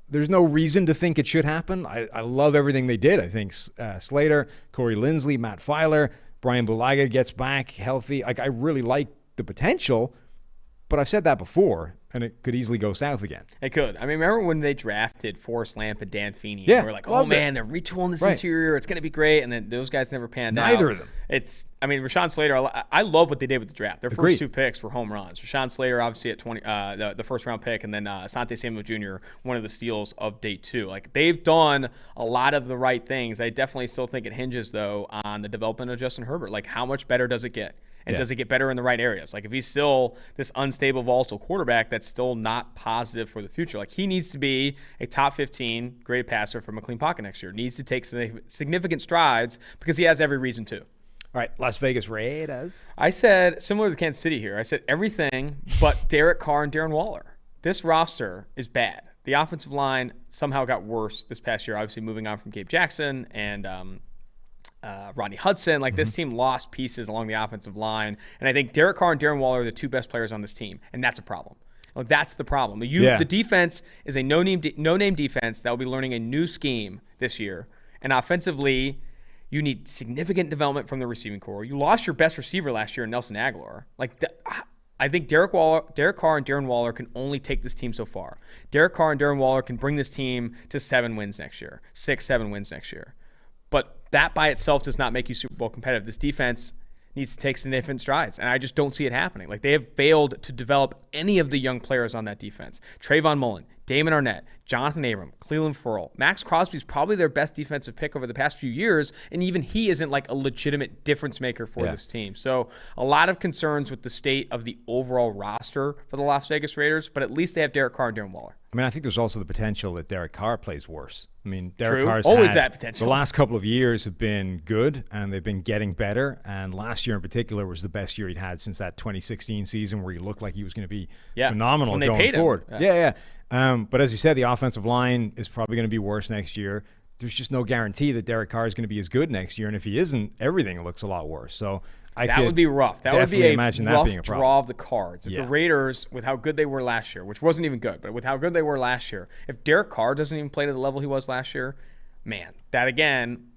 There's no reason to think it should happen. I love everything they did. I think Slater, Corey Linsley, Matt Filer, Brian Bulaga gets back healthy. Like, I really like the potential, but I've said that before, and it could easily go south again. It could. I mean, remember when they drafted Forrest Lamp and Dan Feeney? Yeah, and we were like, oh man, they're retooling this interior. It's going to be great. And then those guys never panned out. Neither of them. Rashawn Slater, I love what they did with the draft. Their first 2 picks were home runs. Rashawn Slater, obviously at 20, the first round pick, and then Asante Samuel Jr., one of the steals of day 2. Like, they've done a lot of the right things. I definitely still think it hinges, though, on the development of Justin Herbert. Like, how much better does it get? And does it get better in the right areas? Like, if he's still this unstable, volatile quarterback that's still not positive for the future, like, he needs to be a top 15 graded passer from a clean pocket next year. Needs to take significant strides because he has every reason to. All right, Las Vegas Raiders. I said, similar to Kansas City here, I said everything but Derek Carr and Darren Waller. This roster is bad. The offensive line somehow got worse this past year, obviously moving on from Gabe Jackson and Rodney Hudson. Like, this team lost pieces along the offensive line. And I think Derek Carr and Darren Waller are the 2 best players on this team. And that's a problem. Like, that's the problem. The defense is a no-name defense that will be learning a new scheme this year. And offensively, you need significant development from the receiving core. You lost your best receiver last year in Nelson Aguilar. Like, I think Derek Carr and Darren Waller can only take this team so far. Derek Carr and Darren Waller can bring this team to 7 wins next year, 6-7 wins next year. But that by itself does not make you Super Bowl competitive. This defense needs to take significant strides, and I just don't see it happening. Like, they have failed to develop any of the young players on that defense. Trayvon Mullen, Damon Arnett, Jonathan Abram, Cleveland Ferrell. Max Crosby's probably their best defensive pick over the past few years, and even he isn't like a legitimate difference maker for this team. So a lot of concerns with the state of the overall roster for the Las Vegas Raiders, but at least they have Derek Carr and Darren Waller. I mean, I think there's also the potential that Derek Carr plays worse. I mean, Derek Carr's always that potential. The last couple of years have been good, and they've been getting better. And last year in particular was the best year he'd had since that 2016 season, where he looked like he was going to be phenomenal going forward. But as you said, the offensive line is probably going to be worse next year. There's just no guarantee that Derek Carr is going to be as good next year. And if he isn't, everything looks a lot worse. So that would be rough. That would be a rough a draw of the cards. If the Raiders, with how good they were last year, which wasn't even good, but with how good they were last year, if Derek Carr doesn't even play to the level he was last year, man, that again,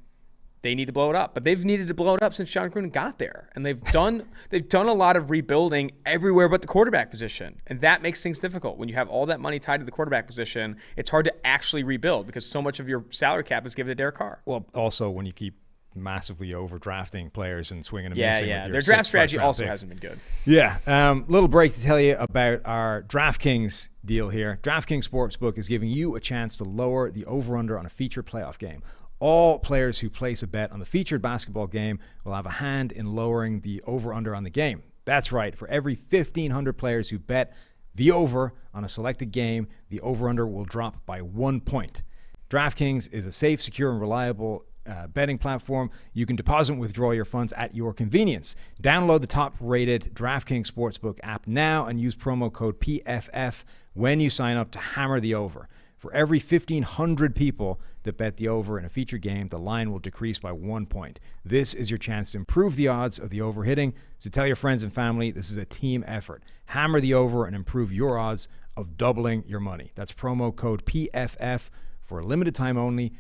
they need to blow it up. But they've needed to blow it up since John Gruden got there. And they've done a lot of rebuilding everywhere but the quarterback position. And that makes things difficult. When you have all that money tied to the quarterback position, it's hard to actually rebuild because so much of your salary cap is given to Derek Carr. Well, also when you keep massively overdrafting players and swinging and missing with your their draft strategy also picks. hasn't been good. Little break to tell you about our DraftKings deal here. DraftKings Sportsbook is giving you a chance to lower the over-under on a featured playoff game. All players who place a bet on the featured basketball game will have a hand in lowering the over-under on the game. That's right. For every 1,500 players who bet the over on a selected game, the over-under will drop by 1 point. DraftKings is a safe, secure, and reliable betting platform. You can deposit and withdraw your funds at your convenience. Download the top-rated DraftKings Sportsbook app now and use promo code PFF when you sign up to hammer the over. For every 1,500 people that bet the over in a feature game, the line will decrease by 1 point. This is your chance to improve the odds of the over hitting. So tell your friends and family this is a team effort. Hammer the over and improve your odds of doubling your money. That's promo code PFF for a limited time only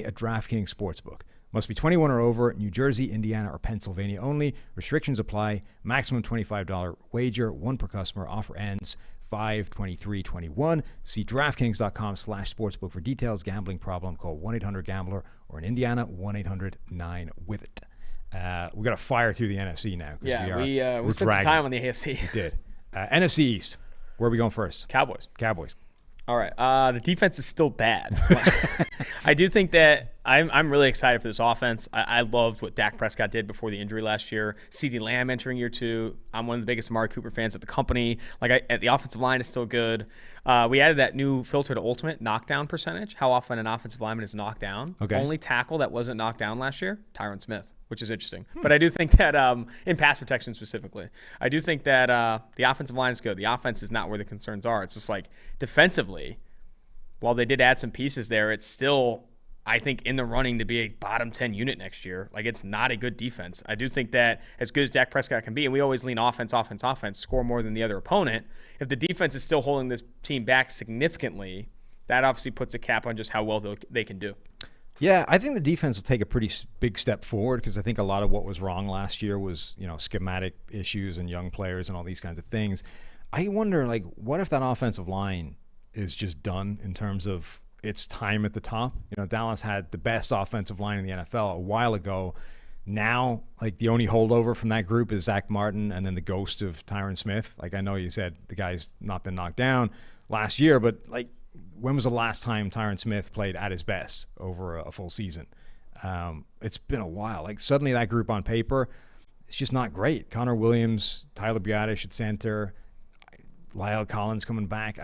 at DraftKings Sportsbook. Must be 21 or over, New Jersey, Indiana, or Pennsylvania only. Restrictions apply. Maximum $25 wager, one per customer. Offer ends 5/23/21. See DraftKings.com/sportsbook for details. Gambling problem, call 1-800-GAMBLER, or in Indiana, 1-800-9-WITH-IT. We got to fire through the NFC now. Yeah, we spent some time on the AFC. We did. NFC East. Where are we going first? Cowboys. All right. The defense is still bad. I do think that I'm really excited for this offense. I loved what Dak Prescott did before the injury last year. CeeDee Lamb entering year 2. I'm one of the biggest Amari Cooper fans at the company. The offensive line is still good. We added that new filter to Ultimate, knockdown percentage, how often an offensive lineman is knocked down. Okay. Only tackle that wasn't knocked down last year, Tyron Smith, which is interesting. But I do think that in pass protection specifically, I do think that the offensive line is good. The offense is not where the concerns are. It's just defensively, while they did add some pieces there, it's still, I think, in the running to be a bottom 10 unit next year. It's not a good defense. I do think that as good as Dak Prescott can be, and we always lean offense, score more than the other opponent, if the defense is still holding this team back significantly, that obviously puts a cap on just how well they can do. Yeah, I think the defense will take a pretty big step forward because I think a lot of what was wrong last year was, schematic issues and young players and all these kinds of things. I wonder, what if that offensive line is just done in terms of its time at the top? Dallas had the best offensive line in the NFL a while ago. Now, the only holdover from that group is Zach Martin and then the ghost of Tyron Smith. I know you said the guy's not been knocked down last year, but when was the last time Tyron Smith played at his best over a full season? It's been a while. Suddenly that group on paper, it's just not great. Connor Williams, Tyler Biadasz at center, Lyle Collins coming back.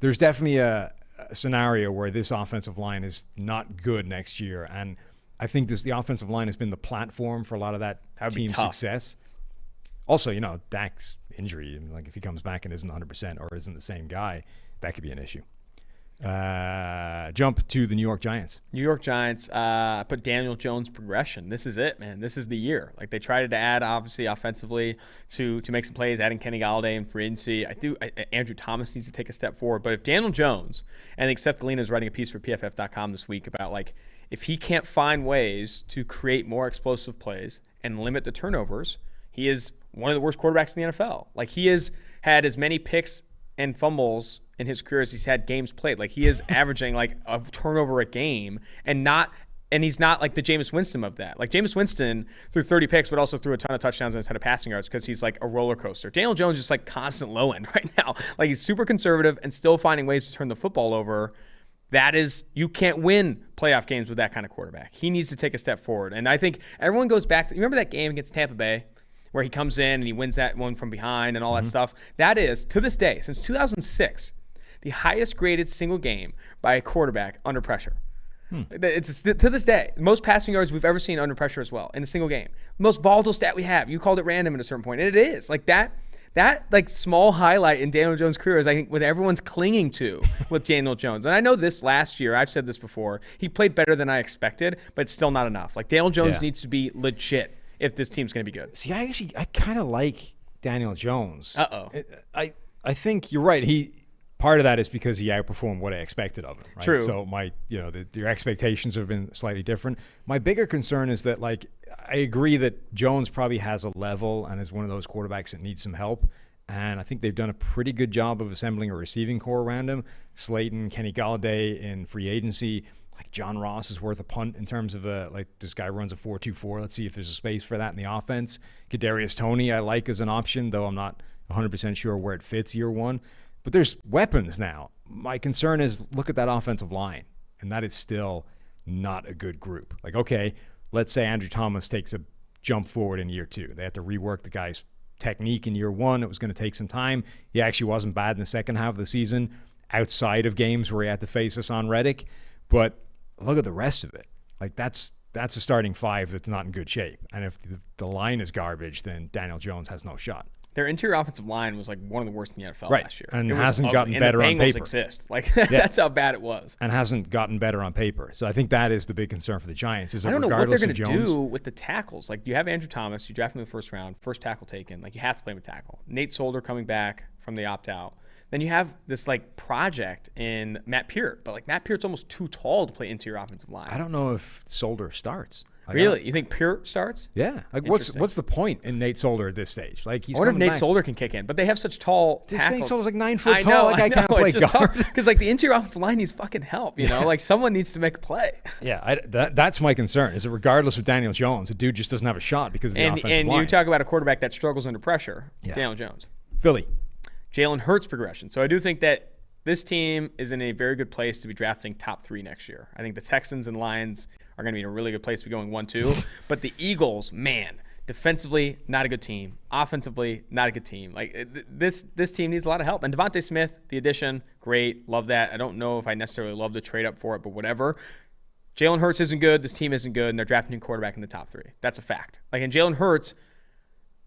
There's definitely a scenario where this offensive line is not good next year. And I think the offensive line has been the platform for a lot of that team's success. Also, Dak's injury, if he comes back and isn't 100% or isn't the same guy, that could be an issue. Jump to the New York Giants. Put Daniel Jones progression. This is it, man. This is the year. They tried to add, obviously, offensively to make some plays, adding Kenny Galladay and free agency. Andrew Thomas needs to take a step forward. But if Daniel Jones, and I think Seth Galina is writing a piece for PFF.com this week about, if he can't find ways to create more explosive plays and limit the turnovers, he is one of the worst quarterbacks in the NFL. He has had as many picks and fumbles in his career as he's had games played. He is averaging a turnover a game and he's not the Jameis Winston of that. Jameis Winston threw 30 picks but also threw a ton of touchdowns and a ton of passing yards because he's a roller coaster. Daniel Jones is just constant low end right now. He's super conservative and still finding ways to turn the football over. You can't win playoff games with that kind of quarterback. He needs to take a step forward. And I think everyone goes back to, you remember that game against Tampa Bay where he comes in and he wins that one from behind and all that stuff? That is, to this day, since 2006, the highest graded single game by a quarterback under pressure. It's to this day, most passing yards we've ever seen under pressure as well in a single game. Most volatile stat we have. You called it random at a certain point, and it is. That small highlight in Daniel Jones' career is, I think, what everyone's clinging to with Daniel Jones. And I know this last year, I've said this before, he played better than I expected, but it's still not enough. Daniel Jones needs to be legit if this team's going to be good. See, I kind of like Daniel Jones. I think you're right. Part of that is because he outperformed what I expected of him. Right? True. So your expectations have been slightly different. My bigger concern is that I agree that Jones probably has a level and is one of those quarterbacks that needs some help. And I think they've done a pretty good job of assembling a receiving core around him. Slayton, Kenny Galladay in free agency. John Ross is worth a punt in terms of this guy runs a 4.24. Let's see if there's a space for that in the offense. Kadarius Toney I like as an option, though I'm not 100% sure where it fits year one. But there's weapons now. My concern is look at that offensive line, and that is still not a good group. Okay, let's say Andrew Thomas takes a jump forward in year 2. They have to rework the guy's technique in year 1. It was going to take some time. He actually wasn't bad in the second half of the season outside of games where he had to face us on Reddick. But look at the rest of it. Like that's a starting five that's not in good shape. And if the line is garbage, then Daniel Jones has no shot. Their interior offensive line was like one of the worst in the NFL last year. And hasn't gotten better on paper. And the Bengals exist. Like, that's how bad it was. And hasn't gotten better on paper. So I think that is the big concern for the Giants. Is that I don't know what they're going to Jones, do with the tackles. Like, you have Andrew Thomas. You draft him in the first round. First tackle taken. Like, you have to play him a tackle. Nate Solder coming back from the opt-out. Then you have this, like, project in Matt Peart. But, like, Matt Peart's almost too tall to play interior offensive line. I don't know if Solder starts. Really? You think Peart starts? Yeah. Like, what's the point in Nate Solder at this stage? Like, he's I wonder if Nate back. Solder can kick in, but they have such tall tackles. Nate Solder's like 9 foot tall. Like, I can't play guard. Because like the interior offensive line needs fucking help. You know, like someone needs to make a play. Yeah, that's my concern. Is that regardless of Daniel Jones, the dude just doesn't have a shot because of the offensive line. And you talk about a quarterback that struggles under pressure. Daniel Jones. Philly. Jalen Hurts progression. So I do think that this team is in a very good place to be drafting top 3 next year. I think the Texans and Lions are going to be in a really good place to be going 1-2. But the Eagles, man, defensively, not a good team. Offensively, not a good team. Like this team needs a lot of help. And Devontae Smith, the addition, great, love that. I don't know if I necessarily love the trade up for it, but whatever. Jalen Hurts isn't good. This team isn't good, and they're drafting a quarterback in the top 3. That's a fact. Like, in Jalen Hurts,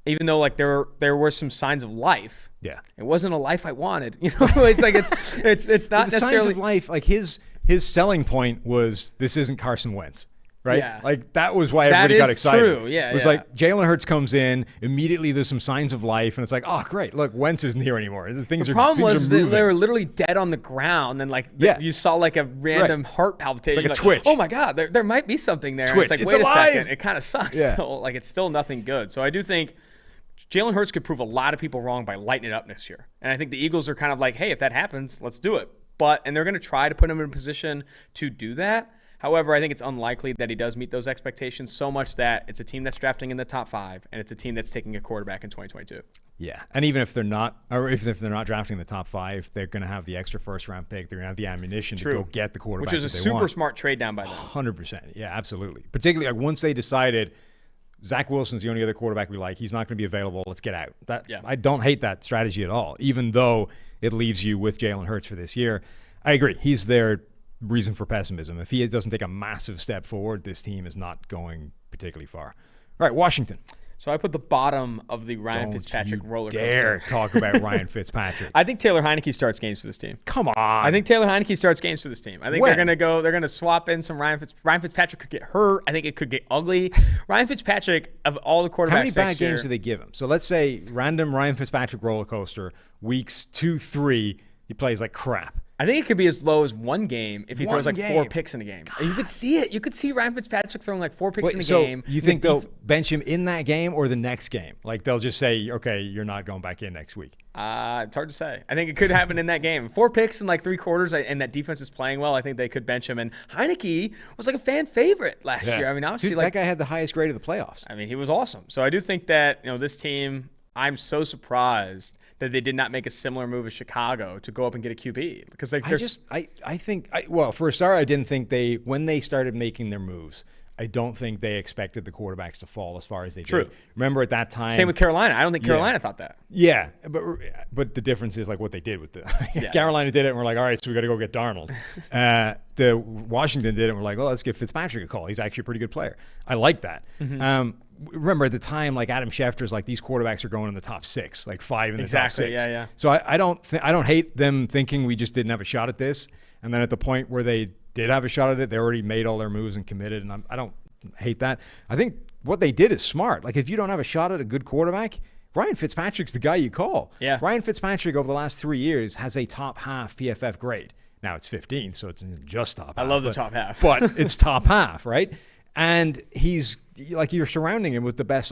even though like there were some signs of life, it wasn't a life I wanted. You know, it's like it's not necessarily signs of life. Like his selling point was this isn't Carson Wentz, right? Yeah. Like that was why everybody got excited. True. Yeah, it was like Jalen Hurts comes in immediately. There's some signs of life, and it's like, oh great, look, Wentz isn't here anymore. The problem was that they were literally dead on the ground, and like you saw like a random heart palpitation, like a twitch. Oh my god, there might be something there. Twitch. And it's like, wait a second, it kind of sucks. Still. Like it's still nothing good. So I do think Jalen Hurts could prove a lot of people wrong by lighting it up next year. And I think the Eagles are kind of like, hey, if that happens, let's do it. And they're going to try to put him in a position to do that. However, I think it's unlikely that he does meet those expectations so much that it's a team that's drafting in the top 5, and it's a team that's taking a quarterback in 2022. Yeah, and even if they're not, or if they're not drafting in the top 5, they're going to have the extra first-round pick. They're going to have the ammunition to go get the quarterback, which is a super smart trade down by them. 100%. Yeah, absolutely. Particularly like once they decided Zach Wilson's the only other quarterback we like. He's not going to be available. Let's get out. I don't hate that strategy at all, even though it leaves you with Jalen Hurts for this year. I agree. He's their reason for pessimism. If he doesn't take a massive step forward, this team is not going particularly far. All right, Washington. So I put the bottom of the Ryan Fitzpatrick roller coaster. Dare talk about Ryan Fitzpatrick. I think Taylor Heineke starts games for this team. Come on. I think Taylor Heineke starts games for this team. I think they're going to swap in some Ryan Fitzpatrick could get hurt. I think it could get ugly. Ryan Fitzpatrick, of all the quarterbacks, how many bad games do they give him? So let's say random Ryan Fitzpatrick roller coaster, weeks 2-3, he plays like crap. I think it could be as low as 1 game if he throws like 4 picks in a game. You could see it. You could see Ryan Fitzpatrick throwing like 4 picks in a game. You think they'll bench him in that game or the next game? Like they'll just say, okay, you're not going back in next week. It's hard to say. I think it could happen in that game. 4 picks in like 3 quarters, and that defense is playing well. I think they could bench him. And Heineke was like a fan favorite last year. I mean, obviously, that guy had the highest grade of the playoffs. I mean, he was awesome. So I do think that this team. I'm so surprised that they did not make a similar move as Chicago to go up and get a QB because I think for a start, I didn't think when they started making their moves, I don't think they expected the quarterbacks to fall as far as they did. Remember at that time. Same with Carolina. I don't think Carolina thought that. Yeah, but the difference is like what they did with Carolina did it, and we're like, all right, so we got to go get Darnold. The Washington did it, and we're like, well, let's give Fitzpatrick a call. He's actually a pretty good player. I like that. Mm-hmm. Remember at the time, like Adam Schefter's like these quarterbacks are going in the top 6, like 5 in the top 6. Yeah. So I don't hate them thinking we just didn't have a shot at this, and then at the point where they did have a shot at it, they already made all their moves and committed, and I don't hate that. I think what they did is smart. Like if you don't have a shot at a good quarterback, Ryan Fitzpatrick's the guy you call. Yeah. Ryan Fitzpatrick over the last 3 years has a top half PFF grade. Now it's 15, so it's just top half. I love the top half. But it's top half, right? And he's like you're surrounding him with the best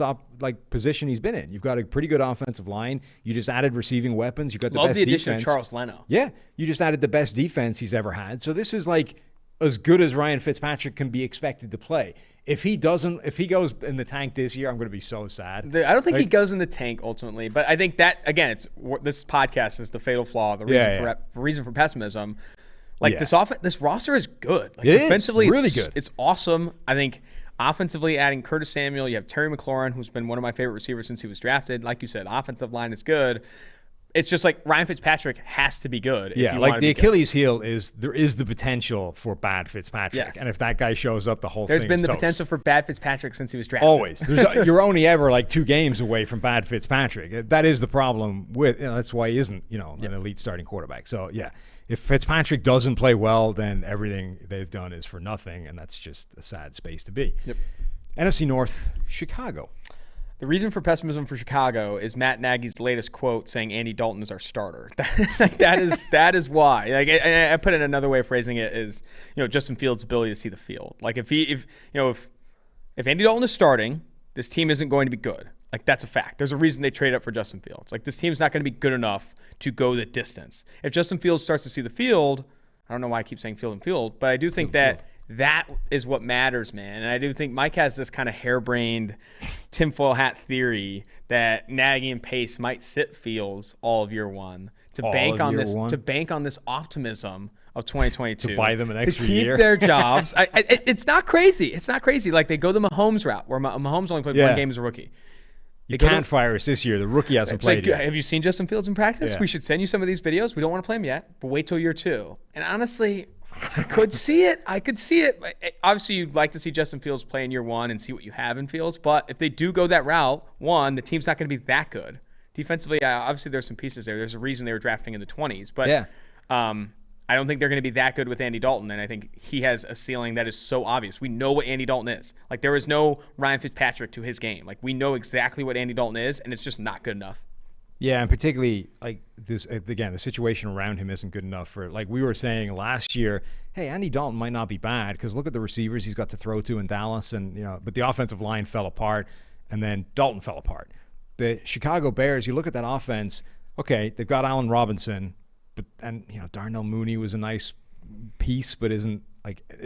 position he's been in. You've got a pretty good offensive line. You just added receiving weapons. You got the best defense. Love the addition of Charles Leno. Yeah, you just added the best defense he's ever had. So this is like as good as Ryan Fitzpatrick can be expected to play. If he goes in the tank this year, I'm going to be so sad. I don't think he goes in the tank ultimately, but I think that again, this podcast is the fatal flaw, the reason for pessimism. This roster is good. Like, defensively, it's really good. It's awesome. I think offensively, adding Curtis Samuel, you have Terry McLaurin, who's been one of my favorite receivers since he was drafted. Like you said, offensive line is good. It's just like Ryan Fitzpatrick has to be good. Yeah, like the Achilles heel is there is the potential for bad Fitzpatrick. Yes. And if that guy shows up, the whole There's thing been is the toast. potential for bad Fitzpatrick since he was drafted. Always. You're only ever like 2 games away from bad Fitzpatrick. That is the problem with, that's why he isn't, an elite starting quarterback. So, yeah, if Fitzpatrick doesn't play well, then everything they've done is for nothing, and that's just a sad space to be. Yep. NFC North, Chicago. The reason for pessimism for Chicago is Matt Nagy's latest quote saying Andy Dalton is our starter. that is why. Like, I put it another way of phrasing it is, Justin Fields' ability to see the field. Like if Andy Dalton is starting, this team isn't going to be good. Like that's a fact. There's a reason they trade up for Justin Fields. Like this team's not going to be good enough to go the distance. If Justin Fields starts to see the field, I don't know why I keep saying field and field, but I do think that is what matters, man. And I do think Mike has this kind of harebrained tinfoil hat theory that Nagy and Pace might sit Fields all of year one to bank on this optimism of 2022 to buy them an extra year to keep their jobs. It's not crazy. It's not crazy. Like they go the Mahomes route where Mahomes only played 1 game as a rookie. You can't fire us this year. The rookie hasn't played yet. Have you seen Justin Fields in practice? Yeah. We should send you some of these videos. We don't want to play him yet, but wait till year 2. And honestly, I could see it. Obviously, you'd like to see Justin Fields play in year 1 and see what you have in Fields. But if they do go that route, the team's not going to be that good. Defensively, obviously, there's some pieces there. There's a reason they were drafting in the 20s. But I don't think they're going to be that good with Andy Dalton. And I think he has a ceiling that is so obvious. We know what Andy Dalton is. Like, there is no Ryan Fitzpatrick to his game. Like, we know exactly what Andy Dalton is, and it's just not good enough. Yeah, and particularly like this again, the situation around him isn't good enough for, like we were saying last year, hey, Andy Dalton might not be bad because look at the receivers he's got to throw to in Dallas, and but the offensive line fell apart, and then Dalton fell apart. The Chicago Bears, you look at that offense, okay, they've got Allen Robinson, and Darnell Mooney was a nice piece, but isn't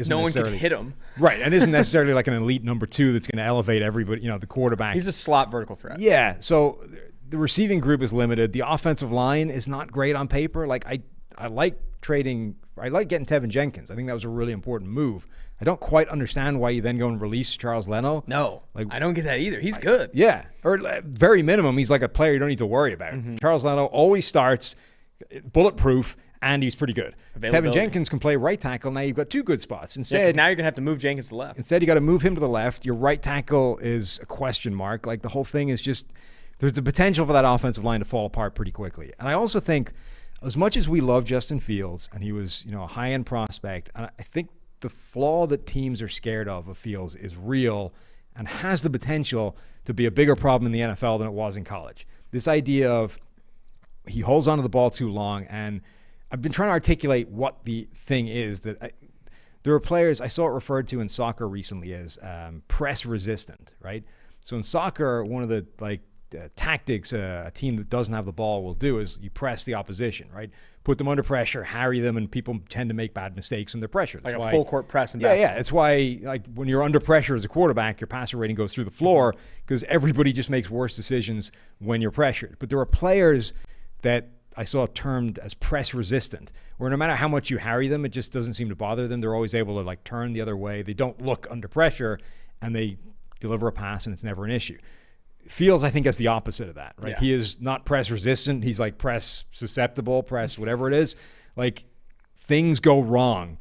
no one can hit him, right? And isn't necessarily like an elite number 2 that's going to elevate everybody. The quarterback. He's a slot vertical threat. Yeah, so. The receiving group is limited. The offensive line is not great on paper. Like I like getting Tevin Jenkins. I think that was a really important move. I don't quite understand why you then go and release Charles Leno. No, I don't get that either. He's good. Yeah, or very minimum, he's like a player you don't need to worry about. Mm-hmm. Charles Leno always starts bulletproof, and he's pretty good. Tevin Jenkins can play right tackle. Now you've got 2 good spots. Instead, now you're gonna have to move Jenkins to the left. Instead, you got to move him to the left. Your right tackle is a question mark. Like the whole thing is just. There's the potential for that offensive line to fall apart pretty quickly. And I also think as much as we love Justin Fields, and he was, a high-end prospect, and I think the flaw that teams are scared of Fields is real and has the potential to be a bigger problem in the NFL than it was in college. This idea of he holds onto the ball too long, and I've been trying to articulate what the thing is that there are players, I saw it referred to in soccer recently as press resistant, right? So in soccer, one of the tactics a team that doesn't have the ball will do is you press the opposition, right? Put them under pressure, harry them, and people tend to make bad mistakes under pressure. That's like a full court press in basketball. Yeah. It's why when you're under pressure as a quarterback, your passer rating goes through the floor because everybody just makes worse decisions when you're pressured. But there are players that I saw termed as press resistant, where no matter how much you harry them, it just doesn't seem to bother them. They're always able to turn the other way. They don't look under pressure, and they deliver a pass, and it's never an issue. Fields, I think, is the opposite of that, right? Yeah. He is not press resistant. He's press susceptible, press whatever it is. Things go wrong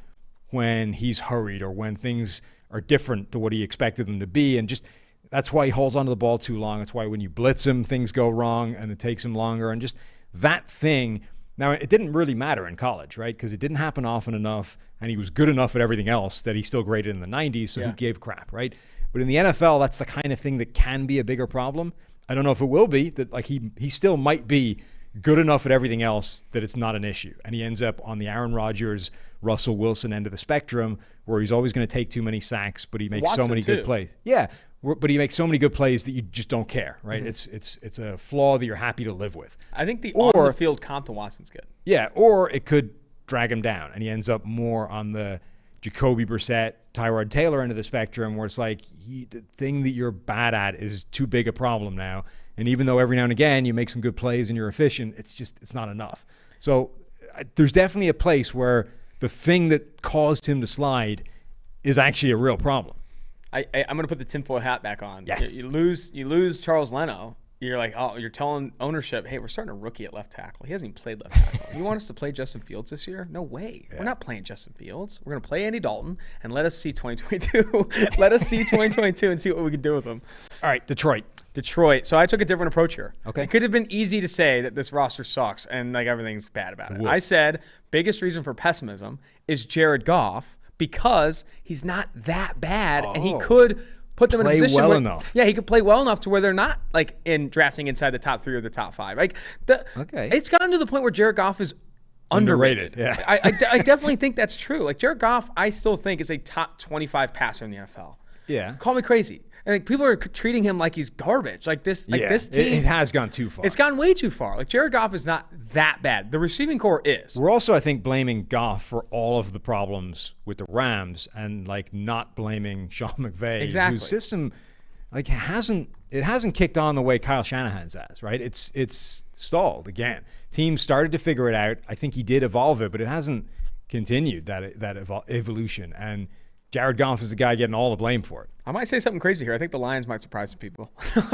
when he's hurried or when things are different to what he expected them to be. And just that's why he holds onto the ball too long. That's why when you blitz him, things go wrong and it takes him longer. And just that thing. Now, it didn't really matter in college, right? Because it didn't happen often enough, and he was good enough at everything else that he still graded in the 90s, so who gave crap, right? But in the NFL, that's the kind of thing that can be a bigger problem. I don't know if it will be, that he still might be good enough at everything else that it's not an issue. And he ends up on the Aaron Rodgers, Russell Wilson end of the spectrum, where he's always going to take too many sacks, but he makes Watson so many good plays. Yeah, but he makes so many good plays that you just don't care, right? Mm-hmm. It's a flaw that you're happy to live with. I think the on-the-field comp to Watson's good. Yeah, or it could drag him down, and he ends up more on the Jacoby Brissett, Tyrod Taylor end of the spectrum, where it's the thing that you're bad at is too big a problem now. And even though every now and again you make some good plays and you're efficient, it's not enough. So there's definitely a place where the thing that caused him to slide is actually a real problem. I'm going to put the tinfoil hat back on. Yes. You lose Charles Leno, you're like, oh, you're telling ownership, hey, we're starting a rookie at left tackle. He hasn't even played left tackle. You want us to play Justin Fields this year? No way. Yeah. We're not playing Justin Fields. We're going to play Andy Dalton and let us see 2022. Let us see 2022 and see what we can do with him. All right, Detroit. So I took a different approach here. Okay. It could have been easy to say that this roster sucks and like everything's bad about it. I said biggest reason for pessimism is Jared Goff because he's not that bad and he could put them in a position where, enough. Yeah, he could play well enough to where they're not like in drafting inside the top 3 or the top 5. Like it's gotten to the point where Jared Goff is underrated. Yeah, I definitely think that's true. Like Jared Goff, I still think is a top 25 passer in the NFL. Yeah, call me crazy. And like, people are treating him like he's garbage. Like this team, it has gone too far. It's gone way too far. Like Jared Goff is not that bad. The receiving core is. We're also, I think, blaming Goff for all of the problems with the Rams, and like not blaming Sean McVay, whose system like hasn't kicked on the way Kyle Shanahan's has. Right? It's stalled again. Teams started to figure it out. I think he did evolve it, but it hasn't continued that evolution. And Jared Goff is the guy getting all the blame for it. I might say something crazy here. I think the Lions might surprise some people.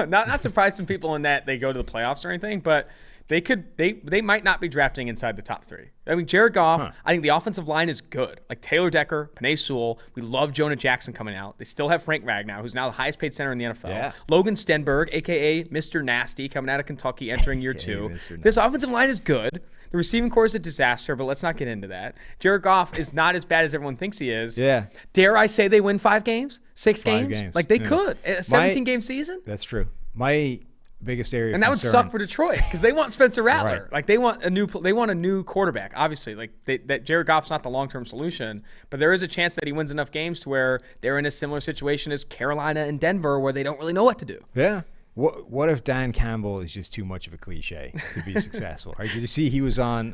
not surprise some people in that they go to the playoffs or anything, but they might not be drafting inside the top 3. I mean, Jared Goff, I think the offensive line is good. Like Taylor Decker, Penei Sewell. We love Jonah Jackson coming out. They still have Frank Ragnow, who's now the highest paid center in the NFL. Yeah. Logan Stenberg, a.k.a. Mr. Nasty, coming out of Kentucky, entering year 2. This offensive line is good. The receiving core is a disaster, but let's not get into that. Jared Goff is not as bad as everyone thinks he is. Yeah. Dare I say they win 5 games? 6 games? Like they could. A 17-game season? That's true. My biggest area and that would suck for Detroit because they want Spencer Rattler. Right. Like they want a new quarterback. Obviously, like that Jared Goff's not the long-term solution, but there is a chance that he wins enough games to where they're in a similar situation as Carolina and Denver where they don't really know what to do. Yeah. What if Dan Campbell is just too much of a cliche to be successful? Right? Did you see he was on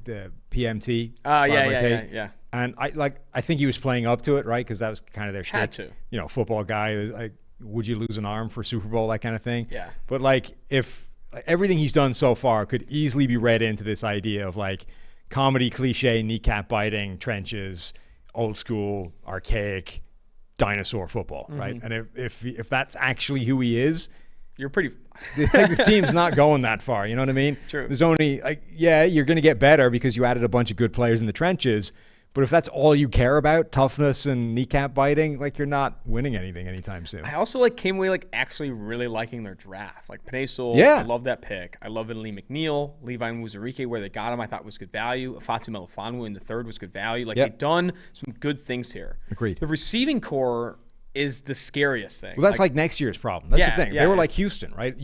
the PMT? Yeah. And I think he was playing up to it, right? Because that was kind of their shtick. Had to. You know, football guy. Like, would you lose an arm for Super Bowl? That kind of thing. Yeah. But like, if everything he's done so far could easily be read into this idea of like comedy cliche, kneecap biting, trenches, old school, archaic, dinosaur football, right? And if that's actually who he is, you're pretty. The team's not going that far. You know what I mean? True. There's only you're going to get better because you added a bunch of good players in the trenches. But if that's all you care about, toughness and kneecap biting, like you're not winning anything anytime soon. I also came away actually really liking their draft. Like Penei Sewell, I love that pick. I love Lee McNeil, Levi Muzurike, where they got him, I thought was good value. Afatu Melifonwu in the 3rd was good value. They've done some good things here. Agreed. The receiving core is the scariest thing. Well, that's like next year's problem. That's the thing. They were like Houston, right?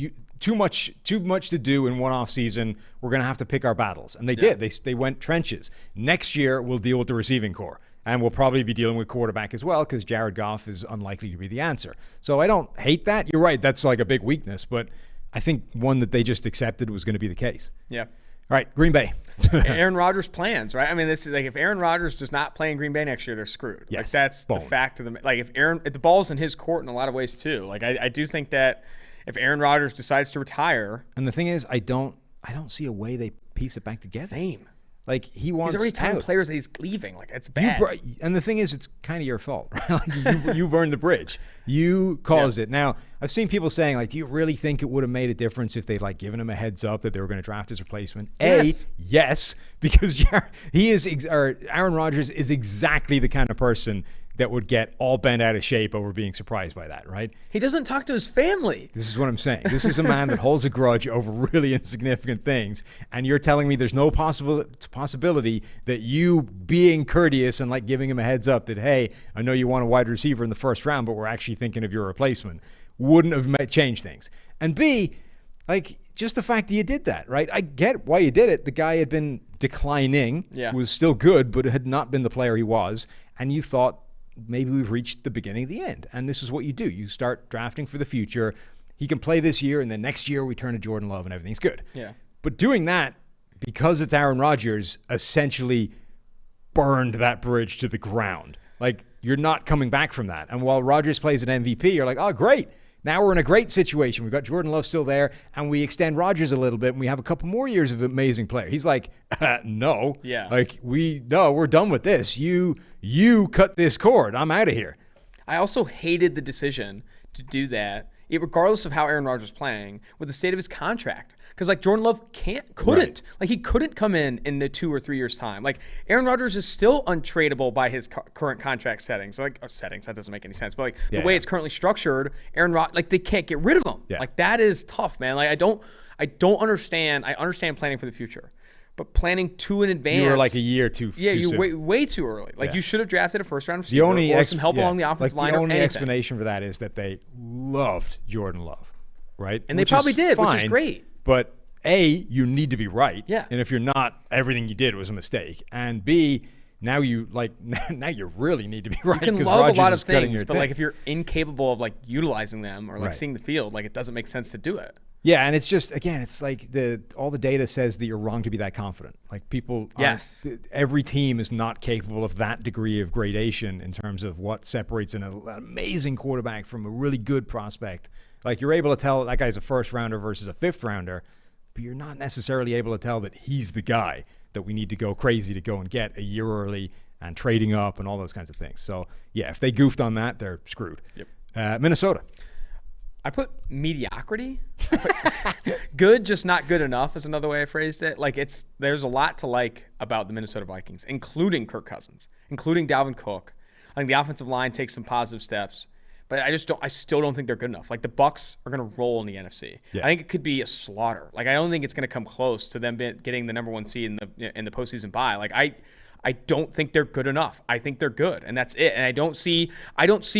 Too much to do in one off season. We're going to have to pick our battles. And they did. They went trenches. Next year, we'll deal with the receiving core. And we'll probably be dealing with quarterback as well because Jared Goff is unlikely to be the answer. So I don't hate that. You're right. That's like a big weakness. But I think one that they just accepted was going to be the case. Yeah. All right, Green Bay. Aaron Rodgers' plans, right? I mean, this is like if Aaron Rodgers does not play in Green Bay next year, they're screwed. Yes. Like that's the fact of the like. If the ball's in his court in a lot of ways too. Like I do think that if Aaron Rodgers decides to retire, and the thing is, I don't see a way they piece it back together. Same. Like he's already telling players that he's leaving. Like it's bad. And the thing is, it's kind of your fault, right? Like you burned the bridge. You caused it. Now I've seen people saying like, do you really think it would have made a difference if they'd like given him a heads up that they were going to draft his replacement? Yes, because Aaron Rodgers is exactly the kind of person that would get all bent out of shape over being surprised by that, right? He doesn't talk to his family. This is what I'm saying. This is a man that holds a grudge over really insignificant things, and you're telling me there's no possibility that you being courteous and like giving him a heads up that, hey, I know you want a wide receiver in the 1st round, but we're actually thinking of your replacement, wouldn't have changed things. And B, like just the fact that you did that, right? I get why you did it. The guy had been declining, was still good, but had not been the player he was, and you thought, maybe we've reached the beginning of the end. And this is what you do. You start drafting for the future. He can play this year, and then next year we turn to Jordan Love and everything's good. Yeah. But doing that, because it's Aaron Rodgers, essentially burned that bridge to the ground. Like, you're not coming back from that. And while Rodgers plays an MVP, you're like, oh, great. Now we're in a great situation. We've got Jordan Love still there, and we extend Rodgers a little bit, and we have a couple more years of amazing player. He's like, no. Yeah. Like, we're done with this. You cut this cord. I'm out of here. I also hated the decision to do that. regardless of how Aaron Rodgers is playing, with the state of his contract. Because like Jordan Love couldn't. Like he couldn't come in the 2 or 3 years time. Like Aaron Rodgers is still untradeable by his current contract settings. Like settings, that doesn't make any sense. But like the way it's currently structured, like they can't get rid of him. Yeah. Like that is tough, man. Like I don't understand. I understand planning for the future, but planning too in advance. You were like a year too. Yeah, you're way too early. Like you should have drafted a first round receiver or some help along the offensive line. The only explanation for that is that they loved Jordan Love, right? And they probably did, which is great. But A, you need to be right. Yeah. And if you're not, everything you did was a mistake. And B, now you really need to be right. You can love Rodgers a lot of things, but like if you're incapable of like utilizing them or like seeing the field, like it doesn't make sense to do it. Yeah, and it's just, again, it's like all the data says that you're wrong to be that confident. Like people, every team is not capable of that degree of gradation in terms of what separates an amazing quarterback from a really good prospect. Like you're able to tell that guy's a first rounder versus a fifth rounder, but you're not necessarily able to tell that he's the guy that we need to go crazy to go and get a year early and trading up and all those kinds of things. So yeah, if they goofed on that, they're screwed. Yep. Minnesota. I put mediocrity. Good, just not good enough is another way I phrased it. Like there's a lot to like about the Minnesota Vikings, including Kirk Cousins, including Dalvin Cook. I think the offensive line takes some positive steps, but I still don't think they're good enough. Like the Bucs are going to roll in the NFC. Yeah. I think it could be a slaughter. Like I don't think it's going to come close to them getting the number 1 seed in the postseason bye. Like I don't think they're good enough. I think they're good, and that's it. And I don't see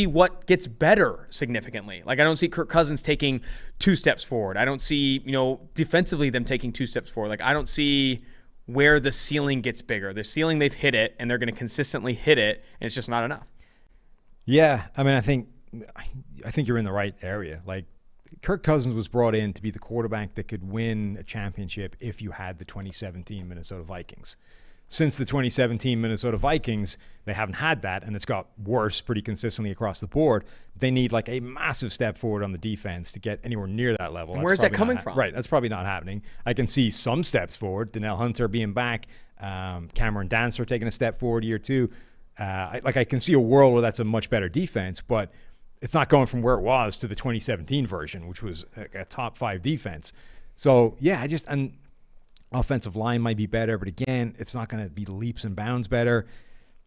what gets better significantly. Like I don't see Kirk Cousins taking 2 steps forward. I don't see, defensively them taking 2 steps forward. Like I don't see where the ceiling gets bigger. The ceiling, they've hit it, and they're going to consistently hit it, and it's just not enough. Yeah, I mean, I think you're in the right area. Like Kirk Cousins was brought in to be the quarterback that could win a championship if you had the 2017 Minnesota Vikings. Since the 2017 Minnesota Vikings, they haven't had that, and it's got worse pretty consistently across the board. They need like a massive step forward on the defense to get anywhere near that level. Where's that coming from? Right, that's probably not happening. I can see some steps forward. Danielle Hunter being back, Cameron Dancer taking a step forward year 2. I can see a world where that's a much better defense, but it's not going from where it was to the 2017 version, which was a top 5 defense. So yeah, and offensive line might be better, but again, it's not going to be leaps and bounds better.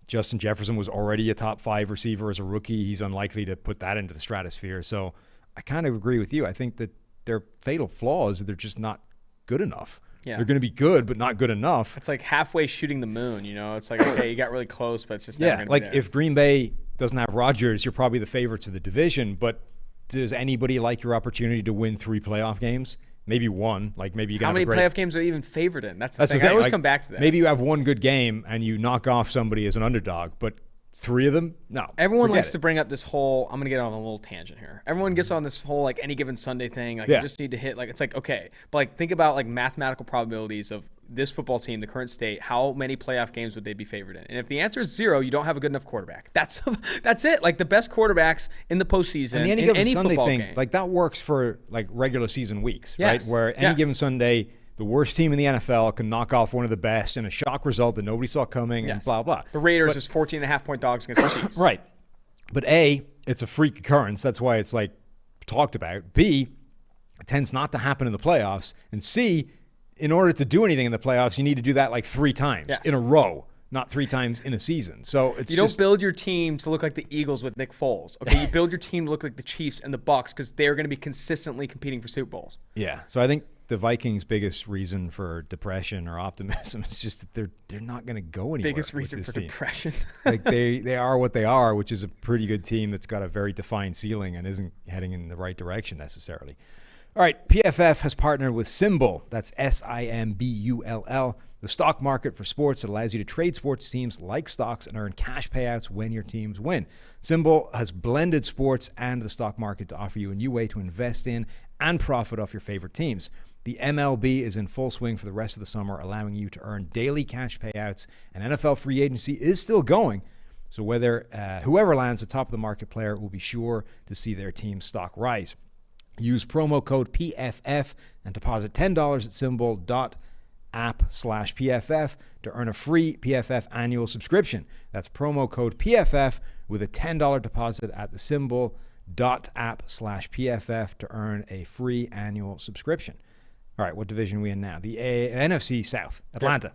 Justin Jefferson was already a top 5 receiver as a rookie. He's unlikely to put that into the stratosphere. So I kind of agree with you. I think that their fatal flaw is that they're just not good enough. Yeah. They're going to be good, but not good enough. It's like halfway shooting the moon, It's like, okay, you got really close, but it's just never going to be there. If Green Bay doesn't have Rodgers, you're probably the favorites of the division, but does anybody like your opportunity to win 3 playoff games? Maybe 1. Like maybe you got. How many playoff games are you even favored in? That's the thing. I always come back to that. Maybe you have 1 good game and you knock off somebody as an underdog, but 3 of them, no. Everyone likes to bring up this whole. I'm gonna get on a little tangent here. Everyone gets on this whole like any given Sunday thing. Like you just need to hit. Like it's like okay, but like think about like mathematical probabilities of this football team, the current state. How many playoff games would they be favored in? And if the answer is 0, you don't have a good enough quarterback. That's it. Like the best quarterbacks in the postseason. And the any given Sunday thing, game. Like that works for like regular season weeks, right? Where any given Sunday, the worst team in the NFL can knock off one of the best in a shock result that nobody saw coming and blah, blah. The Raiders is 14.5-point dogs against the Chiefs. Right. But A, it's a freak occurrence. That's why it's like talked about. B, it tends not to happen in the playoffs. And C, in order to do anything in the playoffs, you need to do that like 3 times in a row, not 3 times in a season. So it's you don't build your team to look like the Eagles with Nick Foles. Okay, you build your team to look like the Chiefs and the Bucs because they're going to be consistently competing for Super Bowls. Yeah. So I think the Vikings' biggest reason for depression or optimism is just that they're not going to go anywhere. Biggest reason for depression. Like they are what they are, which is a pretty good team that's got a very defined ceiling and isn't heading in the right direction necessarily. All right, PFF has partnered with Symbol. That's SIMBULL, the stock market for sports that allows you to trade sports teams like stocks and earn cash payouts when your teams win. Symbol has blended sports and the stock market to offer you a new way to invest in and profit off your favorite teams. The MLB is in full swing for the rest of the summer, allowing you to earn daily cash payouts, and NFL free agency is still going. So whoever lands atop of the market player will be sure to see their team's stock rise. Use promo code PFF and deposit $10 at symbol.app/PFF to earn a free PFF annual subscription. That's promo code PFF with a $10 deposit at the Symbol NFL.app/PFF to earn a free annual subscription. All right, what division are we in now? The NFC South, Atlanta.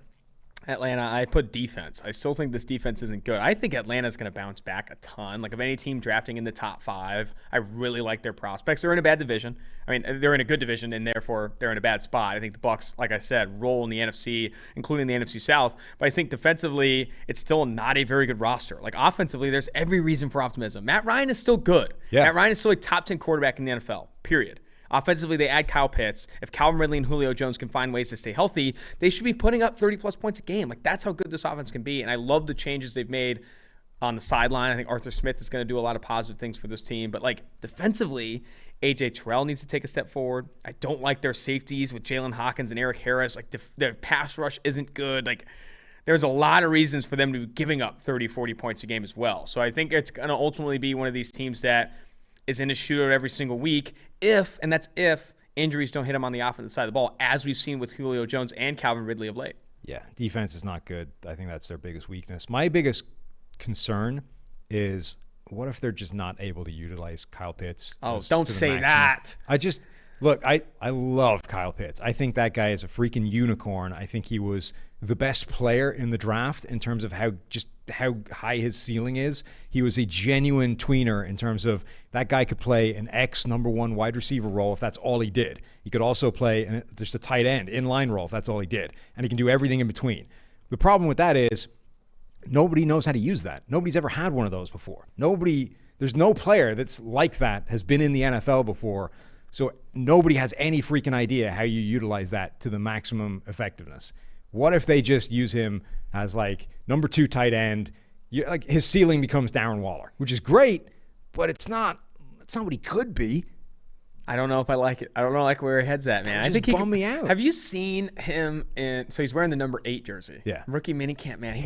Atlanta, I put defense. I still think this defense isn't good. I think Atlanta's going to bounce back a ton. Like, of any team drafting in the top 5, I really like their prospects. They're in a bad division. I mean, they're in a good division, and therefore they're in a bad spot. I think the Bucs, like I said, roll in the NFC, including the NFC South. But I think defensively, it's still not a very good roster. Like, offensively, there's every reason for optimism. Matt Ryan is still good. Yeah. Matt Ryan is still a top 10 quarterback in the NFL, period. Offensively, they add Kyle Pitts. If Calvin Ridley and Julio Jones can find ways to stay healthy, they should be putting up 30-plus points a game. Like, that's how good this offense can be. And I love the changes they've made on the sideline. I think Arthur Smith is going to do a lot of positive things for this team. But, like, defensively, A.J. Terrell needs to take a step forward. I don't like their safeties with Jalen Hawkins and Eric Harris. Like, their pass rush isn't good. Like, there's a lot of reasons for them to be giving up 30, 40 points a game as well. So I think it's going to ultimately be one of these teams that is in a shootout every single week if injuries don't hit him on the offensive side of the ball, as we've seen with Julio Jones and Calvin Ridley of late. Yeah, defense is not good. I think that's their biggest weakness. My biggest concern is, what if they're just not able to utilize Kyle Pitts? Don't say that. Look, I love Kyle Pitts. I think that guy is a freaking unicorn. I think he was the best player in the draft in terms of how high his ceiling is. He was a genuine tweener in terms of that guy could play an number 1 wide receiver role if that's all he did. He could also play just a tight end inline role if that's all he did. And he can do everything in between. The problem with that is nobody knows how to use that. Nobody's ever had one of those before. There's no player that's like that has been in the NFL before. So nobody has any freaking idea how you utilize that to the maximum effectiveness. What if they just use him as like number 2 tight end? Like, his ceiling becomes Darren Waller, which is great, but it's not what he could be. I don't know if I like it. I don't know where his head's at, man. I think he bummed me out. Have you seen him so he's wearing the number 8 jersey. Yeah. Rookie minicamp, man.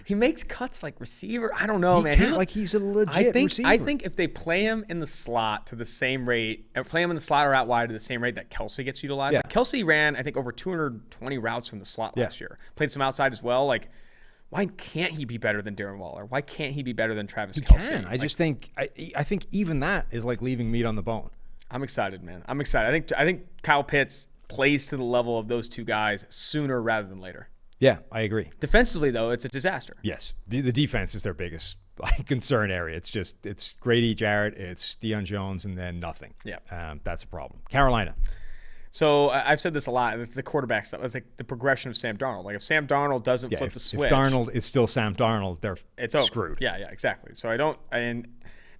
He makes cuts like receiver. I don't know, man. He's a legit receiver. I think if they play him in the slot to the same rate, or play him in the slot or out wide to the same rate that Kelsey gets utilized. Yeah. Like, Kelsey ran, I think, over 220 routes from the slot last year. Played some outside as well. Like, why can't he be better than Darren Waller? Why can't he be better than Travis Kelce? He can. I think even that is like leaving meat on the bone. I'm excited, man. I'm excited. I think Kyle Pitts plays to the level of those two guys sooner rather than later. Yeah, I agree. Defensively, though, it's a disaster. Yes. The defense is their biggest concern area. It's Grady Jarrett, it's Deion Jones, and then nothing. Yeah. That's a problem. Carolina. So I've said this a lot. It's the quarterback stuff. It's like the progression of Sam Darnold. Like, if Sam Darnold doesn't flip the switch. If Darnold is still Sam Darnold, it's screwed. Yeah, exactly. So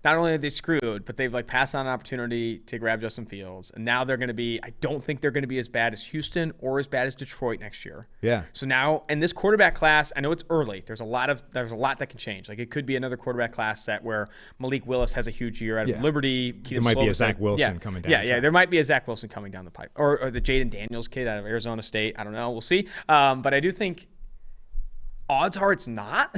not only are they screwed, but they've passed on an opportunity to grab Justin Fields, and now they're going to be. I don't think they're going to be as bad as Houston or as bad as Detroit next year. Yeah. So now, in this quarterback class, I know it's early. There's a lot that can change. Like, it could be another quarterback class where Malik Willis has a huge year out of Liberty. There might be a Zach Wilson coming down. Yeah. There might be a Zach Wilson coming down the pipe, or the Jaden Daniels kid out of Arizona State. I don't know. We'll see. But I do think. Odds are it's not.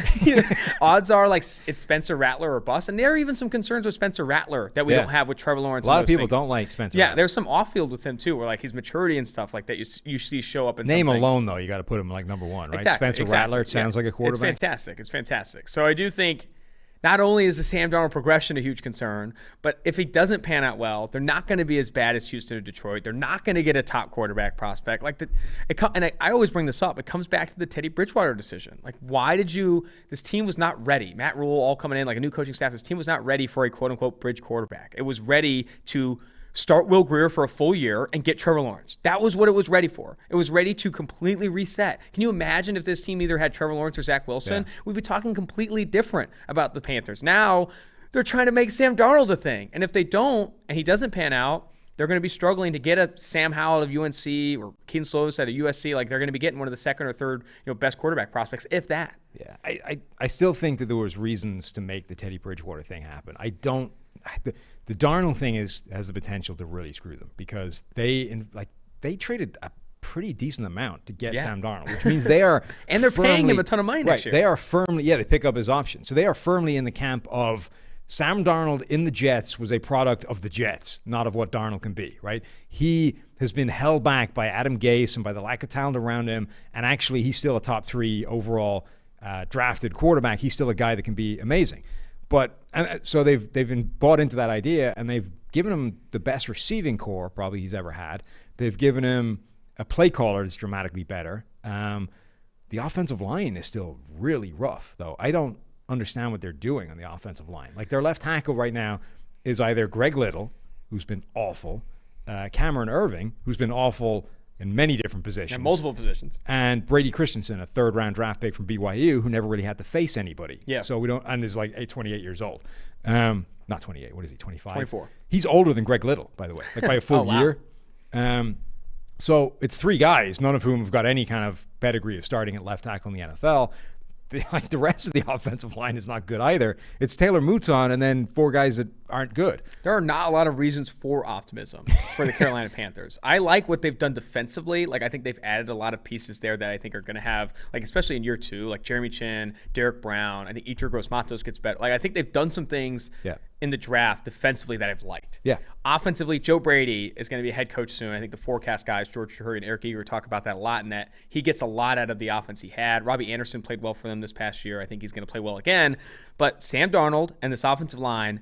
Odds are it's Spencer Rattler or bust. And there are even some concerns with Spencer Rattler that we don't have with Trevor Lawrence. A lot of people don't like Spencer Rattler. There's some off-field with him too, where his maturity and stuff like that you see show up in name some things. Alone, though, you got to put him number 1, right? Exactly. Rattler, it sounds like a quarterback. It's fantastic. So I do think not only is the Sam Darnold progression a huge concern, but if he doesn't pan out well, they're not going to be as bad as Houston or Detroit. They're not going to get a top quarterback prospect. I always bring this up. It comes back to the Teddy Bridgewater decision. Why this team was not ready. Matt Rule all coming in, a new coaching staff. This team was not ready for a quote-unquote bridge quarterback. It was ready to start Will Grier for a full year and get Trevor Lawrence. That was what it was ready for. It was ready to completely reset. Can you imagine if this team either had Trevor Lawrence or Zach Wilson? Yeah. We'd be talking completely different about the Panthers. Now, they're trying to make Sam Darnold a thing. And if they don't, and he doesn't pan out, they're going to be struggling to get a Sam Howell of UNC or Keaton Slovis at a USC. They're going to be getting one of the second or third best quarterback prospects, if that. Yeah, I still think that there was reasons to make the Teddy Bridgewater thing happen. The Darnold thing has the potential to really screw them because they traded a pretty decent amount to get Sam Darnold, which means they are and they're paying him a ton of money next year. They are firmly they pick up his option, so they are firmly in the camp of Sam Darnold in the Jets was a product of the Jets, not of what Darnold can be. Right? He has been held back by Adam Gase and by the lack of talent around him, and actually he's still a top 3 overall drafted quarterback. He's still a guy that can be amazing. But so they've been bought into that idea, and they've given him the best receiving core probably he's ever had. They've given him a play caller that's dramatically better. The offensive line is still really rough, though. I don't understand what they're doing on the offensive line. Like, their left tackle right now is either Greg Little, who's been awful, Cameron Irving, who's been awful in many different positions. And multiple positions. And Brady Christensen, a third-round draft pick from BYU, who never really had to face anybody. Yeah. So we don't, and is like 28 years old. Not 28. What is he? 25. 24. He's older than Greg Little, by the way, like by a full year. So it's three guys, none of whom have got any kind of pedigree of starting at left tackle in the NFL. The rest of the offensive line is not good either. It's Taylor Mouton and then four guys that aren't good. There are not a lot of reasons for optimism for the Carolina Panthers. I like what they've done defensively. Like, I think they've added a lot of pieces there that I think are going to have, like, especially in year two, like Jeremy Chin, Derek Brown. I think Ichiro Gross-Matos gets better. Like, I think they've done some things in the draft defensively that I've liked. Yeah. Offensively, Joe Brady is going to be a head coach soon. I think the forecast guys, George Trahuri and Eric Eager, talk about that a lot, and that he gets a lot out of the offense he had. Robbie Anderson played well for them this past year. I think he's going to play well again. But Sam Darnold and this offensive line,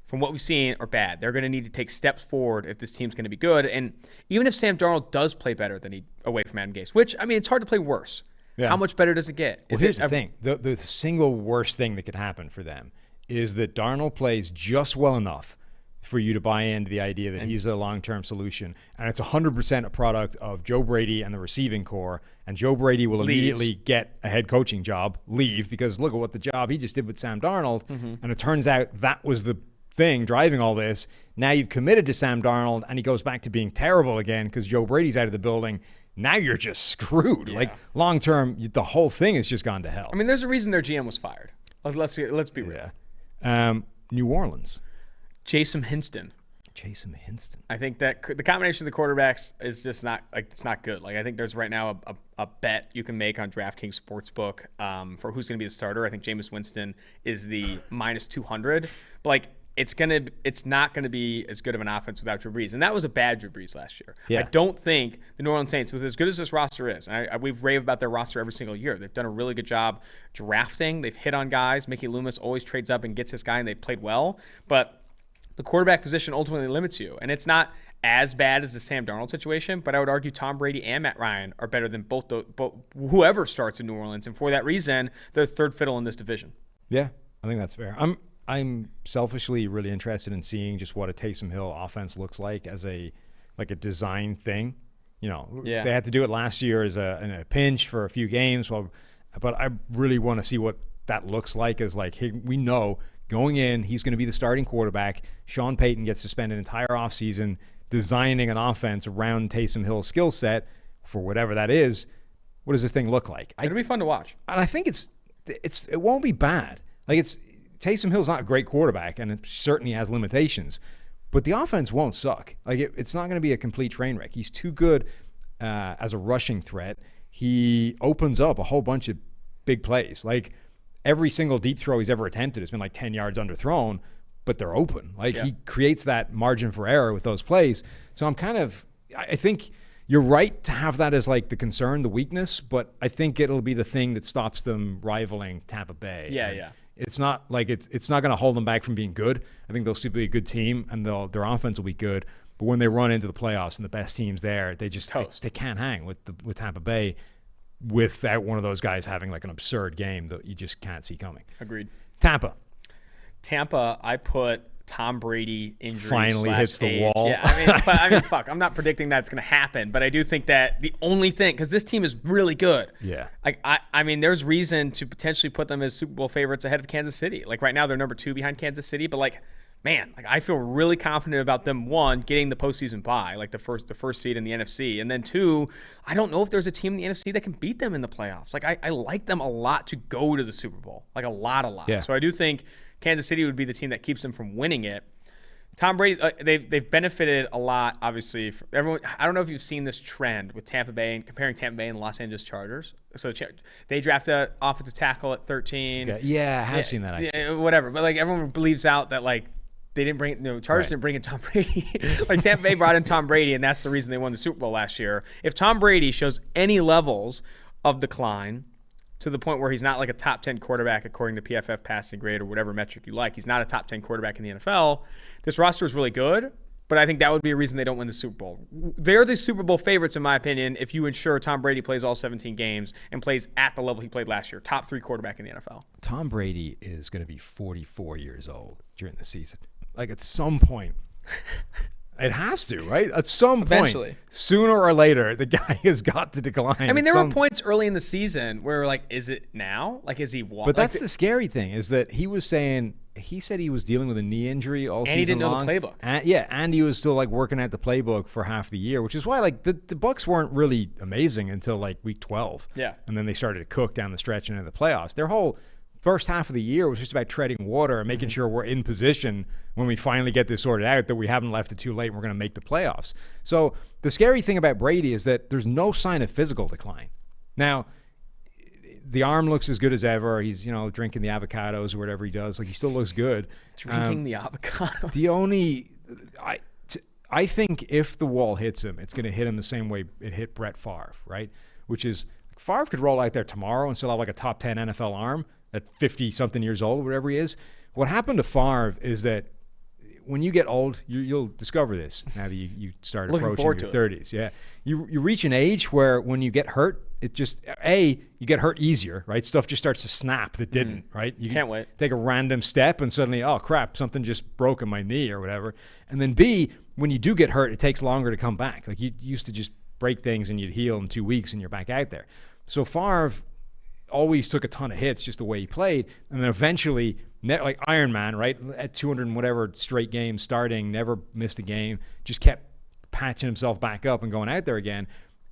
from what we've seen, are bad. They're going to need to take steps forward if this team's going to be good. And even if Sam Darnold does play better than he away from Adam Gase, which, I mean, it's hard to play worse. Yeah. How much better does it get? Well, here's the thing. The single worst thing that could happen for them is that Darnold plays just well enough for you to buy into the idea that he's a long-term solution. And it's 100% a product of Joe Brady and the receiving core. And Joe Brady will immediately get a head coaching job, leave, because look at what the job he just did with Sam Darnold. And it turns out that was the thing driving all this. Now you've committed to Sam Darnold, and he goes back to being terrible again because Joe Brady's out of the building. Now you're just screwed. Yeah. Like, long-term, the whole thing has just gone to hell. I mean, there's a reason their GM was fired. Let's be real. Yeah. New Orleans. Jason Hinston. I think that the combination of the quarterbacks is just not, like, it's not good. Like, I think there's right now a bet you can make on DraftKings Sportsbook for who's going to be the starter. I think Jameis Winston is the minus 200. But, like, it's not going to be as good of an offense without Drew Brees. And that was a bad Drew Brees last year. Yeah. I don't think the New Orleans Saints, with as good as this roster is, and we've raved about their roster every single year, they've done a really good job drafting. They've hit on guys. Mickey Loomis always trades up and gets his guy, and they've played well. But the quarterback position ultimately limits you. And it's not as bad as the Sam Darnold situation, but I would argue Tom Brady and Matt Ryan are better than both whoever starts in New Orleans. And for that reason, they're third fiddle in this division. Yeah, I think that's fair. I'm selfishly really interested in seeing just what a Taysom Hill offense looks like as a design thing. You know, they had to do it last year as in a pinch for a few games. But I really want to see what that looks like. As like, hey, we know going in, he's going to be the starting quarterback. Sean Payton gets to spend an entire offseason designing an offense around Taysom Hill's skill set for whatever that is. What does this thing look like? It'll be fun to watch. And I think it won't be bad. Like, Taysom Hill's not a great quarterback, and it certainly has limitations, but the offense won't suck. Like, it's not going to be a complete train wreck. He's too good as a rushing threat. He opens up a whole bunch of big plays. Like, every single deep throw he's ever attempted has been like 10 yards underthrown, but they're open. Like, he creates that margin for error with those plays. So I think you're right to have that as like the concern, the weakness, but I think it'll be the thing that stops them rivaling Tampa Bay. Yeah. It's not like it's not going to hold them back from being good. I think they'll still be a good team, and their offense will be good. But when they run into the playoffs and the best teams there, they just they can't hang with Tampa Bay without one of those guys having like an absurd game that you just can't see coming. Agreed. Tampa, I put Tom Brady injury finally hits the wall. Yeah, I mean, fuck. I'm not predicting that's going to happen, but I do think that the only thing, because this team is really good. Yeah. Like, I mean, there's reason to potentially put them as Super Bowl favorites ahead of Kansas City. Like, right now they're number 2 behind Kansas City, but like, man, like, I feel really confident about them. 1, getting the postseason bye, like the first seed in the NFC, and then 2, I don't know if there's a team in the NFC that can beat them in the playoffs. Like, I like them a lot to go to the Super Bowl, like a lot. Yeah. So I do think Kansas City would be the team that keeps them from winning it. Tom Brady, they've benefited a lot, obviously. Everyone, I don't know if you've seen this trend with Tampa Bay and comparing Tampa Bay and the Los Angeles Chargers. So they draft an offensive tackle at 13. Okay. Yeah, I have seen that. Yeah, whatever. But like, everyone believes out that like they didn't bring, Chargers didn't bring in Tom Brady. Like, Tampa Bay brought in Tom Brady, and that's the reason they won the Super Bowl last year. If Tom Brady shows any levels of decline, to the point where he's not like a top 10 quarterback according to PFF passing grade or whatever metric you like. He's not a top 10 quarterback in the NFL. This roster is really good, but I think that would be a reason they don't win the Super Bowl. They're the Super Bowl favorites, in my opinion, if you ensure Tom Brady plays all 17 games and plays at the level he played last year. Top 3 quarterback in the NFL. Tom Brady is going to be 44 years old during the season. Like, at some point, it has to, right? At some point, sooner or later, the guy has got to decline. I mean, there were points early in the season where we're like, is it now? Like, is he walking? But that's the scary thing, is that he said he was dealing with a knee injury all season long. And he didn't know the playbook. And he was still like working at the playbook for half the year, which is why like the Bucs weren't really amazing until like week 12. Yeah. And then they started to cook down the stretch and into the playoffs. Their whole first half of the year was just about treading water and making sure we're in position when we finally get this sorted out, that we haven't left it too late and we're going to make the playoffs. So the scary thing about Brady is that there's no sign of physical decline. Now, the arm looks as good as ever. He's, drinking the avocados or whatever he does. Like, he still looks good. Drinking the avocados. I think if the wall hits him, it's going to hit him the same way it hit Brett Favre, right? Which is, Favre could roll out there tomorrow and still have like a top 10 NFL arm at 50-something years old, whatever he is. What happened to Favre is that when you get old, you'll discover this now that you start approaching your 30s. Yeah, you reach an age where when you get hurt, it just, you get hurt easier, right? Stuff just starts to snap that didn't, right? You can't wait. Take a random step and suddenly, oh, crap, something just broke in my knee or whatever. And then B, when you do get hurt, it takes longer to come back. Like, you used to just break things and you'd heal in 2 weeks and you're back out there. So Favre always took a ton of hits just the way he played, and then eventually, like Iron Man, right, at 200 and whatever straight games starting, never missed a game, just kept patching himself back up and going out there again.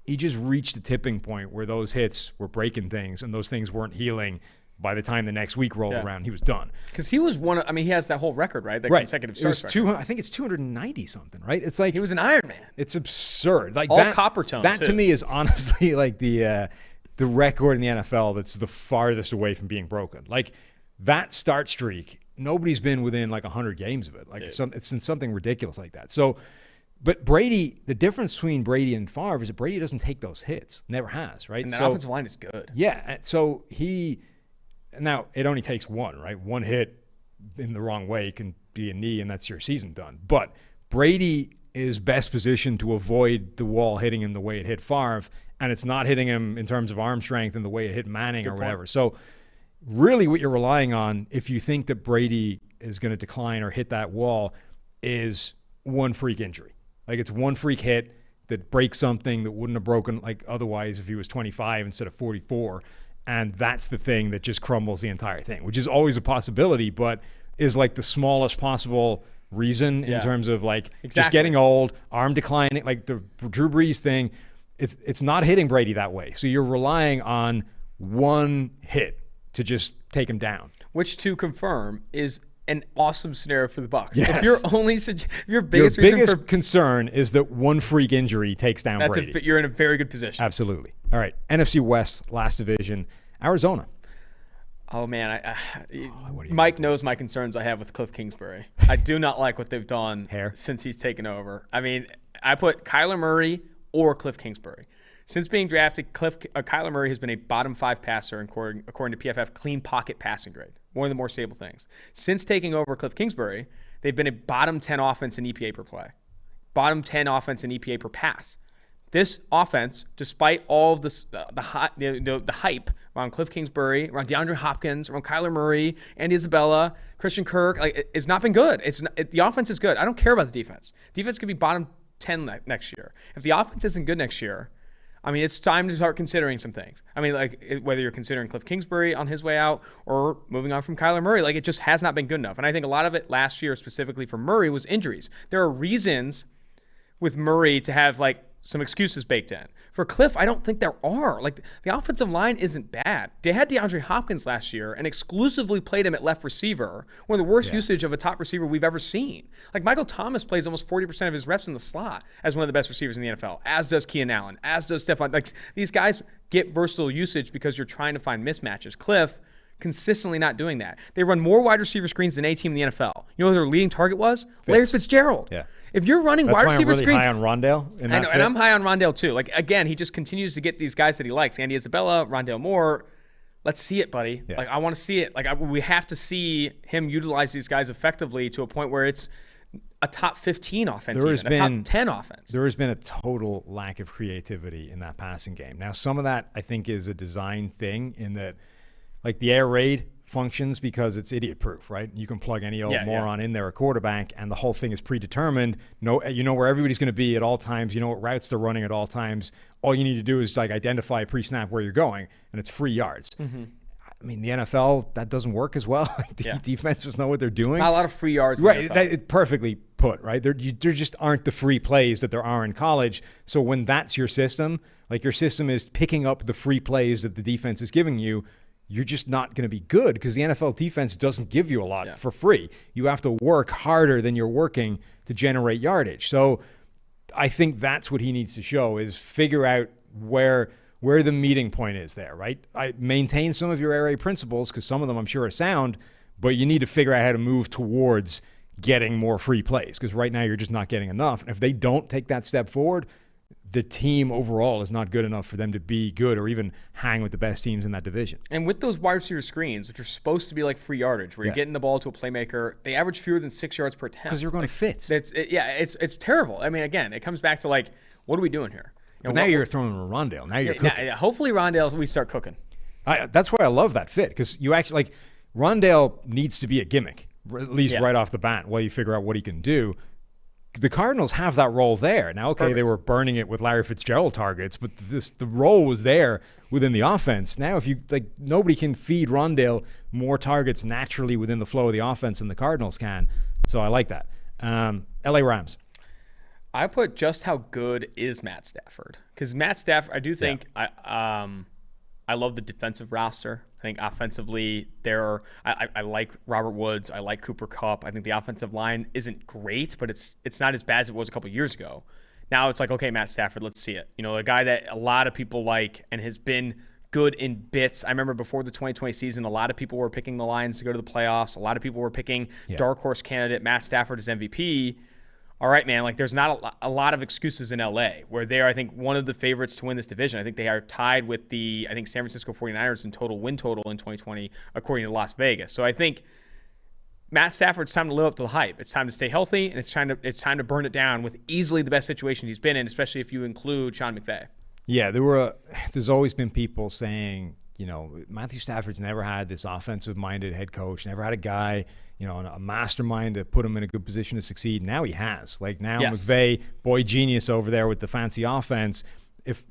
He just reached a tipping point where those hits were breaking things and those things weren't healing. By the time the next week rolled around, he was done. Because he was he has that whole record, right? That consecutive starts record. I think it's 290 something, right? It's like he was an Iron Man. It's absurd. Like all copper tone. That to me is honestly like the record in the NFL that's the farthest away from being broken. Like, that start streak, nobody's been within like 100 games of it. Like, it's in something ridiculous like that. So, but Brady, the difference between Brady and Favre is that Brady doesn't take those hits. Never has, right? And that offensive line is good. Yeah. And so now it only takes one, right? One hit in the wrong way can be a knee and that's your season done. But Brady is best positioned to avoid the wall hitting him the way it hit Favre, and it's not hitting him in terms of arm strength and the way it hit Manning or whatever. So really what you're relying on, if you think that Brady is going to decline or hit that wall, is one freak injury. Like, it's one freak hit that breaks something that wouldn't have broken like otherwise if he was 25 instead of 44. And that's the thing that just crumbles the entire thing, which is always a possibility, but is like the smallest possible reason in terms of like just getting old, arm declining, like the Drew Brees thing. It's not hitting Brady that way. So you're relying on one hit to just take him down. Which, to confirm, is an awesome scenario for the Bucs. Yes. If your biggest concern is that one freak injury takes down Brady. You're in a very good position. Absolutely. All right, NFC West, last division, Arizona. Oh, man. Mike knows my concerns I have with Cliff Kingsbury. I do not like what they've done since he's taken over. I mean, I put Kyler Murray or Cliff Kingsbury. Since being drafted, Kyler Murray has been a bottom 5 passer according to PFF clean pocket passing grade. One of the more stable things. Since taking over Cliff Kingsbury, they've been a bottom 10 offense in EPA per play. Bottom 10 offense in EPA per pass. This offense, despite all of this, the hype around Cliff Kingsbury, around DeAndre Hopkins, around Kyler Murray, Andy Isabella, Christian Kirk, it's not been good. The offense is good. I don't care about the defense. Defense could be bottom 10 next year. If the offense isn't good next year, I mean, it's time to start considering some things. I mean, like, whether you're considering Cliff Kingsbury on his way out or moving on from Kyler Murray, like, it just has not been good enough. And I think a lot of it last year, specifically for Murray, was injuries. There are reasons with Murray to have, like, some excuses baked in. For Cliff, I don't think there are. Like, the offensive line isn't bad. They had DeAndre Hopkins last year and exclusively played him at left receiver, one of the worst usage of a top receiver we've ever seen. Like, Michael Thomas plays almost 40% of his reps in the slot as one of the best receivers in the NFL, as does Keenan Allen, as does Stephon. Like, these guys get versatile usage because you're trying to find mismatches. Cliff, consistently not doing that. They run more wide receiver screens than any team in the NFL. You know who their leading target was? Larry Fitzgerald. Yeah. If you're running wide receiver screens, that's why I'm really high on Rondale. I know, and I'm high on Rondale too. Like, again, he just continues to get these guys that he likes: Andy Isabella, Rondale Moore. let's see it, buddy. Yeah. Like, I want to see it. Like, we have to see him utilize these guys effectively to a point where it's a top 15 offense, a top 10 offense. There has been a total lack of creativity in that passing game. Now, some of that, I think, is a design thing in that, like, the air raid functions because it's idiot-proof, right? You can plug any old moron in there, a quarterback, and the whole thing is predetermined. You know where everybody's going to be at all times. You know what routes they're running at all times. All you need to do is, like, identify pre-snap where you're going, and it's free yards. Mm-hmm. I mean, the NFL, that doesn't work as well. Defenses know what they're doing. Not a lot of free yards. Right, perfectly put, right? There just aren't the free plays that there are in college. So when that's your system, like your system is picking up the free plays that the defense is giving you, you're just not going to be good because the NFL defense doesn't give you a lot for free. You have to work harder than you're working to generate yardage. So I think that's what he needs to show is figure out where the meeting point is there, right? I maintain some of your air raid principles because some of them I'm sure are sound, but you need to figure out how to move towards getting more free plays because right now you're just not getting enough. And if they don't take that step forward, the team overall is not good enough for them to be good or even hang with the best teams in that division. And with those wide receiver screens, which are supposed to be like free yardage, where you're getting the ball to a playmaker, they average fewer than 6 yards per attempt. Because you're going to fit. It's terrible. I mean, again, it comes back to like, what are we doing here? But now you're throwing a Rondale. Now you're cooking. Hopefully Rondale, we start cooking. That's why I love that fit because you actually like Rondale needs to be a gimmick, at least right off the bat, while you figure out what he can do. The Cardinals have that role there. Now, okay, they were burning it with Larry Fitzgerald targets, but the role was there within the offense. Now, if you nobody can feed Rondale more targets naturally within the flow of the offense than the Cardinals can. So I like that. LA Rams. I put just how good is Matt Stafford because Matt Stafford, I do think I love the defensive roster. I think offensively, I like Robert Woods. I like Cooper Kupp. I think the offensive line isn't great, but it's not as bad as it was a couple years ago. Now it's like, okay, Matt Stafford, let's see it. You know, a guy that a lot of people like and has been good in bits. I remember before the 2020 season, a lot of people were picking the Lions to go to the playoffs. A lot of people were picking dark horse candidate Matt Stafford as MVP. All right, man, like there's not a lot of excuses in LA where they're, I think, one of the favorites to win this division. I think they are tied with the San Francisco 49ers in total win total in 2020, according to Las Vegas. So I think Matt Stafford's time to live up to the hype. It's time to stay healthy, and it's time to burn it down with easily the best situation he's been in, especially if you include Sean McVay. Yeah, there's always been people saying, you know, Matthew Stafford's never had this offensive-minded head coach, never had a guy, you know, a mastermind to put him in a good position to succeed. Now he has. Like now McVay, boy genius over there with the fancy offense. If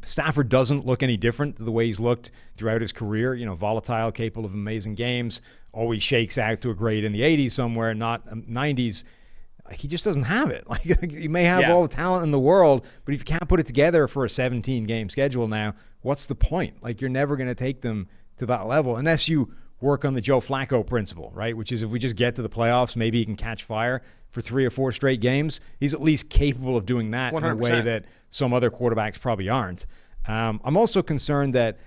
Stafford doesn't look any different the way he's looked throughout his career, you know, volatile, capable of amazing games, always shakes out to a grade in the 80s somewhere, not 90s, he just doesn't have it. Like you may have all the talent in the world, but if you can't put it together for a 17-game schedule now, what's the point? Like you're never going to take them to that level unless you work on the Joe Flacco principle, right? Which is if we just get to the playoffs, maybe he can catch fire for 3 or 4 straight games. He's at least capable of doing that 100%. In a way that some other quarterbacks probably aren't. I'm also concerned that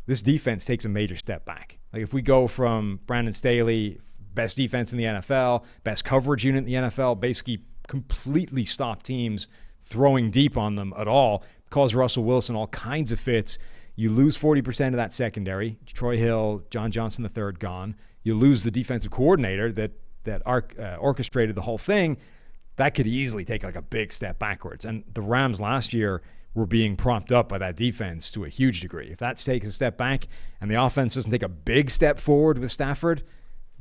this defense takes a major step back. Like if we go from Brandon Staley, best defense in the NFL, best coverage unit in the NFL, basically completely stop teams throwing deep on them at all, cause Russell Wilson all kinds of fits. You lose 40% of that secondary. Troy Hill, John Johnson III gone. You lose the defensive coordinator that orchestrated the whole thing. That could easily take like a big step backwards. And the Rams last year were being propped up by that defense to a huge degree. If that takes a step back and the offense doesn't take a big step forward with Stafford,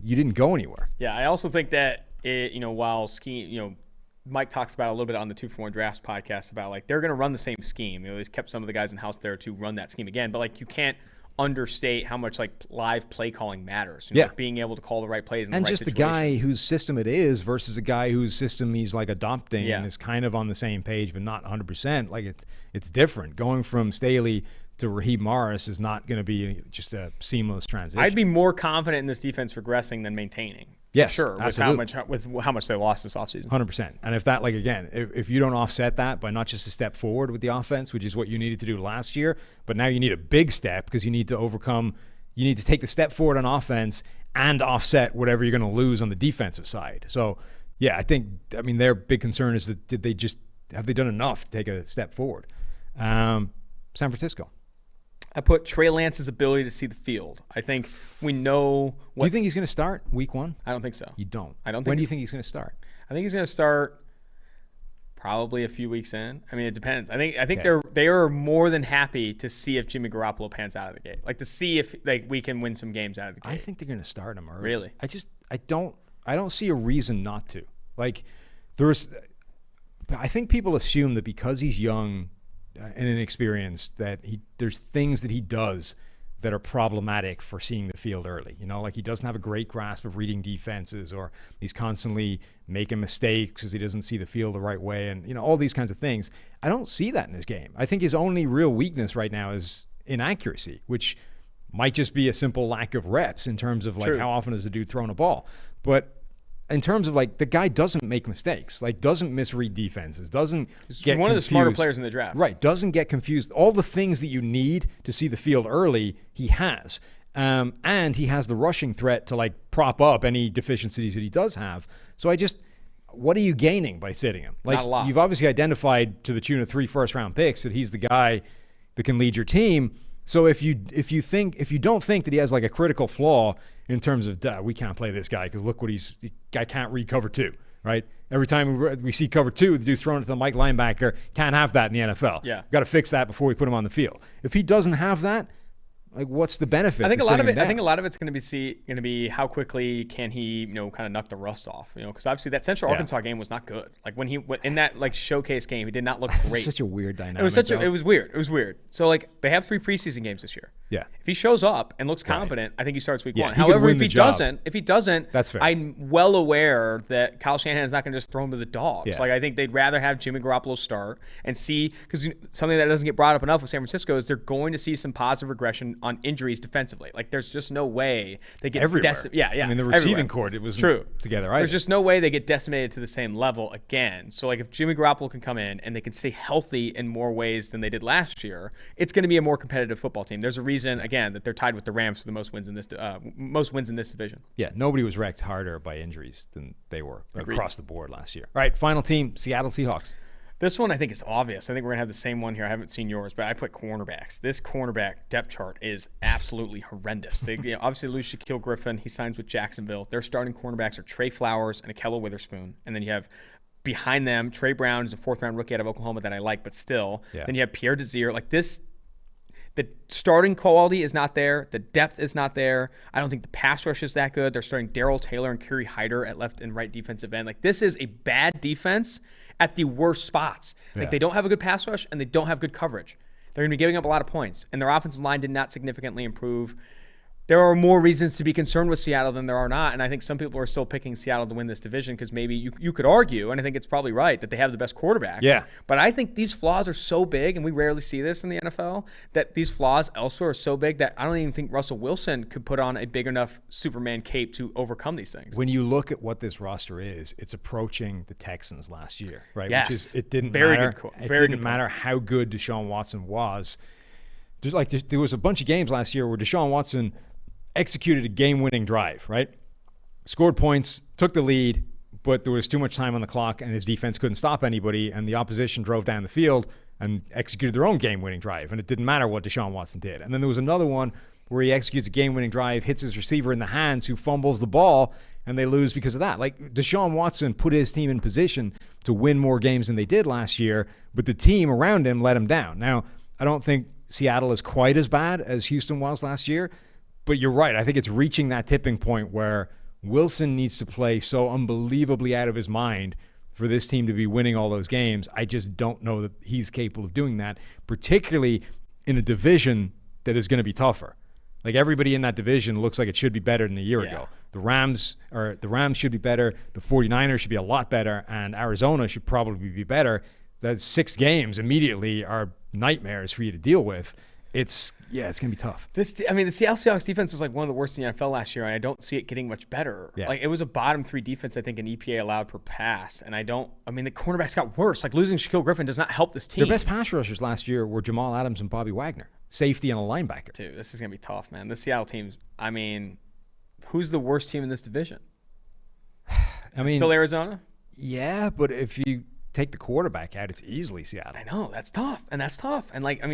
you didn't go anywhere. Yeah, I also think that while scheme, Mike talks about a little bit on the 2-for-1 Drafts podcast about like they're going to run the same scheme. You know, they've kept some of the guys in house there to run that scheme again, but like you can't understate how much like live play calling matters. Like being able to call the right plays in and the right just situations. The guy whose system it is versus a guy whose system he's like adopting and is kind of on the same page but not 100%. Like it's different. Going from Staley to Raheem Morris is not going to be just a seamless transition. I'd be more confident in this defense regressing than maintaining. Yes, sure. Absolutely. With how much they lost this offseason. 100%. And if that, like again, if you don't offset that by not just a step forward with the offense, which is what you needed to do last year, but now you need a big step because you need to overcome, you need to take the step forward on offense and offset whatever you're going to lose on the defensive side. So, yeah, I mean, their big concern is that have they done enough to take a step forward? San Francisco. I put Trey Lance's ability to see the field. I think we know. Do you think he's going to start week 1? I don't think so. You don't? I don't think When do you think he's going to start? I think he's going to start probably a few weeks in. I mean, it depends. I think they are more than happy to see if Jimmy Garoppolo pans out of the gate. Like to see if we can win some games out of the gate. I think they're going to start him early. Really? I don't see a reason not to. Like I think people assume that because he's young and inexperienced that there's things that he does that are problematic for seeing the field early. You know, like he doesn't have a great grasp of reading defenses, or he's constantly making mistakes because he doesn't see the field the right way, and all these kinds of things. I don't see that in his game. I think his only real weakness right now is inaccuracy, which might just be a simple lack of reps in terms of like how often is the dude throwing a ball. But in terms of like the guy doesn't make mistakes, like doesn't misread defenses, doesn't get one confused. of the smarter players in the draft. Right, doesn't get confused. All the things that you need to see the field early, he has. And he has the rushing threat to like prop up any deficiencies that he does have. So what are you gaining by sitting him? Like, not a lot. You've obviously identified to the tune of 3 first-round picks that he's the guy that can lead your team. So if you don't think that he has like a critical flaw in terms of we can't play this guy because look what guy can't read cover 2, right? Every time we see cover 2, the dude's thrown it to the Mike linebacker. Can't have that in the NFL. Yeah, got to fix that before we put him on the field. If he doesn't have that, like what's the benefit? I think a lot of it's going to be how quickly can he kind of knock the rust off. Because obviously that Central Arkansas game was not good. Like when he in that like showcase game, he did not look great. Such a weird dynamic. It was weird. It was weird. So like they have 3 preseason games this year. Yeah. If he shows up and looks competent, I think he starts week 1. He However, if he doesn't, that's fair. I'm well aware that Kyle Shanahan is not going to just throw him to the dogs. Yeah. Like I think they'd rather have Jimmy Garoppolo start and see, because something that doesn't get brought up enough with San Francisco is they're going to see some positive regression on injuries defensively. Like there's just no way they get everywhere. Yeah. I mean the receiving core, it was true together. Right? There's just no way they get decimated to the same level again. So like if Jimmy Garoppolo can come in and they can stay healthy in more ways than they did last year, it's going to be a more competitive football team. There's a reason again that they're tied with the Rams for the most wins in this division. Yeah, nobody was wrecked harder by injuries than they were across the board last year. All right, final team, Seattle Seahawks. This one I think is obvious. I think we're going to have the same one here. I haven't seen yours, but I put cornerbacks. This cornerback depth chart is absolutely horrendous. They obviously lose Shaquille Griffin. He signs with Jacksonville. Their starting cornerbacks are Trey Flowers and Ahkello Witherspoon. And then you have behind them, Trey Brown is a 4th-round rookie out of Oklahoma that I like, but still. Yeah. Then you have Pierre Desir. Like this, the starting quality is not there. The depth is not there. I don't think the pass rush is that good. They're starting Darrell Taylor and Kerry Hyder at left and right defensive end. Like this is a bad defense at the worst spots. Like they don't have a good pass rush and they don't have good coverage. They're going to be giving up a lot of points. And their offensive line did not significantly improve. There are more reasons to be concerned with Seattle than there are not, and I think some people are still picking Seattle to win this division because maybe you could argue, and I think it's probably right, that they have the best quarterback. Yeah. But I think these flaws are so big, and we rarely see this in the NFL, that these flaws elsewhere are so big that I don't even think Russell Wilson could put on a big enough Superman cape to overcome these things. When you look at what this roster is, it's approaching the Texans last year, right? Yes. Which is, it didn't matter how good Deshaun Watson was. Just like there was a bunch of games last year where Deshaun Watson executed a game-winning drive, right? Scored points, took the lead, but there was too much time on the clock and his defense couldn't stop anybody, and the opposition drove down the field and executed their own game-winning drive, and it didn't matter what Deshaun Watson did. And then there was another one where he executes a game-winning drive, hits his receiver in the hands who fumbles the ball, and they lose because of that. Like, Deshaun Watson put his team in position to win more games than they did last year, but the team around him let him down. Now, I don't think Seattle is quite as bad as Houston was last year, but you're right. I think it's reaching that tipping point where Wilson needs to play so unbelievably out of his mind for this team to be winning all those games. I just don't know that he's capable of doing that, particularly in a division that is going to be tougher. Like everybody in that division looks like it should be better than a year ago. The Rams should be better. The 49ers should be a lot better, and Arizona should probably be better. Those 6 games immediately are nightmares for you to deal with. It's going to be tough. The Seattle Seahawks defense was like one of the worst in the NFL last year, and I don't see it getting much better. Yeah. Like it was a bottom 3 defense, I think, in EPA allowed per pass, and the cornerbacks got worse. Like losing Shaquille Griffin does not help this team. Their best pass rushers last year were Jamal Adams and Bobby Wagner, safety and a linebacker. Dude, this is going to be tough, man. The Seattle teams, who's the worst team in this division? Still Arizona? Yeah, but if you take the quarterback out, it's easily Seattle. I know, that's tough. And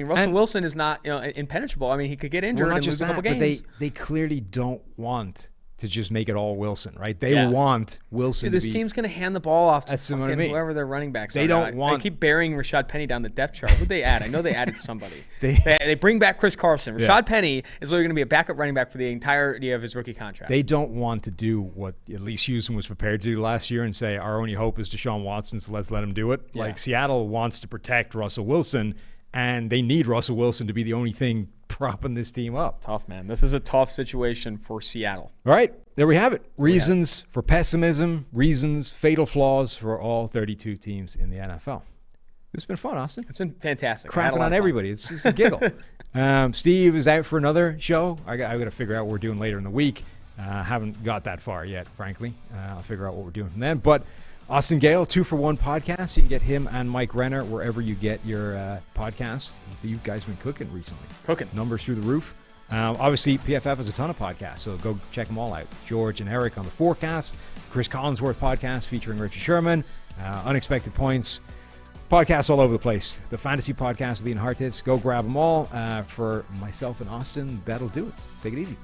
Russell Wilson is not impenetrable. I mean, he could get injured and lose a couple games. But they clearly don't want to just make it all Wilson, right? They want Wilson this team's going to hand the ball off to whoever their running backs are. They don't want... They keep burying Rashad Penny down the depth chart. Who'd they add? I know they added somebody. They bring back Chris Carson. Rashad Penny is literally going to be a backup running back for the entirety of his rookie contract. They don't want to do what at least Houston was prepared to do last year and say, our only hope is Deshaun Watson, so let's let him do it. Yeah. Like, Seattle wants to protect Russell Wilson, and they need Russell Wilson to be the only thing propping this team up. Tough, man. This is a tough situation for Seattle. All right. There we have it. Reasons for pessimism, reasons, fatal flaws for all 32 teams in the NFL. This has been fun, Austin. It's been fantastic. Crapping on everybody. It's just a giggle. Steve is out for another show. I got to figure out what we're doing later in the week. Haven't got that far yet, frankly. I'll figure out what we're doing from then. But Austin Gale, 2-for-1 podcast. You can get him and Mike Renner wherever you get your podcasts. You guys have been cooking recently. Cooking. Numbers through the roof. Obviously, PFF has a ton of podcasts, so go check them all out. George and Eric on the Forecast, Chris Collinsworth podcast featuring Richard Sherman, Unexpected Points, podcasts all over the place. The Fantasy Podcast with Ian Hartitz. Go grab them all. For myself and Austin, that'll do it. Take it easy.